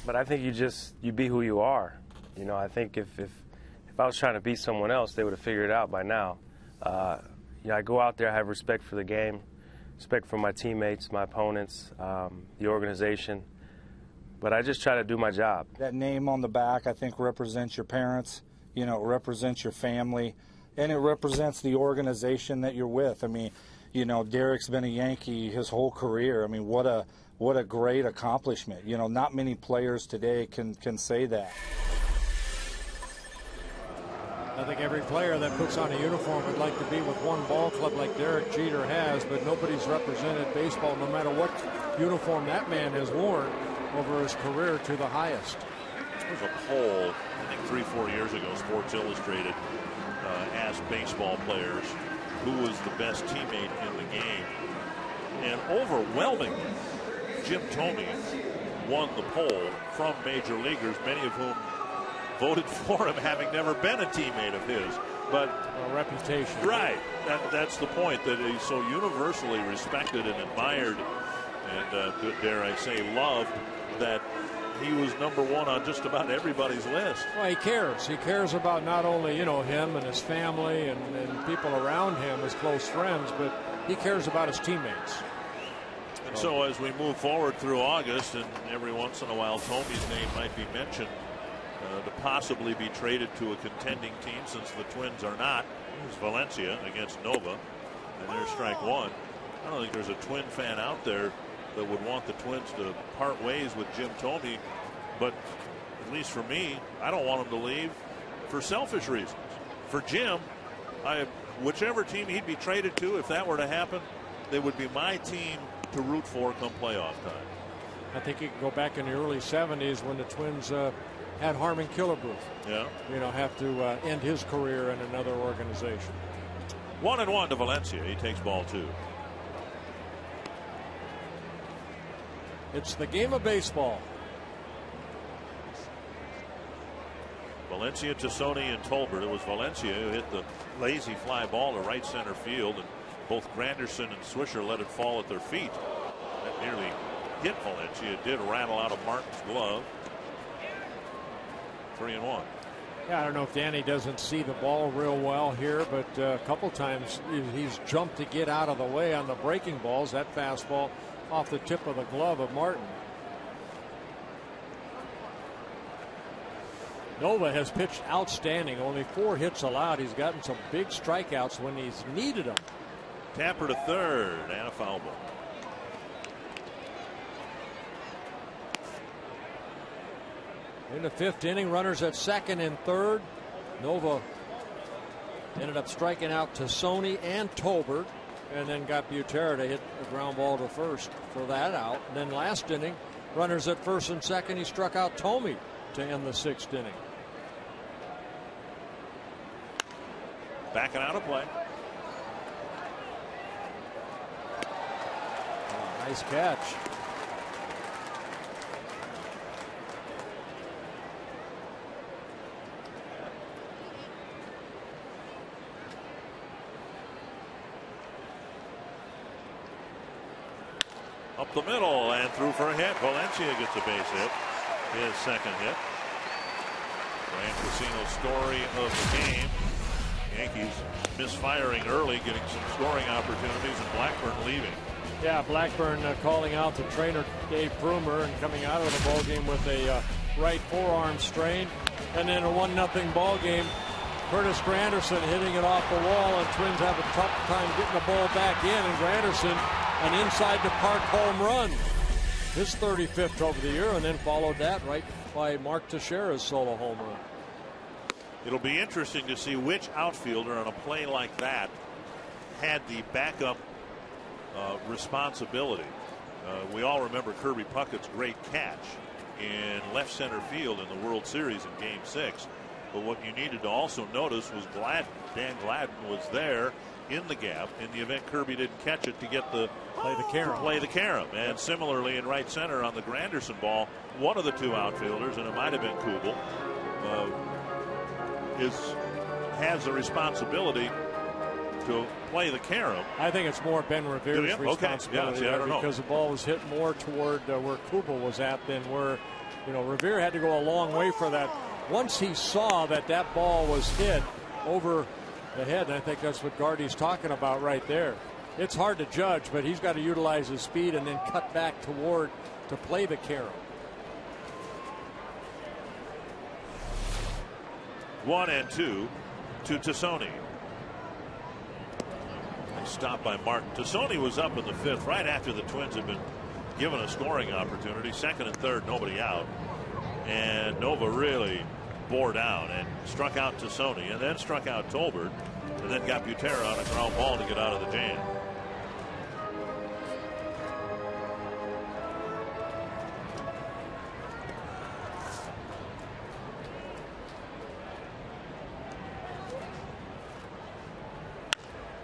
But I think you be who you are. You know, I think if I was trying to beat someone else, they would have figured it out by now. You know, I go out there, I have respect for the game, respect for my teammates, my opponents, the organization. But I just try to do my job. That name on the back, I think, represents your parents. You know, it represents your family, and it represents the organization that you're with. I mean, you know, Derek's been a Yankee his whole career. I mean, what a great accomplishment. You know, not many players today can say that. I think every player that puts on a uniform would like to be with one ball club like Derek Jeter has, but nobody's represented baseball, no matter what uniform that man has worn, over his career to the highest. There was a poll, I think 3-4 years ago, Sports Illustrated asked baseball players who was the best teammate in the game. And overwhelmingly, Jim Thome won the poll from major leaguers, many of whom voted for him, having never been a teammate of his. but reputation. Right. That's the point, that he's so universally respected and admired, and dare I say, loved, that he was number one on just about everybody's list. Well, he cares. He cares about not only, you know, him and his family and people around him, his close friends, but he cares about his teammates. And so as we move forward through August, and every once in a while Tomi's name might be mentioned to possibly be traded to a contending team, since the Twins are not. Here's Valencia against Nova, and there's strike one. I don't think there's a Twin fan out there that would want the Twins to part ways with Jim Thome, but at least for me, I don't want him to leave for selfish reasons. For Jim, whichever team he'd be traded to, if that were to happen, they would be my team to root for come playoff time. I think you can go back in the early 70s when the Twins had Harmon Killebrew. Yeah. You know, have to end his career in another organization. 1-1 to Valencia. He takes ball two. It's the game of baseball. Valencia, Tassoni, and Tolbert. It was Valencia who hit the lazy fly ball to right center field, and both Granderson and Swisher let it fall at their feet. That nearly hit Valencia. It did rattle out of Martin's glove. 3-1. Yeah, I don't know if Danny doesn't see the ball real well here, but a couple times he's jumped to get out of the way on the breaking balls. That fastball off the tip of the glove of Martin. Nova has pitched outstanding. Only 4 hits allowed. He's gotten some big strikeouts when he's needed them. Tapper to third and a foul ball. In the 5th inning, runners at second and third. Nova ended up striking out Tassoni and Tolbert, and then got Butera to hit a ground ball to first for that out. And then last inning, runners at first and second, he struck out Thome to end the 6th inning. Backing out of play. Oh, nice catch. Up the middle and through for a hit. Valencia gets a base hit. His second hit. Ryan Casino's story of the game. Yankees misfiring early, getting some scoring opportunities, and Blackburn leaving. Yeah, Blackburn calling out the trainer Dave Brumer and coming out of the ball game with a right forearm strain, and then a 1-0 ball game. Curtis Granderson hitting it off the wall, and Twins have a tough time getting the ball back in, and Granderson an inside the park home run, his 35th of the year, and then followed that right by Mark Teixeira's solo home run. It'll be interesting to see which outfielder on a play like that had the backup responsibility. We all remember Kirby Puckett's great catch in left center field in the World Series in Game 6. But what you needed to also notice was Dan Gladden was there in the gap in the event Kirby didn't catch it to get the play the carom. And similarly in right center on the Granderson ball, one of the 2 outfielders, and it might have been Kubel, has the resposibility to play the carom. I think it's more Ben Revere's responsibility I don't know. because the ball was hit more toward where Kubel was at than where, you know, Revere had to go a long way for that. Once he saw that ball was hit over the head, and I think that's what Gardy's talking about right there. It's hard to judge, but he's got to utilize his speed and then cut back toward to play the carom. 1-2 to Tassoni. Stopped by Martin. Tassoni was up in the 5th right after the Twins had been given a scoring opportunity. 2nd and 3rd, nobody out. And Nova really bore down and struck out Tassoni, and then struck out Tolbert, and then got Butera on a ground ball to get out of the jam.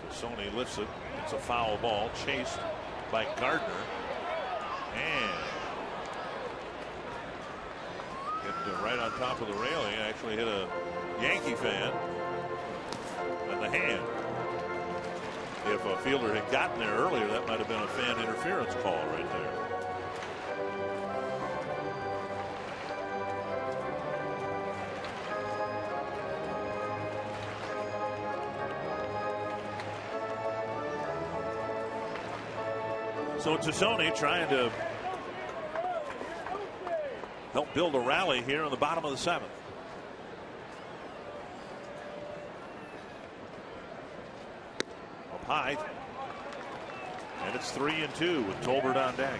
Tassoni lifts it. It's a foul ball, chased by Gardner, and hit right on top of the railing. Actually hit a Yankee fan. in the hand. If a fielder had gotten there earlier, that might have been a fan interference call right there. So Tassone trying to help build a rally here in the bottom of the 7th. Up high. And it's 3-2 with Tolbert on deck.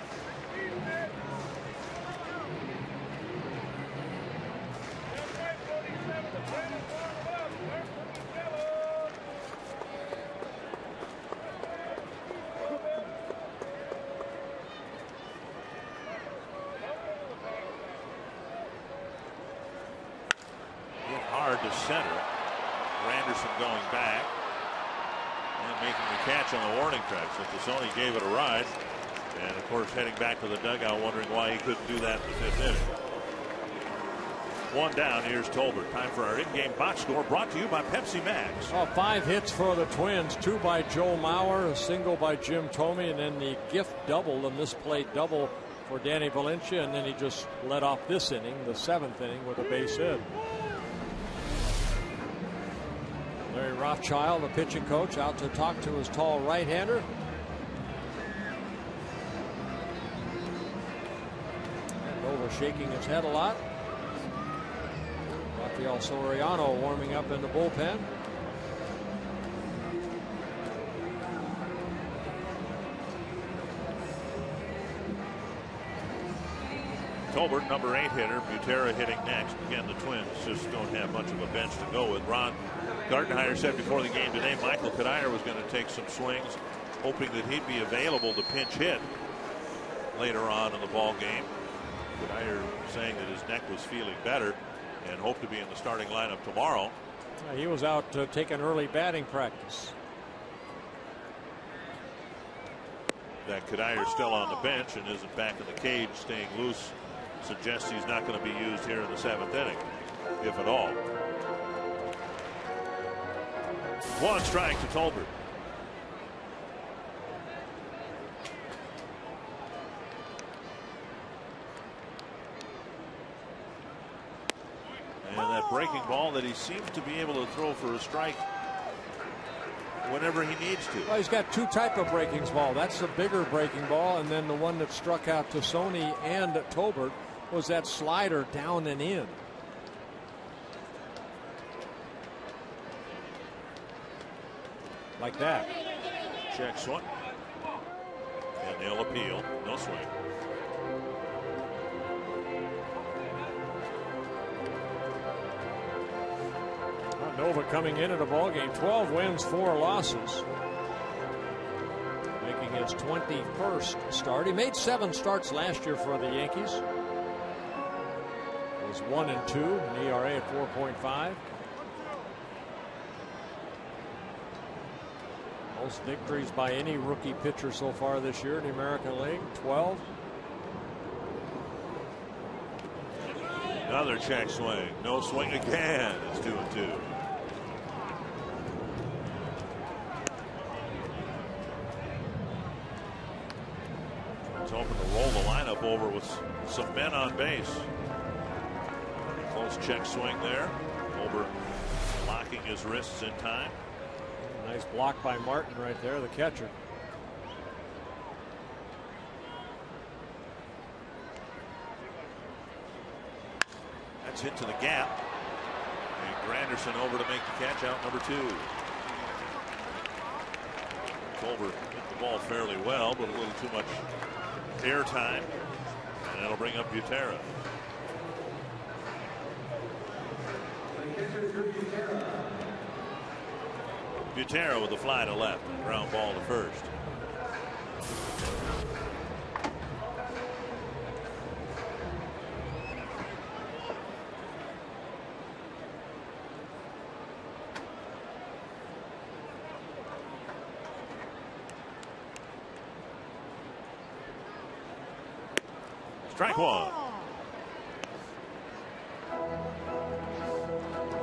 Hard to center. Granderson going back and making the catch on the warning track. So Tassone gave it a ride, and of course heading back to the dugout wondering why he couldn't do that in the 5th inning. 1 down. Here's Tolbert. Time for our in-game box score, brought to you by Pepsi Max. 5 hits for the Twins, 2 by Joe Mauer, a single by Jim Thome, and then the gift double, the misplayed double for Danny Valencia, and then he just led off this inning, the 7th inning, with a base hit. Larry Rothschild, the pitching coach, out to talk to his tall right-hander. And Nova shaking his head a lot. Rafael Soriano warming up in the bullpen. Tolbert, number 8 hitter. Butera hitting next. Again, the Twins just don't have much of a bench to go with. Ron Gartenhire said before the game today Michael Cuddyer was going to take some swings, hoping that he'd be available to pinch hit later on in the ball game. Cuddyer saying that his neck was feeling better and hoped to be in the starting lineup tomorrow. He was out taking early batting practice. That Cuddyer still on the bench and isn't back in the cage, staying loose, suggests he's not going to be used here in the 7th inning, if at all. 1 strike to Tolbert. And that breaking ball that he seems to be able to throw for a strike whenever he needs to. Well, he's got 2 types of breaking ball. That's the bigger breaking ball, and then the one that struck out Tassone and Tolbert was that slider down and in. Like that. Check swing. And they'll appeal. No swing. Nova coming into the ballgame, 12 wins, 4 losses. Making his 21st start. He made 7 starts last year for the Yankees. It was 1-2, an ERA at 4.5. Most victories by any rookie pitcher so far this year in the American League, 12. Another check swing. No swing again. It's 2-2. It's hoping to roll the lineup over with some men on base. Close check swing there. Over locking his wrists in time. Nice block by Martin right there, the catcher. That's hit to the gap. And Granderson over to make the catch out, number 2. Tolbert hit the ball fairly well, but a little too much air time. And that'll bring up Butera. Butera with the fly to left. Ground ball to first. Strike 1.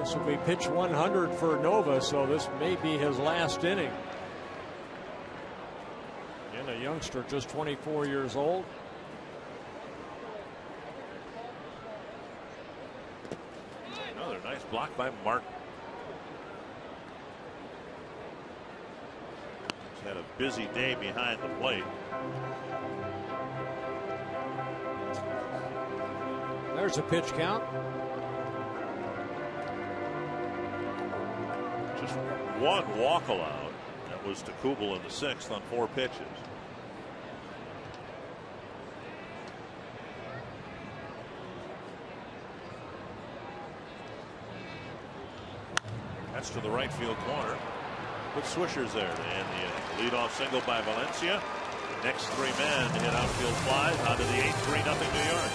This will be pitch 100 for Nova, so this may be his last inning. And a youngster, just 24 years old. Another nice block by Martin. He's had a busy day behind the plate. There's a pitch count. Just one walk allowed. That was to Kubel in the 6th on 4 pitches. That's to the right field corner. With Swisher's there to end the inning. Leadoff single by Valencia. Next 3 men hit outfield flies onto the 8-3 New York.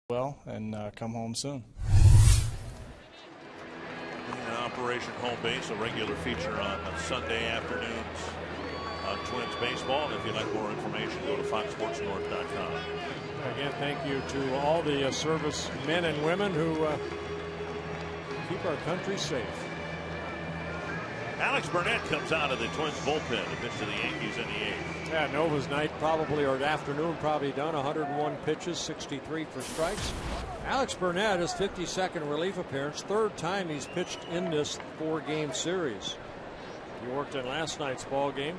Well, and come home soon. Operation Home Base, a regular feature on Sunday afternoons on Twins baseball. And if you'd like more information, go to foxsportsnorth.com. Again, thank you to all the service men and women who keep our country safe. Alex Burnett comes out of the Twins bullpen to pitch to the Yankees in the 8th. Yeah, Nova's night probably, or afternoon probably done. 101 pitches, 63 for strikes. Alex Burnett, his 52nd relief appearance, 3rd time he's pitched in this 4-game series. He worked in last night's ball game.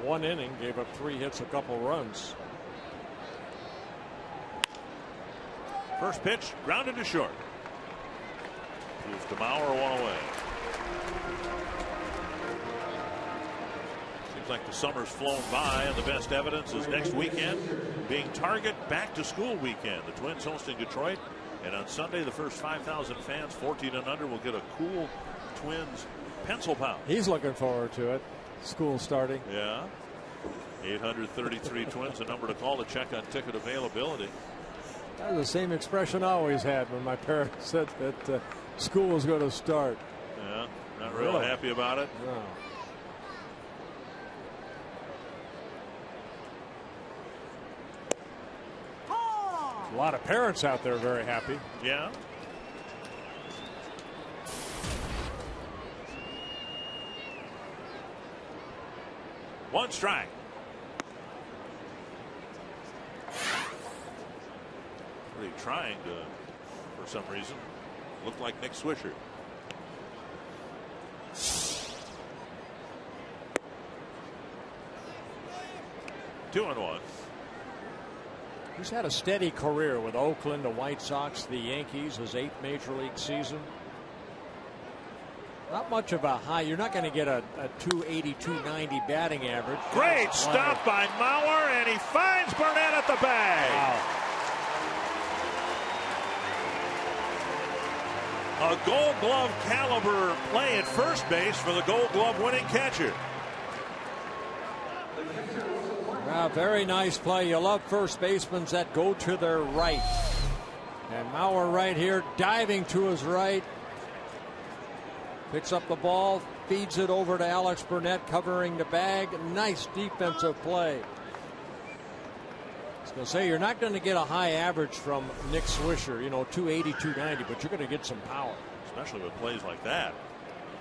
1 inning, gave up 3 hits, a couple runs. First pitch, grounded to short. Moves to Mauer, 1 away. Seems like the summer's flown by, and the best evidence is next weekend being Target back to school weekend. The Twins hosting Detroit, and on Sunday the first 5,000 fans 14 and under will get a cool Twins pencil pouch. He's looking forward to it. School starting. Yeah. 833 Twins, a number to call to check on ticket availability. That was the same expression I always had when my parents said that school was going to start. Yeah, not real happy about it. No. A lot of parents out there very happy. Yeah. One strike. Really trying to, for some reason, look like Nick Swisher. Two and one. He's had a steady career with Oakland, the White Sox, the Yankees, his 8th major league season. Not much of a high. You're not going to get a 280, 290 batting average. Great stop by Mauer, and he finds Burnett at the bag. Wow. A Gold Glove caliber play at first base for the Gold Glove winning catcher. Very nice play. You love first basemen that go to their right. And Mauer right here, diving to his right. Picks up the ball, feeds it over to Alex Burnett, covering the bag. Nice defensive play. I was going to say, you're not going to get a high average from Nick Swisher, 280, 290, but you're going to get some power. Especially with plays like that.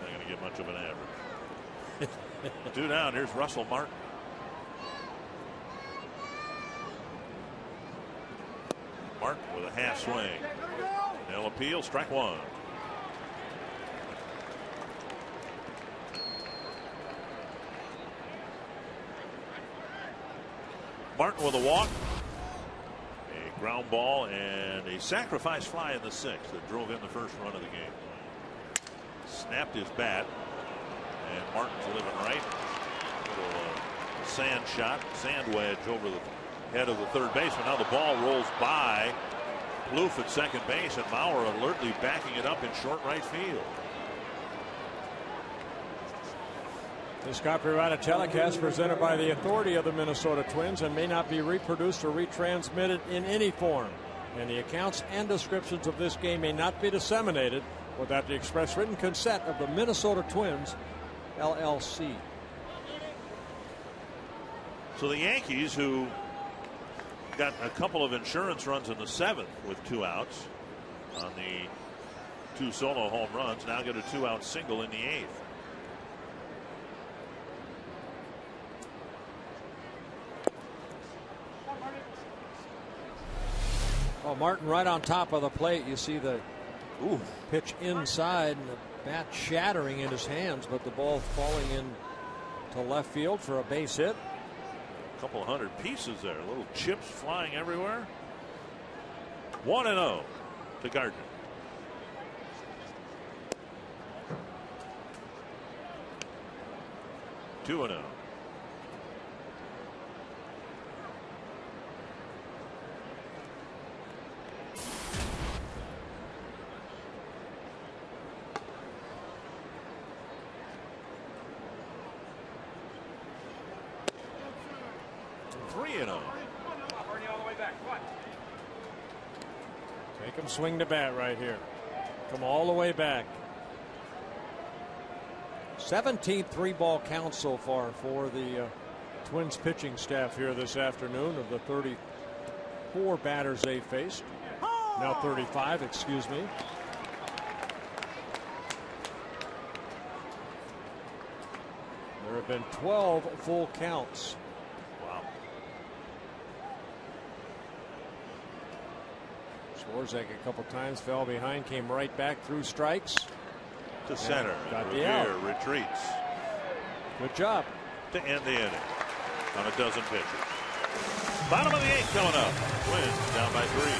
You're not going to get much of an average. 2 down. Here's Russell Martin. Martin with a half swing. They'll appeal. Strike 1. Martin with a walk, a ground ball, and a sacrifice fly in the 6th that drove in the first run of the game. Snapped his bat, and Martin's living right. Little sand shot, sand wedge over the head of the third baseman. Now the ball rolls by Plouffe at second base, and Mauer alertly backing it up in short right field. This copyrighted telecast presented by the authority of the Minnesota Twins and may not be reproduced or retransmitted in any form. And the accounts and descriptions of this game may not be disseminated without the express written consent of the Minnesota Twins, LLC. So the Yankees, who got a couple of insurance runs in the 7th with 2 outs on the 2 solo home runs, now get a 2-out single in the 8th. Oh, Martin right on top of the plate. You see the pitch inside and the bat shattering in his hands, but the ball falling in to left field for a base hit. A couple of 100 pieces there. Little chips flying everywhere. 1-0 to Gardner. Two 2-0. Make him swing the bat right here. Come all the way back. 17 3-ball counts so far for the Twins pitching staff here this afternoon of the 34 batters they faced. Now 35, excuse me. There have been 12 full counts. Wow. Swarzak a couple times, fell behind, came right back through strikes. To center. Got the Revere out. retreats. Good job. To end the inning on a dozen pitches. Bottom of the 8th coming up. Twins down by 3.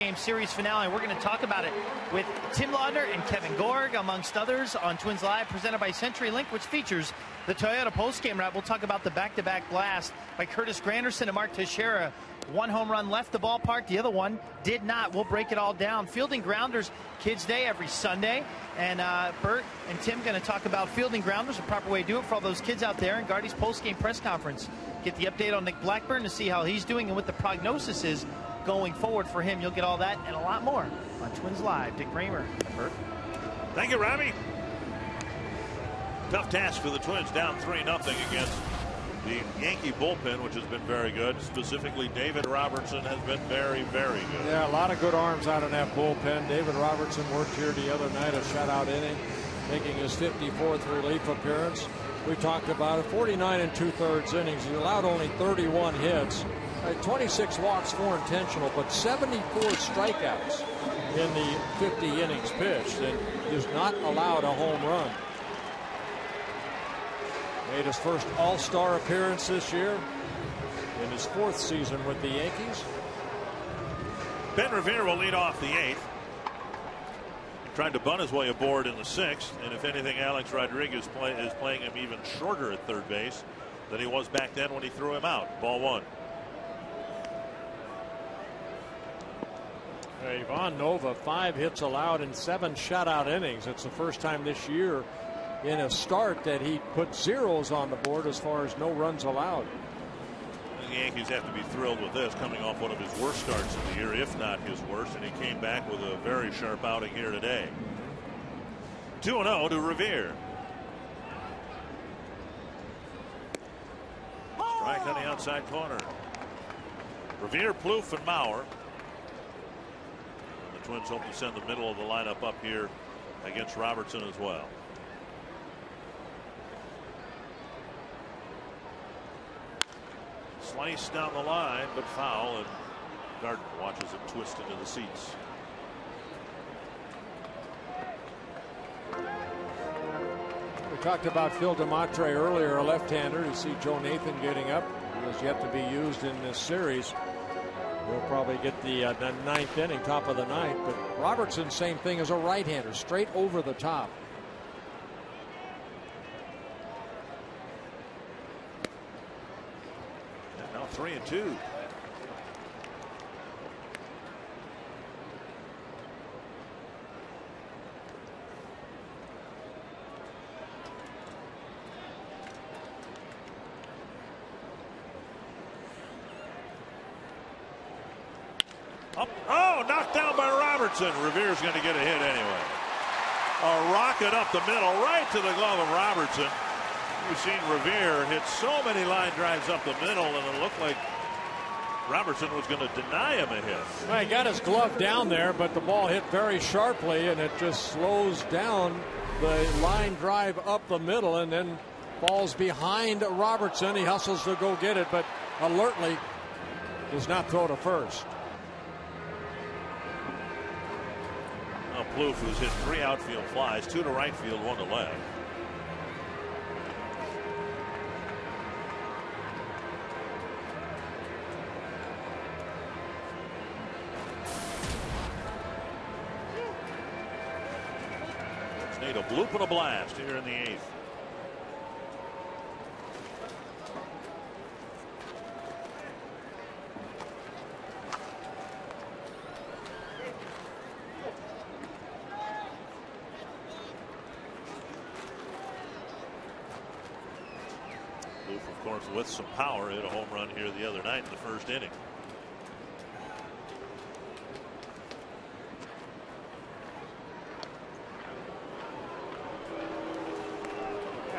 four-game series finale. We're going to talk about it with Tim Laudner and Kevin Gorg, amongst others, on Twins Live, presented by CenturyLink, which features the Toyota postgame wrap. We'll talk about the back-to-back blast by Curtis Granderson and Mark Teixeira. One home run left the ballpark, the other one did not. We'll break it all down. Fielding Grounders Kids Day every Sunday, and Bert and Tim going to talk about fielding grounders, the proper way to do it for all those kids out there, and Gardy's post-game press conference. Get the update on Nick Blackburn to see how he's doing and what the prognosis is going forward for him. You'll get all that and a lot more on Twins Live. Dick Kramer. Bert. Thank you, Robbie. Tough task for the Twins, down 3-0 against the Yankee bullpen, which has been very good. Specifically, David Robertson has been very, very good. Yeah, a lot of good arms out in that bullpen. David Robertson worked here the other night, a shutout inning, making his 54th relief appearance. We talked about it, 49 2/3 innings. He allowed only 31 hits, 26 walks, 4 intentional, but 74 strikeouts in the 50 innings pitched, and is not allowed a home run. Made his first All-Star appearance this year in his 4th season with the Yankees. Ben Revere will lead off the 8th. Tried to bunt his way aboard in the 6th, and if anything, Alex Rodriguez is playing him even shorter at third base than he was back then when he threw him out. Ball 1. Ivan Nova, 5 hits allowed in 7 shutout innings. It's the first time this year in a start that he put zeros on the board as far as no runs allowed. The Yankees have to be thrilled with this, coming off one of his worst starts of the year, if not his worst, and he came back with a very sharp outing here today. 2-0 to Revere. Strike on the outside corner. Revere, Plouffe, and Mauer. The Twins hope to send the middle of the lineup up here against Robertson as well. Slice down the line, but foul, and Gardner watches it twist into the seats. We talked about Phil DeMatre earlier, a left-hander. You see Joe Nathan getting up. He has yet to be used in this series. We'll probably get the 9th inning, top of the 9th. But Robertson, same thing as a right-hander, straight over the top. And now 3-2. Up. Oh, knocked down by Robertson. Revere's going to get a hit anyway. A rocket up the middle, right to the glove of Robertson. You've seen Revere hit so many line drives up the middle, and it looked like Robertson was going to deny him a hit. Well, he got his glove down there, but the ball hit very sharply, and it just slows down the line drive up the middle, and then falls behind Robertson. He hustles to go get it, but alertly does not throw to first. Plouffe, who's hit 3 outfield flies, 2 to right field, 1 to left. Let's need a bloop and a blast here in the 8th. Of course, with some power, hit a home run here the other night in the 1st inning.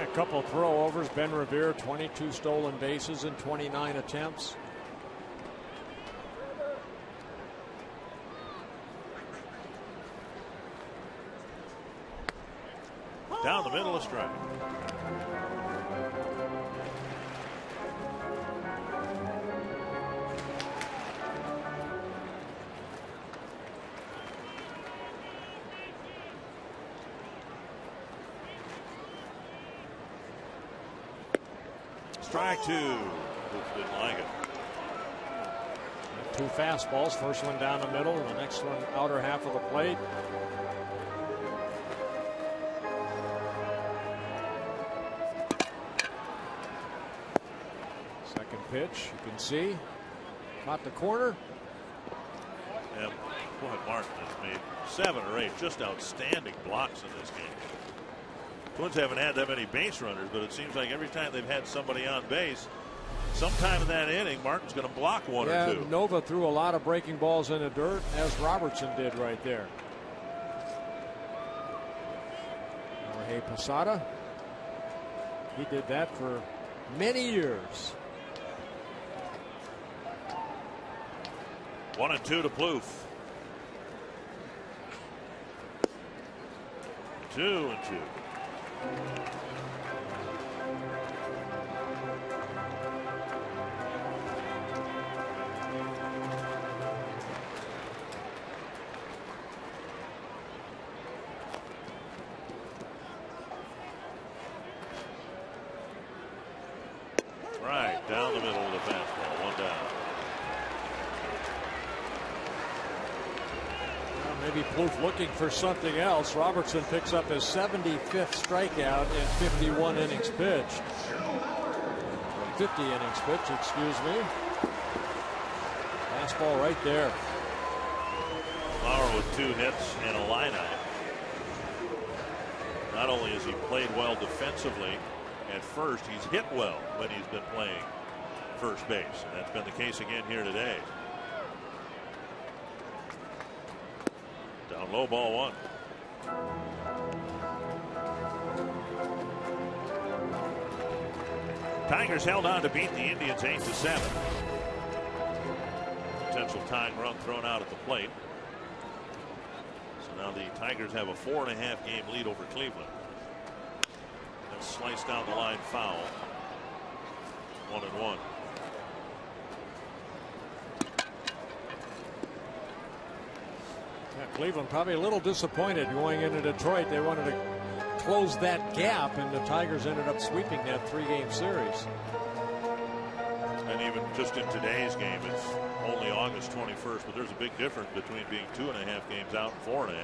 A couple throwovers. Ben Revere, 22 stolen bases in 29 attempts. Down the middle of strike. Strike 2. Didn't like it. 2 fastballs. First one down the middle, the next one outer half of the plate. Second pitch, you can see, caught the corner. And boy, Martin has made 7 or 8 just outstanding blocks in this game. Twins haven't had that many base runners, but it seems like every time they've had somebody on base, sometime in that inning, Martin's going to block 1 or 2. Nova threw a lot of breaking balls in the dirt, as Robertson did right there. Jorge Posada, he did that for many years. 1-2 to Plouffe. 2-2. Right down the middle of the fastball. 1 down. Maybe Plouffe looking for something else. Robertson picks up his 75th strikeout in 51 innings pitched. 50 innings pitched, excuse me. Fastball right there. Lauer with 2 hits and a lineout. Not only has he played well defensively at first, he's hit well when he's been playing first base. And that's been the case again here today. Down low, ball 1. Tigers held on to beat the Indians 8-7. Potential tying run thrown out at the plate. So now the Tigers have a 4.5 game lead over Cleveland. And sliced down the line foul. 1-1. Cleveland probably a little disappointed going into Detroit. They wanted to close that gap, and the Tigers ended up sweeping that 3-game series. And even just in today's game, it's only August 21st, but there's a big difference between being 2.5 games out and 4.5.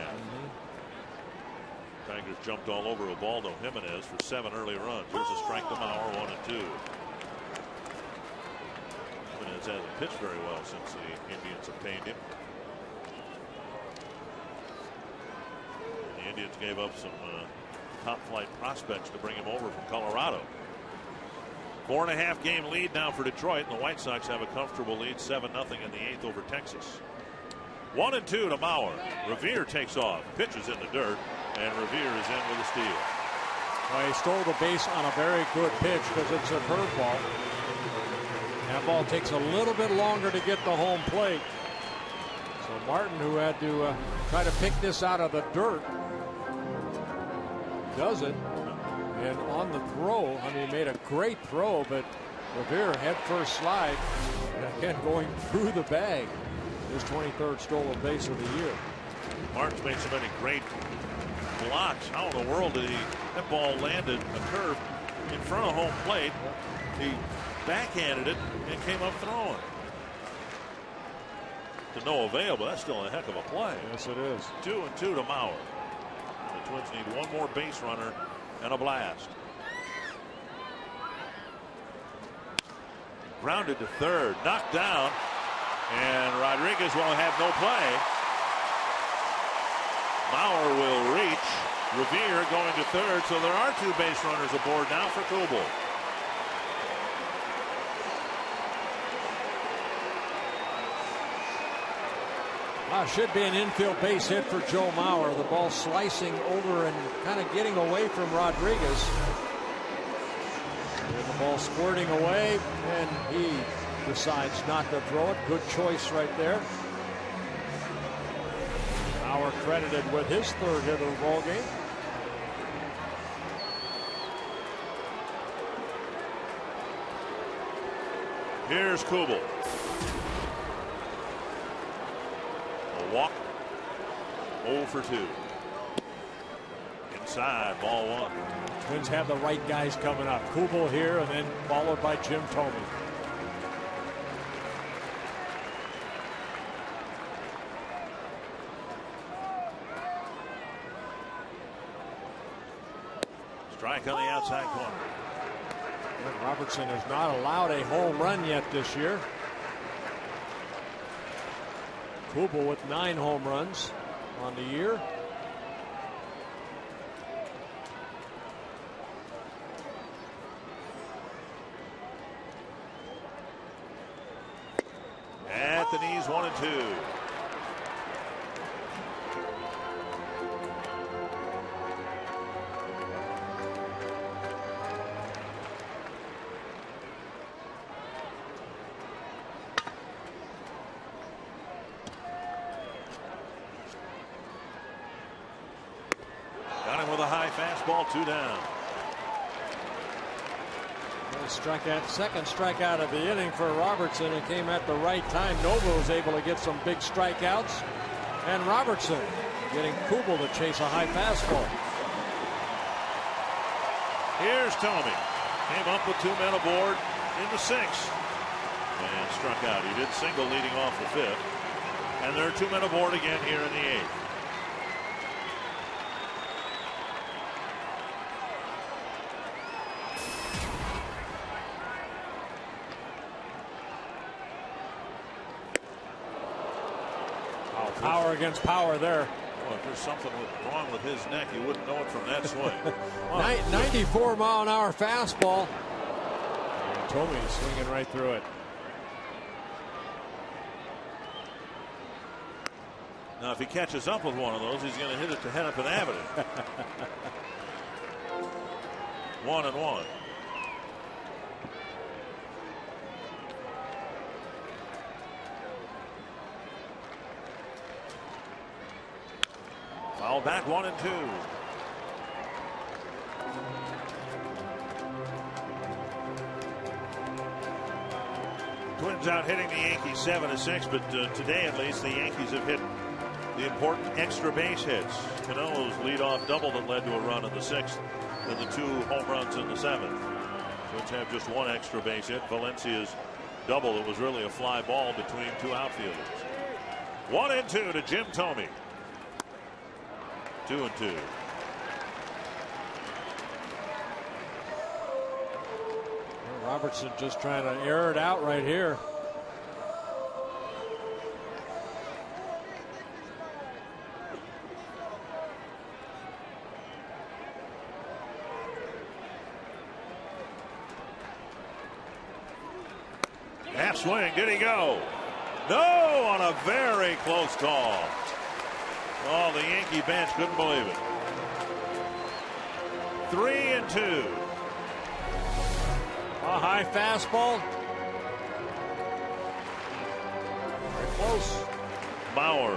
Tigers jumped all over Ubaldo Jimenez for 7 early runs. Here's a strike to Mauer, 1-2. Jimenez hasn't pitched very well since the Indians obtained him. The Indians gave up some top flight prospects to bring him over from Colorado. 4.5 game lead now for Detroit, and the White Sox have a comfortable lead, 7-0 in the 8th over Texas. 1-2 to Mauer. Revere takes off, pitches in the dirt, and Revere is in with a steal. Well, he stole the base on a very good pitch because it's a curveball. That ball takes a little bit longer to get the home plate. So Martin, who had to try to pick this out of the dirt, does it. And on the throw, I mean, he made a great throw, but Revere head first slide, again going through the bag. His 23rd stolen base of the year. Martin's made so many great blocks. How in the world did that ball landed a curve in front of home plate? He backhanded it and came up throwing. To no avail, but that's still a heck of a play. Yes, it is. 2-2 to Mauer. The Twins need one more base runner and a blast. Grounded to third, knocked down, and Rodriguez will have no play. Mauer will reach. Revere going to third, so there are 2 base runners aboard now for Kubel. Should be an infield base hit for Joe Mauer. The ball slicing over and kind of getting away from Rodriguez. And the ball squirting away, and he decides not to throw it. Good choice right there. Mauer credited with his 3rd hit of the ball game. Here's Kubel. A walk. 0 for 2. Inside, ball 1. Twins have the right guys coming up. Kubel here, and then followed by Jim Thome. Strike on the outside corner. And Robertson has not allowed a home run yet this year. Kubel with 9 home runs on the year. At the knees, 1-2. Got him with a high fastball, 2 down. Second strikeout of the inning for Robertson. It came at the right time. Nova was able to get some big strikeouts. And Robertson getting Kubel to chase a high fastball. Here's Tomey. Came up with 2 men aboard in the 6th. And struck out. He did single leading off the 5th. And there are 2 men aboard again here in the 8th. Power against power there. Well, if there's something wrong with his neck, you wouldn't know it from that swing. 94-mile-an-hour fastball. And Tomey swinging right through it. Now, if he catches up with one of those, he's going to hit it to Hennepin Avenue. 1-1. Foul back, 1-2. Twins out hitting the Yankees 7-6, but today at least the Yankees have hit the important extra base hits. Canelo's leadoff double that led to a run in the 6th, and the 2 home runs in the 7th. Twins have just 1 extra base hit. Valencia's double, it was really a fly ball between 2 outfielders. 1-2 to Jim Tomey. 2-2. Robertson just trying to air it out right here. Half swing, did he go? No, on a very close call. Oh, the Yankee bench couldn't believe it. 3-2. A high fastball. Very close. Bauer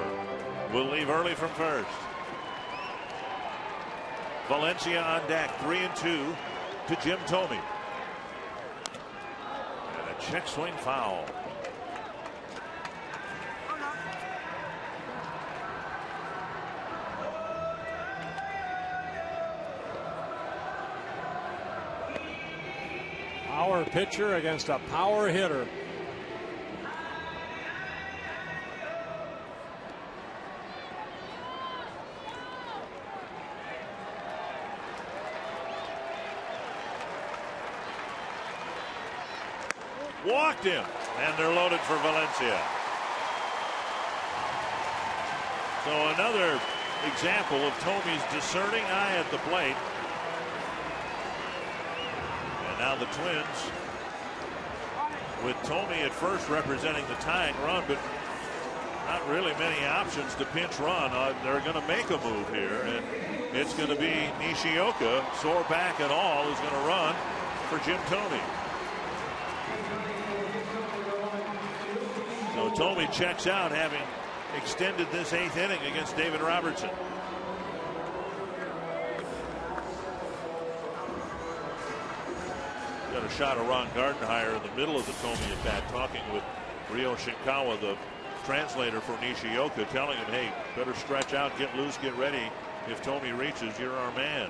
will leave early from first. Valencia on deck, 3-2 to Jim Tomey. And a check swing foul. Power pitcher against a power hitter. Walked him, and they're loaded for Valencia. So another example of Tomey's discerning eye at the plate. And now the Twins, with Tomey at first representing the tying run, but not really many options to pinch run. They're going to make a move here, and it's going to be Nishioka, sore back and all, who's going to run for Jim Tomey. So Tomey checks out, having extended this 8th inning against David Robertson. Got a shot of Ron Gardenhire in the middle of the Tomey at bat, talking with Ryo Shinkawa, the translator for Nishioka, telling him, hey, better stretch out, get loose, get ready. If Tomey reaches, you're our man.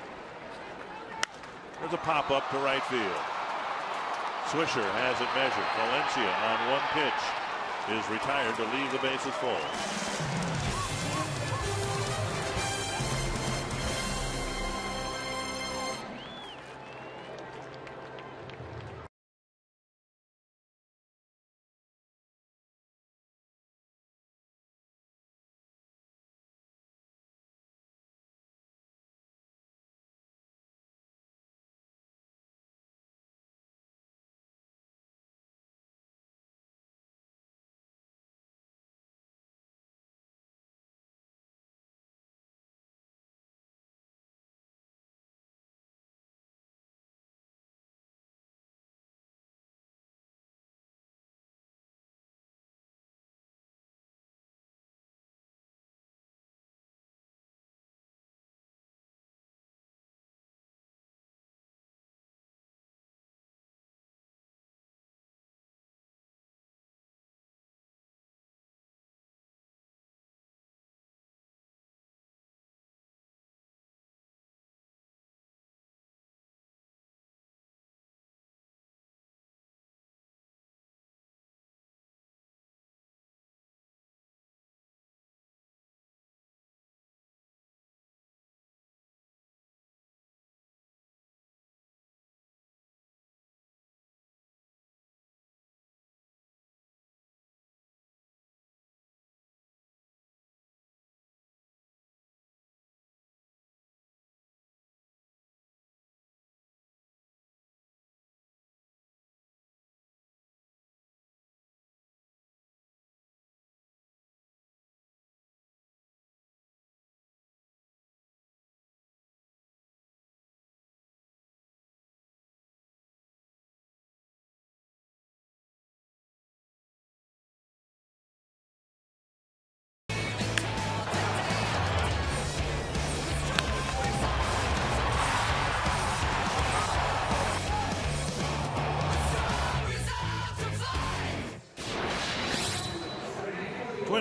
There's a pop-up to right field. Swisher has it measured. Valencia on 1 pitch is retired to leave the bases full.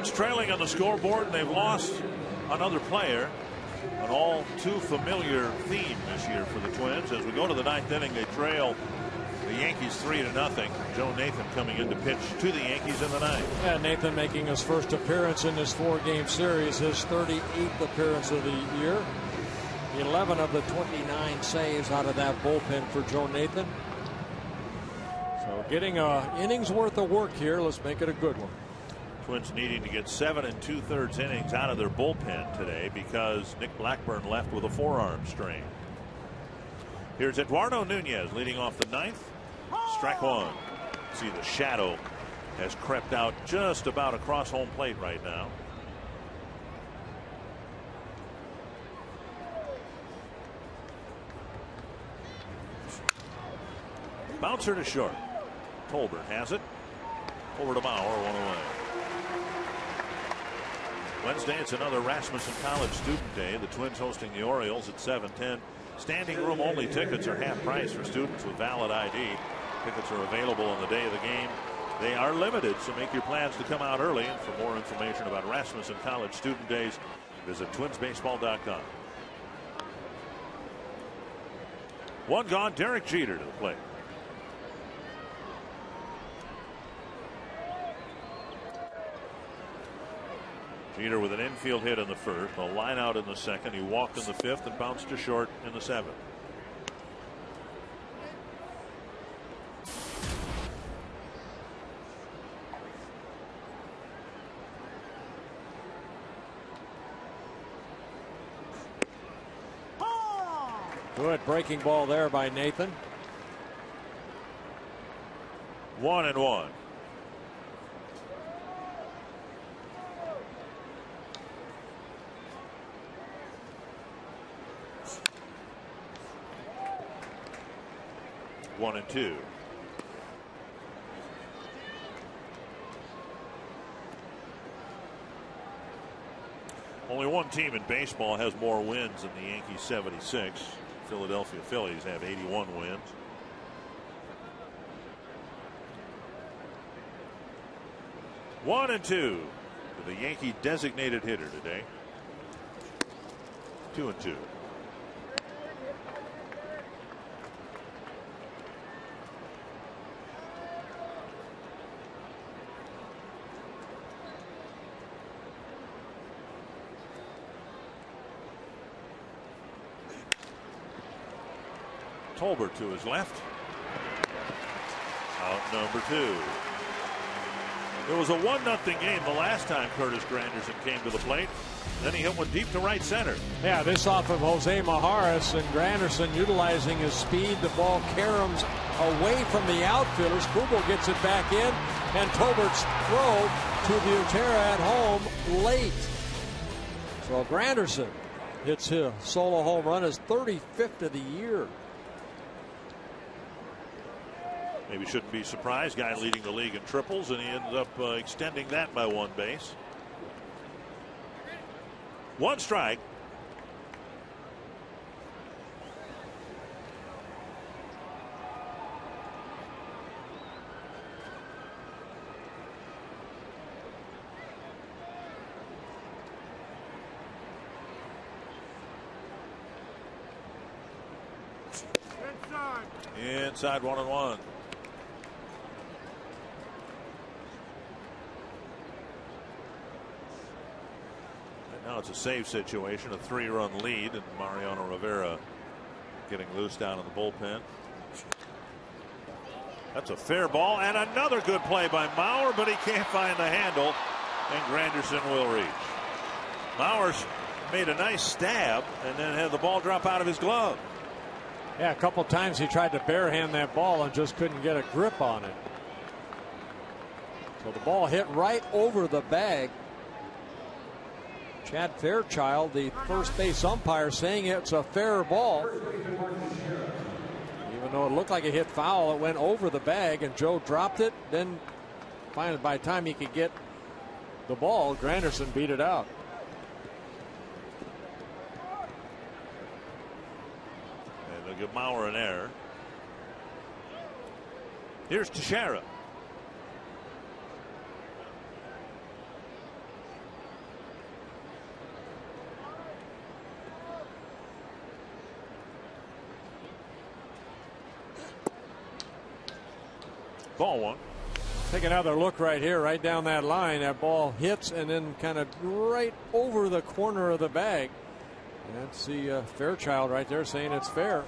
Twins trailing on the scoreboard, and they've lost another player. An all too familiar theme this year for the Twins. As we go to the ninth inning, they trail the Yankees 3-0. Joe Nathan coming in to pitch to the Yankees in the ninth. Yeah, Nathan making his first appearance in this 4-game series, his 38th appearance of the year. 11 of the 29 saves out of that bullpen for Joe Nathan. So getting an inning's worth of work here. Let's make it a good one. Twins needing to get 7 2/3 innings out of their bullpen today because Nick Blackburn left with a forearm strain. Here's Eduardo Nunez leading off the ninth. Strike one. See, the shadow has crept out just about across home plate right now. Bouncer to short. Tolbert has it. Over to Mauer, one away. Wednesday, it's another Rasmussen College Student Day. The Twins hosting the Orioles at 7:10. Standing room only tickets are half price for students with valid ID. Tickets are available on the day of the game. They are limited, so make your plans to come out early. And for more information about Rasmussen College Student Days, visit twinsbaseball.com. One gone, Derek Jeter to the plate. Jeter with an infield hit in the first, a line out in the second. He walked in the fifth and bounced to short in the seventh. Good breaking ball there by Nathan. 1-1. One and two. Only one team in baseball has more wins than the Yankees, 76. Philadelphia Phillies have 81 wins. One and two for the Yankee designated hitter today. 2-2. Tolbert to his left. Out number two. It was a 1-0 game the last time Curtis Granderson came to the plate. Then he hit one deep to right center. Yeah, this off of Jose Majares, and Granderson utilizing his speed. The ball caroms away from the outfielders. Kubo gets it back in, and Tolbert's throw to Butera at home late. So Granderson hits his solo home run, his 35th of the year. Maybe shouldn't be surprised. Guy leading the league in triples, and he ends up extending that by one base. One strike. Inside 1-1. Now it's a save situation, a 3-run lead, and Mariano Rivera getting loose down in the bullpen. That's a fair ball, and another good play by Mauer, but he can't find the handle, and Granderson will reach. Mauer's made a nice stab and then had the ball drop out of his glove. Yeah, a couple times he tried to barehand that ball and just couldn't get a grip on it. So the ball hit right over the bag. Chad Fairchild, the first base umpire, saying it's a fair ball. Even though it looked like it hit foul, it went over the bag, and Joe dropped it. Then finally, by the time he could get the ball, Granderson beat it out. And they'll give Mauer an error. Here's Teixeira. Ball one. Take another look right here, right down that line. That ball hits and then kind of right over the corner of the bag. That's the Fairchild right there saying it's fair.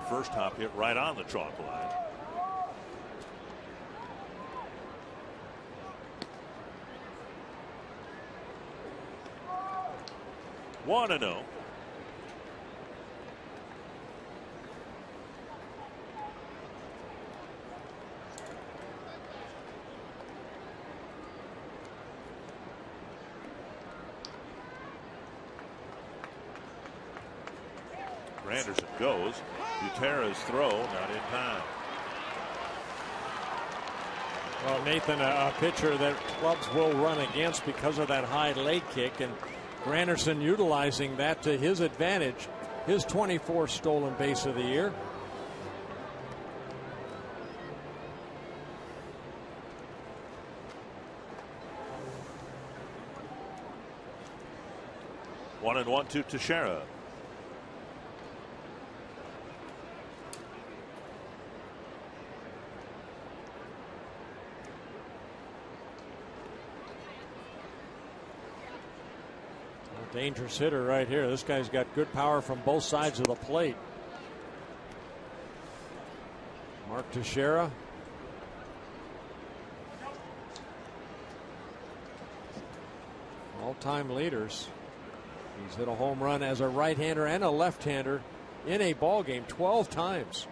The first hop hit right on the chalk line. One and 0. Anderson goes. Butera's throw not in time. Well, Nathan, a pitcher that clubs will run against because of that high leg kick, and Granderson utilizing that to his advantage. His 24th stolen base of the year. One and 1 to Teixeira. Dangerous hitter right here. This guy's got good power from both sides of the plate. Mark Teixeira. All-time leaders. He's hit a home run as a right-hander and a left-hander in a ball game 12 times.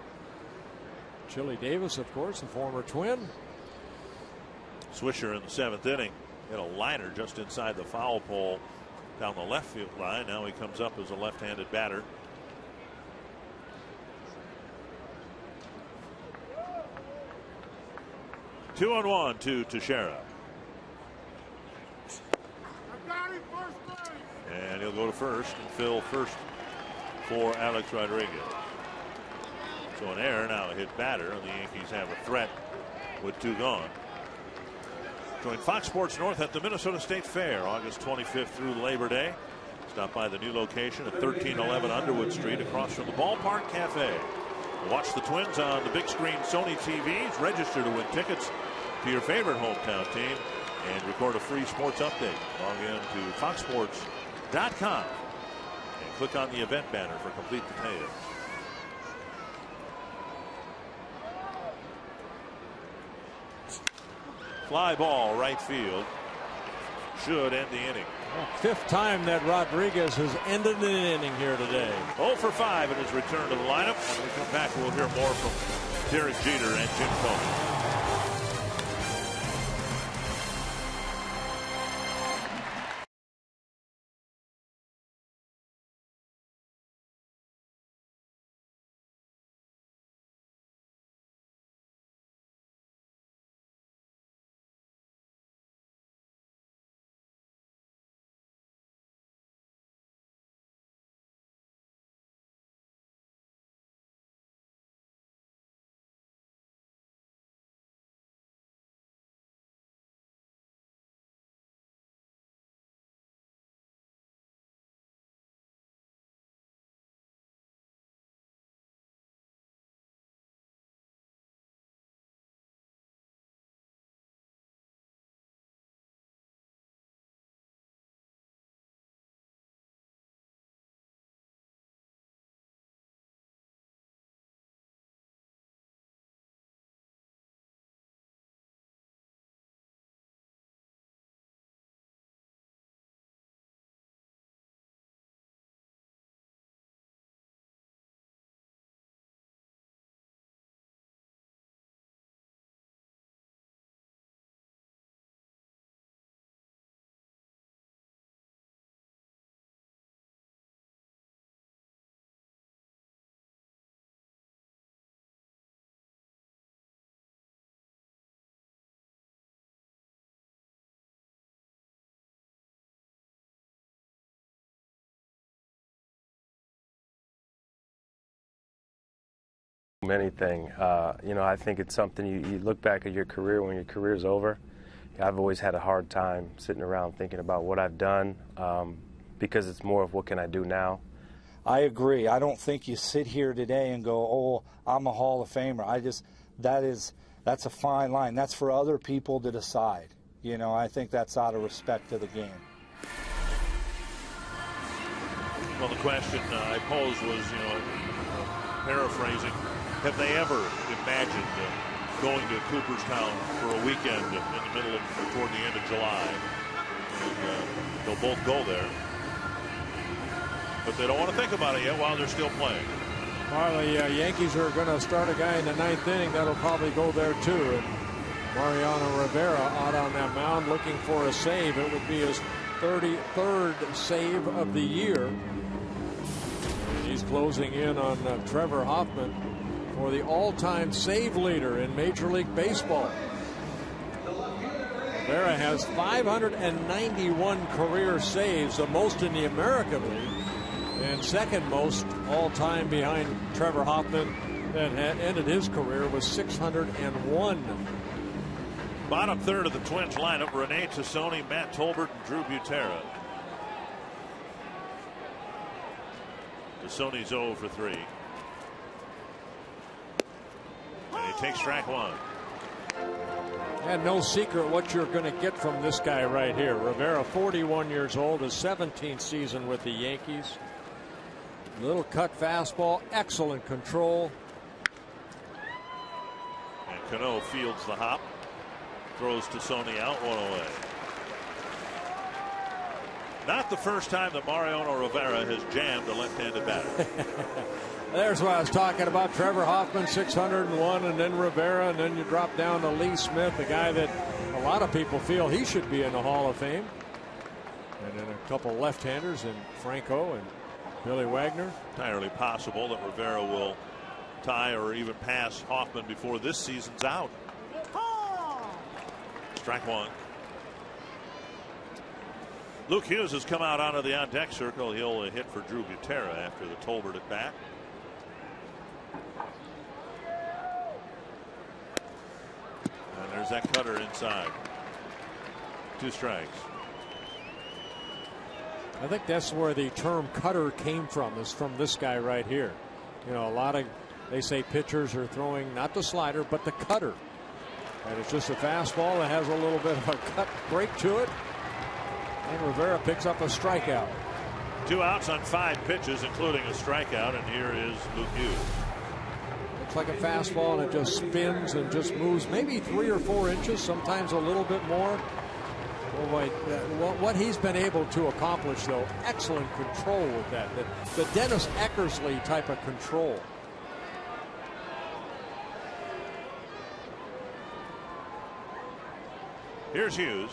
Chili Davis, of course, the former Twin. Swisher in the 7th inning hit a liner just inside the foul pole down the left field line. Now he comes up as a left-handed batter. Two on 1 to Teixeira. And he'll go to first and fill first for Alex Rodriguez. So an error, now a hit batter, and the Yankees have a threat with 2 gone. Join Fox Sports North at the Minnesota State Fair August 25th through Labor Day. Stop by the new location at 1311 Underwood Street across from the Ballpark Cafe. Watch the Twins on the big screen Sony TVs. Register to win tickets to your favorite hometown team and record a free sports update. Log in to foxsports.com and click on the event banner for complete details. Fly ball right field. Should end the inning. 5th time that Rodriguez has ended an inning here today. 0 for 5 in his return to the lineup. When we come back, we'll hear more from Derek Jeter and Jim Thome. Anything, I think it's something you look back at your career when your career's over. I've always had a hard time sitting around thinking about what I've done because it's more of what can I do now. I agree. I don't think you sit here today and go, oh, I'm a Hall of Famer. That's a fine line. That's for other people to decide. You know, I think that's out of respect to the game. Well, the question I posed was, you know, paraphrasing, have they ever imagined going to Cooperstown for a weekend in the middle of, or toward the end of July? And they'll both go there. But they don't want to think about it yet while they're still playing. Marley, Yankees are going to start a guy in the 9th inning that'll probably go there too. And Mariano Rivera out on that mound looking for a save. It would be his 33rd save of the year. And he's closing in on Trevor Hoffman for the all-time save leader in Major League Baseball. Rivera has 591 career saves, the most in the American League, and second most all-time behind Trevor Hoffman, that had ended his career with 601. Bottom third of the Twins lineup: Rene Tassoni, Matt Tolbert, and Drew Butera. Tassoni's 0 for 3. And he takes strike one. And no secret what you're going to get from this guy right here. Rivera, 41 years old, his 17th season with the Yankees. Little cut fastball, excellent control. And Cano fields the hop. Throws Tassoni out, one away. Not the first time that Mariano Rivera has jammed a left-handed batter. There's what I was talking about. Trevor Hoffman, 601, and then Rivera, and then you drop down to Lee Smith, a guy that a lot of people feel he should be in the Hall of Fame. And then a couple left-handers in Franco and Billy Wagner. Entirely possible that Rivera will tie or even pass Hoffman before this season's out. Strike one. Luke Hughes has come out onto the on-deck circle. He'll hit for Drew Butera after the Tolbert at bat. And there's that cutter inside. 2 strikes. I think that's where the term cutter came from, is from this guy right here. You know, a lot of, they say pitchers are throwing not the slider, but the cutter. And it's just a fastball that has a little bit of a cut break to it. And Rivera picks up a strikeout. 2 outs on 5 pitches, including a strikeout, and here is Luke Hughes. Looks like a fastball, and it just spins and just moves maybe 3 or 4 inches, sometimes a little bit more. Oh boy, what he's been able to accomplish, though, excellent control with that. The Dennis Eckersley type of control. Here's Hughes,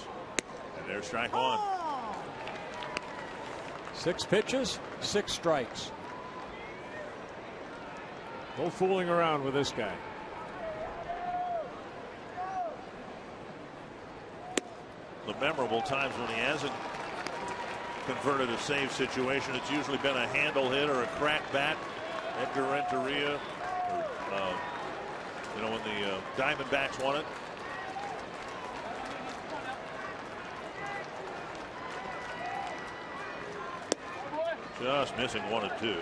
and there's strike one. 6 pitches, 6 strikes. No fooling around with this guy. The memorable times when he hasn't converted a save situation, it's usually been a handle hit or a crack bat. Edgar Renteria, or, you know, when the Diamondbacks won it. Just missing 1 and 2.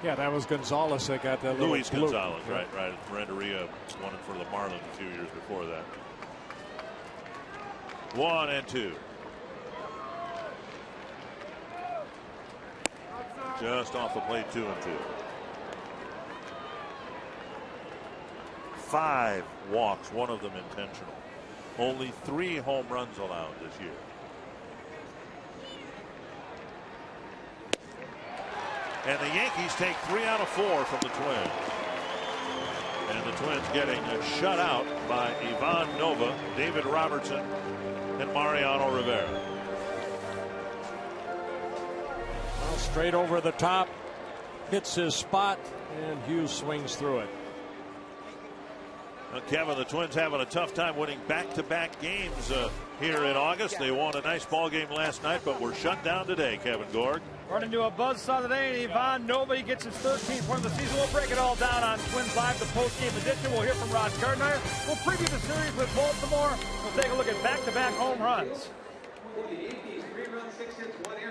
Yeah, that was Gonzalez that got that. Luis Gonzalez, right. Renteria won it for the Marlins a few years before that. 1 and 2. Just off the plate, 2 and 2. 5 walks, 1 of them intentional. Only 3 home runs allowed this year. And the Yankees take 3 out of 4 from the Twins. And the Twins getting shut out by Ivan Nova, David Robertson, and Mariano Rivera. Well, straight over the top, hits his spot, and Hughes swings through it. Well, Kevin, the Twins having a tough time winning back-to-back games here in August. They won a nice ball game last night, but were shut down today, Kevin Gorg. Running to a buzzsaw today, and Ivan Nova gets his 13th point of the season. We'll break it all down on Twins Live, the post-game edition. We'll hear from Rod Gardner. We'll preview the series with Baltimore. We'll take a look at back-to-back home runs. For the Yankees, 3 runs, 6 hits, 1 error.